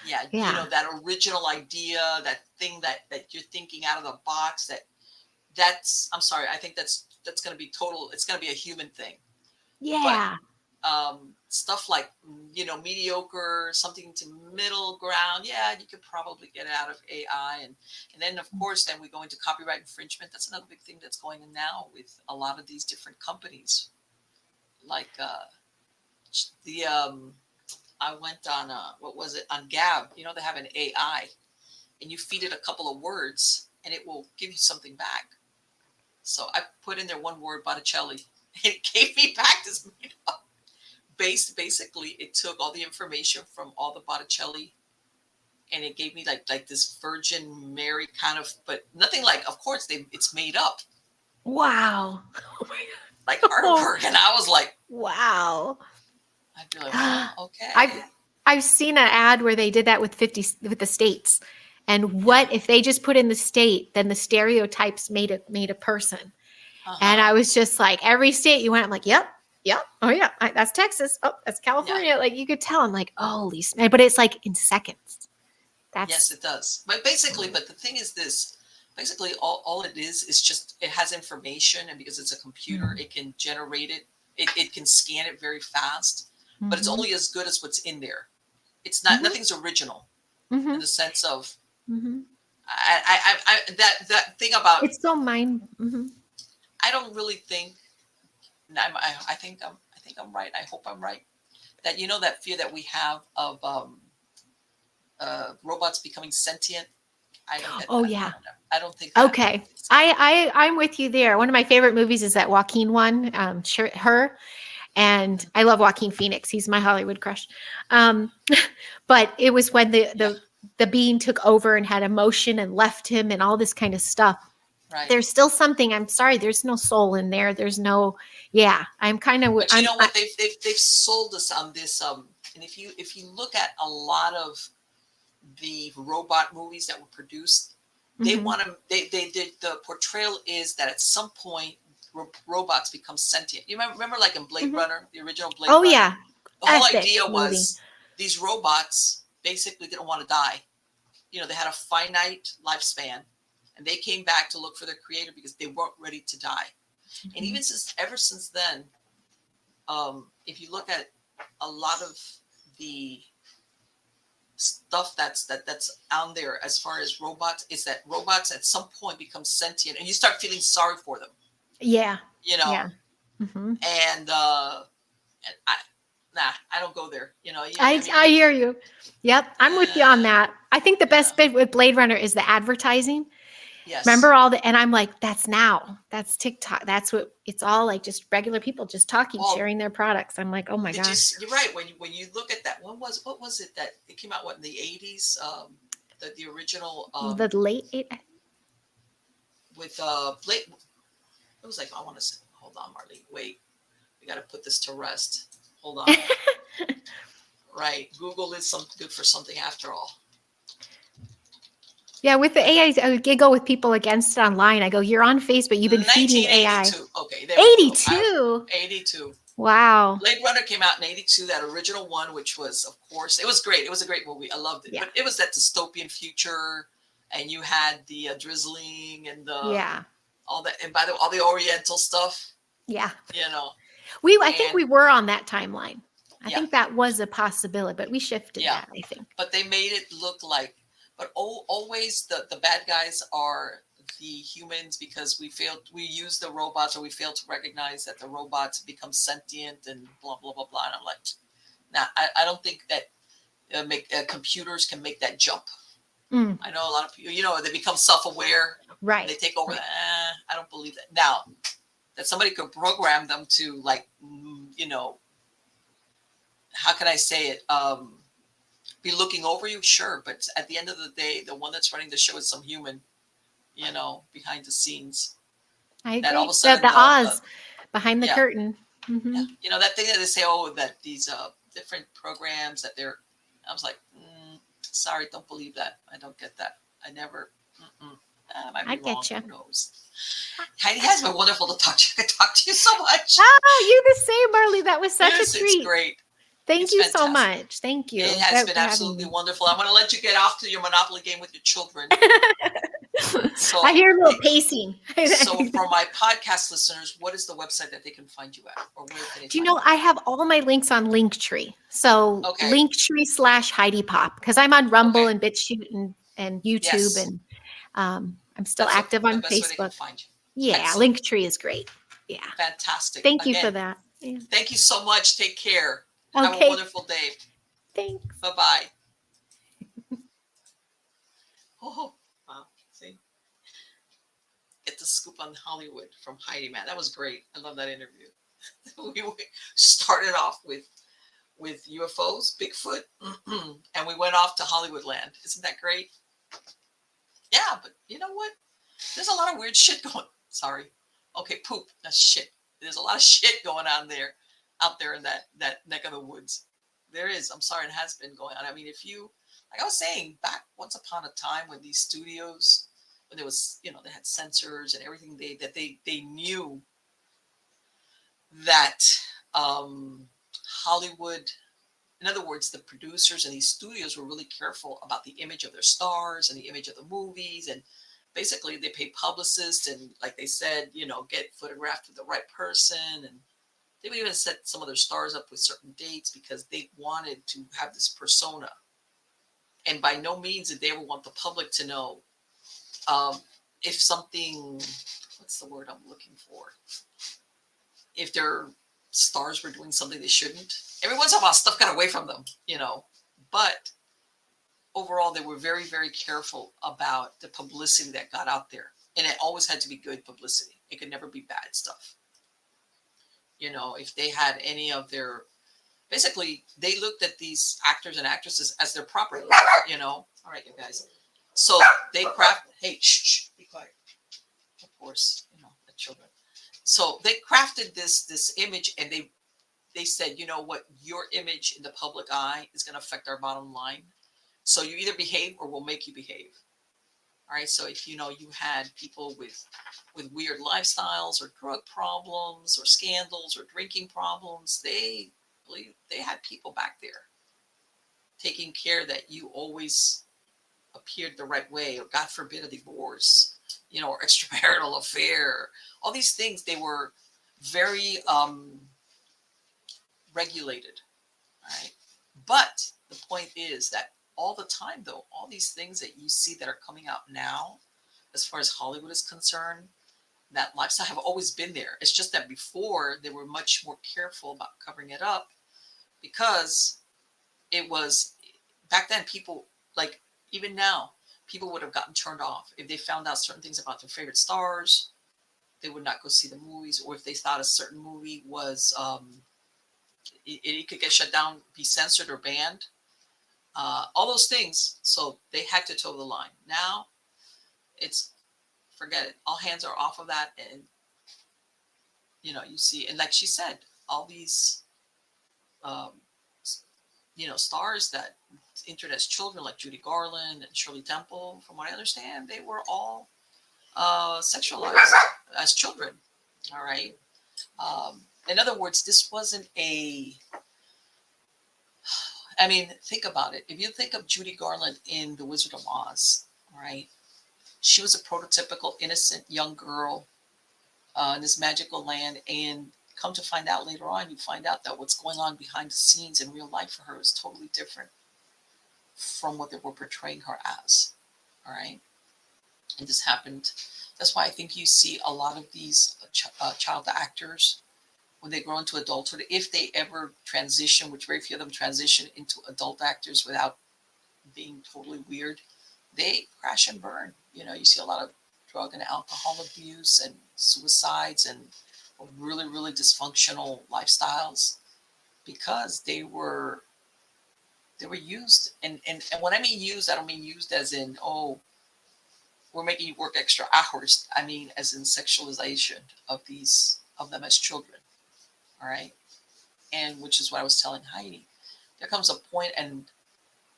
Yeah, Yeah. that original idea, that thing that you're thinking out of the box. That's I'm sorry. I think that's going to be total. It's going to be a human thing. But Yeah. stuff like mediocre, something to middle ground, yeah, you could probably get it out of AI. And then of course then we go into copyright infringement. That's another big thing that's going on now with a lot of these different companies. Like the I went on what was it, on Gab. They have an AI, and you feed it a couple of words and it will give you something back. So I put in there one word, Botticelli, and it gave me back this basically it took all the information from all the Botticelli, and it gave me like this Virgin Mary kind of, but nothing like, of course it's made up, Wow. like Oh, artwork. And I was like, wow. I'd be like, wow, I've okay. I've seen an ad where they did that with 50 with the states. And Yeah. what if they just put in the state, then the stereotypes made a person. And Uh-huh. I was just like, every state you went, I'm like, yep, yep. Oh yeah, that's Texas. Oh, that's Yeah. California. Like you could tell. I'm like, holy smell. But it's like in seconds. Yes, That's it does. But the thing is this, basically all it is just it has information, and because it's a computer, mm-hmm. it can generate it. It can scan it very fast, but it's Mm-hmm. only as good as what's in there. It's not, nothing's original Mm-hmm. in the sense of, Mm-hmm. that thing about, It's so mind. Mm-hmm. I don't really think, I think I'm right. I hope I'm right. that that fear that we have of robots becoming sentient. I don't get Oh that. yeah. I don't think that Okay. is I'm with you there. One of my favorite movies is that Joaquin one, her, and I love Joaquin Phoenix. He's my Hollywood crush. Um, but it was when yeah, the being took over and had emotion and left him and all this kind of stuff. right. There's still something. I'm sorry. There's no soul in there. There's no. Yeah. I'm kind of. But you know what? They've sold us on this. And if you look at a lot of the robot movies that were produced, they Mhm. want to. They did the portrayal is that at some point robots become sentient. You remember like in Blade Mhm. Runner, the original Blade Oh Runner, yeah. the whole Epic idea movie. was these robots basically didn't want to die. They had a finite lifespan, and they came back to look for their creator because they weren't ready to die. And Mhm. even ever since then, if you look at a lot of the stuff that's out there as far as robots, is that robots at some point become sentient, and you start feeling sorry for them. Yeah. You know, Yeah. Hmm. and I nah, I don't go there. I mean, I hear you. Yep, I'm with you on uh, that. I think the yeah, best bit with Blade Runner is the advertising. Remember yes. all the, and I'm like, that's now. That's TikTok. That's what it's all like, just regular people just talking, Well, sharing their products. I'm like, oh my gosh. you're right when you look at that. What was it that it came out in the 80s? The original The late eight, with Blake. It was like I want to say. Hold on, Marley. Wait, we got to put this to rest. Hold on. Right, Google is some good for something after all. yeah, with the But AI, I giggle with people against it online. I go, you're on Facebook. You've been feeding AI. 1982. Okay, there we go. 82. 82. Wow. Blade Runner came out in 82, that original one, which was, of course, it was great. It was a great movie. I loved it. Yeah. But it was that dystopian future, and you had the drizzling and the Yeah. all that, and by the all the Oriental stuff, Yeah. you know, I think and we were on that timeline. I yeah, think that was a possibility, but we shifted yeah. that, I think. But they made it look like, but always the bad guys are the humans because we use the robots, or we fail to recognize that the robots become sentient and blah blah blah blah. And I'm like, nah, I don't think that computers can make that jump. Mm, I know a lot of people, they become self-aware and right. they take over Right. that. I don't believe that. Now, that somebody could program them to, like, how can I say it? Be looking over you, sure. But at the end of the day, the one that's running the show is some human, behind the scenes. I That all of agree. a The sudden, Oz behind the yeah, curtain. yeah. Hmm. That thing that they say, oh, that these different programs that they're, I was like, sorry, don't believe that. I don't get that. I never, I might I be wrong. get you. Who knows? Heidi, has been wonderful to talk to you. I talk to you so much. Oh, you the same, Marley. That was such a Yes, it's treat. great. Thank It's you so fantastic. much. Thank It you has been for having absolutely me. wonderful. I'm going to let you get off to your Monopoly game with your children. I So, hear a little pacing. so for my podcast listeners, what is the website that they can find you at, or where can they Do you find know you? I have all my links on Linktree? So Okay. Linktree/Heidi Popp, because I'm on Rumble Okay. and BitChute and YouTube, Yes. and I'm still That's active the on best way they can Facebook. find you. Yeah, Excellent. Linktree is great. Yeah. Fantastic. Thank you for Again, that. Yeah. thank you so much. Take care. Have a Okay. wonderful day. Thanks. Bye bye. Oh, wow. See, get the scoop on Hollywood from Heidi, man. That was great. I love that interview. We started off with UFOs, Bigfoot, and we went off to Hollywood land. Isn't that great? Yeah, but you know what? There's a lot of weird shit going. Sorry. Okay, poop. That's shit. There's a lot of shit going on there, out there in that neck of the woods. There is. I'm sorry, it has been going on. I mean, if you, like I was saying, back once upon a time when these studios, when there was, they had sensors and everything, they knew that Hollywood, in other words, the producers and these studios were really careful about the image of their stars and the image of the movies. And basically, they pay publicists and, like they said, get photographed with the right person. And they would even set some of their stars up with certain dates because they wanted to have this persona. And by no means did they ever want the public to know um, if something, what's the word I'm looking for? If they're stars were doing something they shouldn't. Every once in a while, stuff got away from them, but overall, they were very, very careful about the publicity that got out there. And it always had to be good publicity. It could never be bad stuff. If they had any of their, basically, they looked at these actors and actresses as their property, All right, you guys. So they hey, shh, be quiet. Of course, the children. So they crafted this image, and they said, you know what, your image in the public eye is going to affect our bottom line. So you either behave or we'll make you behave. All right. So if you had people with weird lifestyles or drug problems or scandals or drinking problems, they had people back there taking care that you always appeared the right way, or God forbid a divorce, or extramarital affair. All these things, they were very regulated. All right. But the point is that all the time, though, all these things that you see that are coming out now, as far as Hollywood is concerned, that lifestyle have always been there. It's just that before they were much more careful about covering it up, because it was back then, people, like, even now, people would have gotten turned off if they found out certain things about their favorite stars. They would not go see the movies, or if they thought a certain movie was it could get shut down, be censored or banned, all those things. So they had to toe the line. Now it's, forget it. All hands are off of that. And, you see, and like she said, all these, stars that entered as children, like Judy Garland and Shirley Temple, from what I understand, they were all sexualized as children. All right. In other words, this wasn't think about it. If you think of Judy Garland in The Wizard of Oz, all right, she was a prototypical innocent young girl in this magical land. And come to find out later on, you find out that what's going on behind the scenes in real life for her is totally different from what they were portraying her as. All right. And this happened. That's why I think you see a lot of these child actors, when they grow into adulthood, if they ever transition, which very few of them transition into adult actors without being totally weird, they crash and burn. You see a lot of drug and alcohol abuse and suicides and really, really dysfunctional lifestyles, because they were used. And when I mean used, I don't mean used as in, oh, we're making you work extra hours. I mean as in sexualization of them as children. All right. And which is what I was telling Heidi. There comes a point, and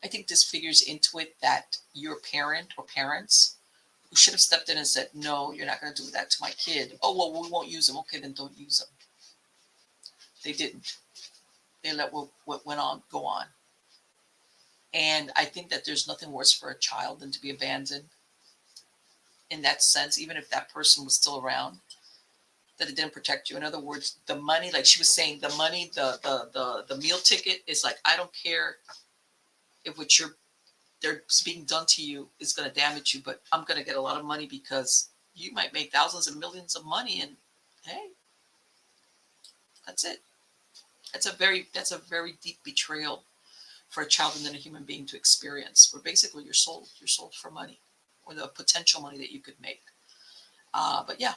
I think this figures into it, that your parent or parents who should have stepped in and said, no, you're not going to do that to my kid. Oh, well, we won't use them. Okay, then don't use them. They didn't. They let what went on go on. And I think that there's nothing worse for a child than to be abandoned in that sense, even if that person was still around, that it didn't protect you. In other words, the money, like she was saying, the money, the meal ticket is like, I don't care if what they're being done to you is going to damage you, but I'm going to get a lot of money because you might make thousands and millions of money. And hey, that's it. That's a very deep betrayal for a child and then a human being to experience, where basically you're sold for money, or the potential money that you could make. But yeah,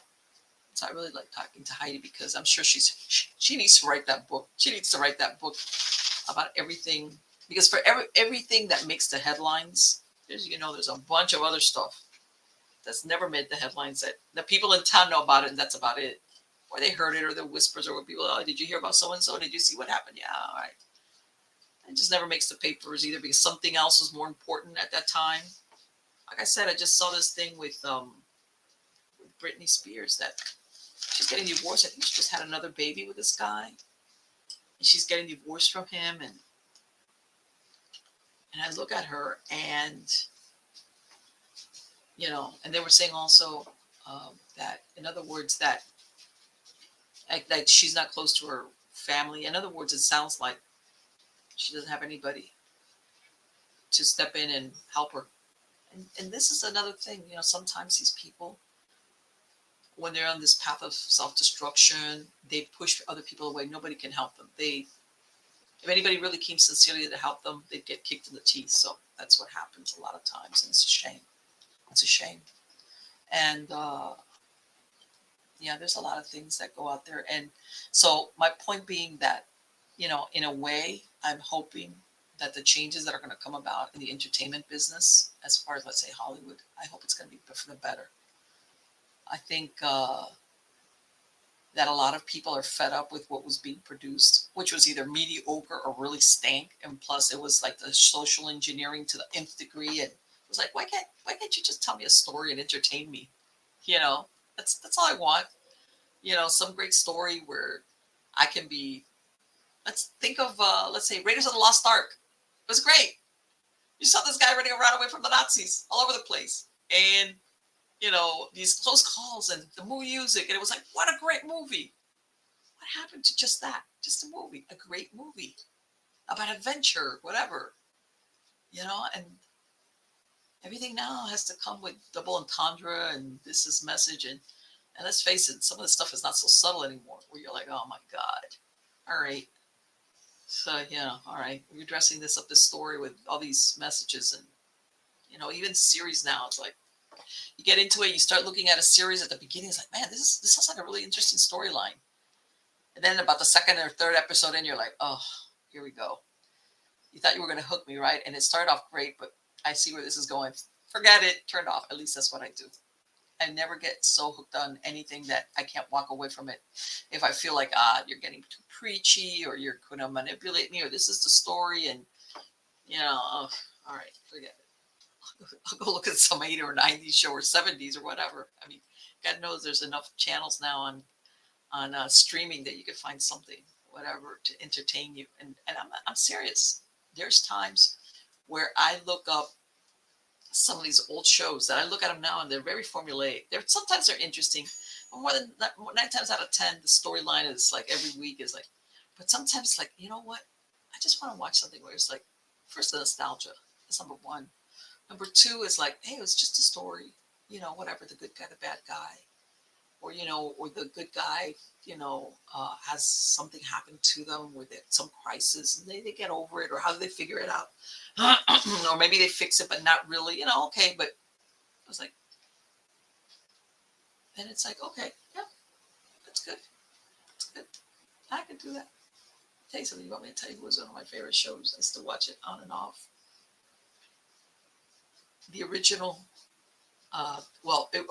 so I really like talking to Heidi, because I'm sure she needs to write that book. She needs to write that book about everything, because for everything that makes the headlines, there's a bunch of other stuff that's never made the headlines, that the people in town know about it, and that's about it. Or they heard it, or the whispers, or people, oh, did you hear about so-and-so? Did you see what happened? Yeah, all right. It just never makes the papers either, because something else was more important at that time. Like I said, I just saw this thing with Britney Spears, that she's getting divorced. I think she just had another baby with this guy, and she's getting divorced from him. And I look at her, and and they were saying also that, in other words, that like she's not close to her family. In other words, it sounds like she doesn't have anybody to step in and help her. And this is another thing, sometimes these people, when they're on this path of self-destruction, they push other people away. Nobody can help them. If anybody really came sincerely to help them, they'd get kicked in the teeth. So that's what happens a lot of times, and it's a shame. It's a shame. And yeah, there's a lot of things that go out there. And so my point being that, in a way, I'm hoping that the changes that are going to come about in the entertainment business, as far as, let's say, Hollywood, I hope it's going to be for the better. I think that a lot of people are fed up with what was being produced, which was either mediocre or really stank. And plus, it was like the social engineering to the nth degree. And it was like, why can't you just tell me a story and entertain me? That's all I want. Some great story where I can be. Let's think of let's say Raiders of the Lost Ark. It was great. You saw this guy running around away from the Nazis all over the place, and these close calls and the music, and it was like, what a great movie. What happened to just that? Just a movie, a great movie about adventure, whatever. And everything now has to come with double entendre and this is message, and let's face it, some of the stuff is not so subtle anymore. Where you're like, oh my god, all right. So all right, we're dressing this story with all these messages, and even series now, it's like you get into it, you start looking at a series at the beginning, it's like, man, this sounds like a really interesting storyline. And then about the second or third episode in, you're like, oh, here we go. You thought you were going to hook me, right? And it started off great, but I see where this is going. Forget it, turn it off. At least that's what I do. I never get so hooked on anything that I can't walk away from it. If I feel like, you're getting too preachy, or you're going to manipulate me, or this is the story, and, all right, forget it. I'll go look at some 80s or 90s show or 70s or whatever. I mean, God knows there's enough channels now on streaming that you could find something, whatever, to entertain you. And I'm serious. There's times where I look up some of these old shows that I look at them now, and they're very formulaic. Sometimes they're interesting, but more than 9 times out of 10, the storyline is like every week is like. But sometimes it's like, you know what? I just want to watch something where it's like, first, the nostalgia. That's number one. Number two is like, hey, it was just a story, whatever, the good guy, the bad guy, or or the good guy, has something happen to them with it, some crisis, and they get over it, or how do they figure it out? Or maybe they fix it, but not really, okay. But I was like, then it's like, okay, yeah, that's good. That's good. I can do that. I'll tell you something. You want me to tell you who was one of my favorite shows? I still watch it on and off. The original.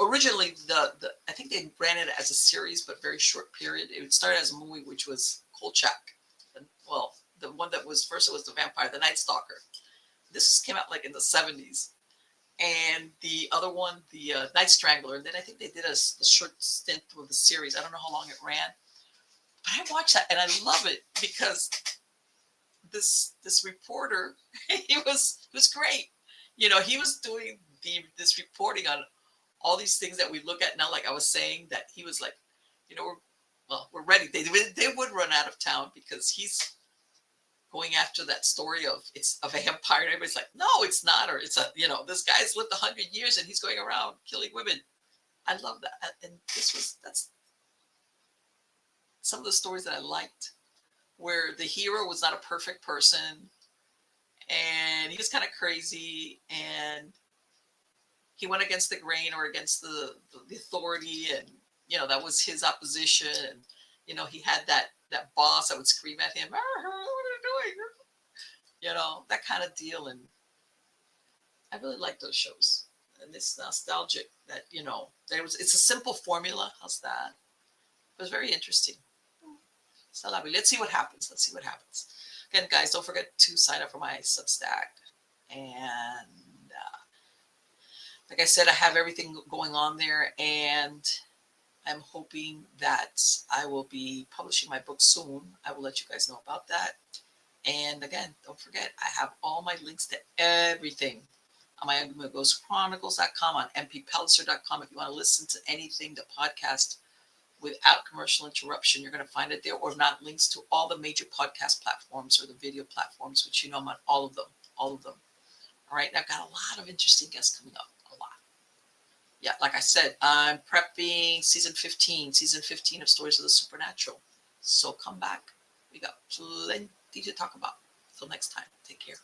Originally I think they ran it as a series, but very short period. It started as a movie, which was Kolchak. And, the one that was first, it was the Vampire, the Night Stalker. This came out like in the 70s, and the other one, the Night Strangler. And then I think they did a short stint with the series. I don't know how long it ran, but I watched that and I love it because this reporter, he was great. He was doing this reporting on all these things that we look at now. Like I was saying, that he was like, we're ready. They would run out of town because he's going after that story of it's a vampire. And everybody's like, no, it's not. Or it's this guy's lived 100 years and he's going around killing women. I love that. And that's some of the stories that I liked, where the hero was not a perfect person and he was kind of crazy, and he went against the grain or against the authority, and that was his opposition, and he had that boss that would scream at him, what are you doing? That kind of deal. And I really like those shows, and it's nostalgic that it's a simple formula. How's that? It was very interesting. So let's see what happens. Again, guys, don't forget to sign up for my Substack. And like I said, I have everything going on there, and I'm hoping that I will be publishing my book soon. I will let you guys know about that. And again, don't forget, I have all my links to everything on my ghostchronicles.com, on mppelliser.com. If you want to listen to anything, the podcast, without commercial interruption, you're going to find it there, or not, links to all the major podcast platforms or the video platforms, which I'm on all of them. All right. And I've got a lot of interesting guests coming up. A lot. yeah, like I said, I'm prepping season 15 of Stories of the Supernatural. So come back. We got plenty to talk about. Till next time, take care.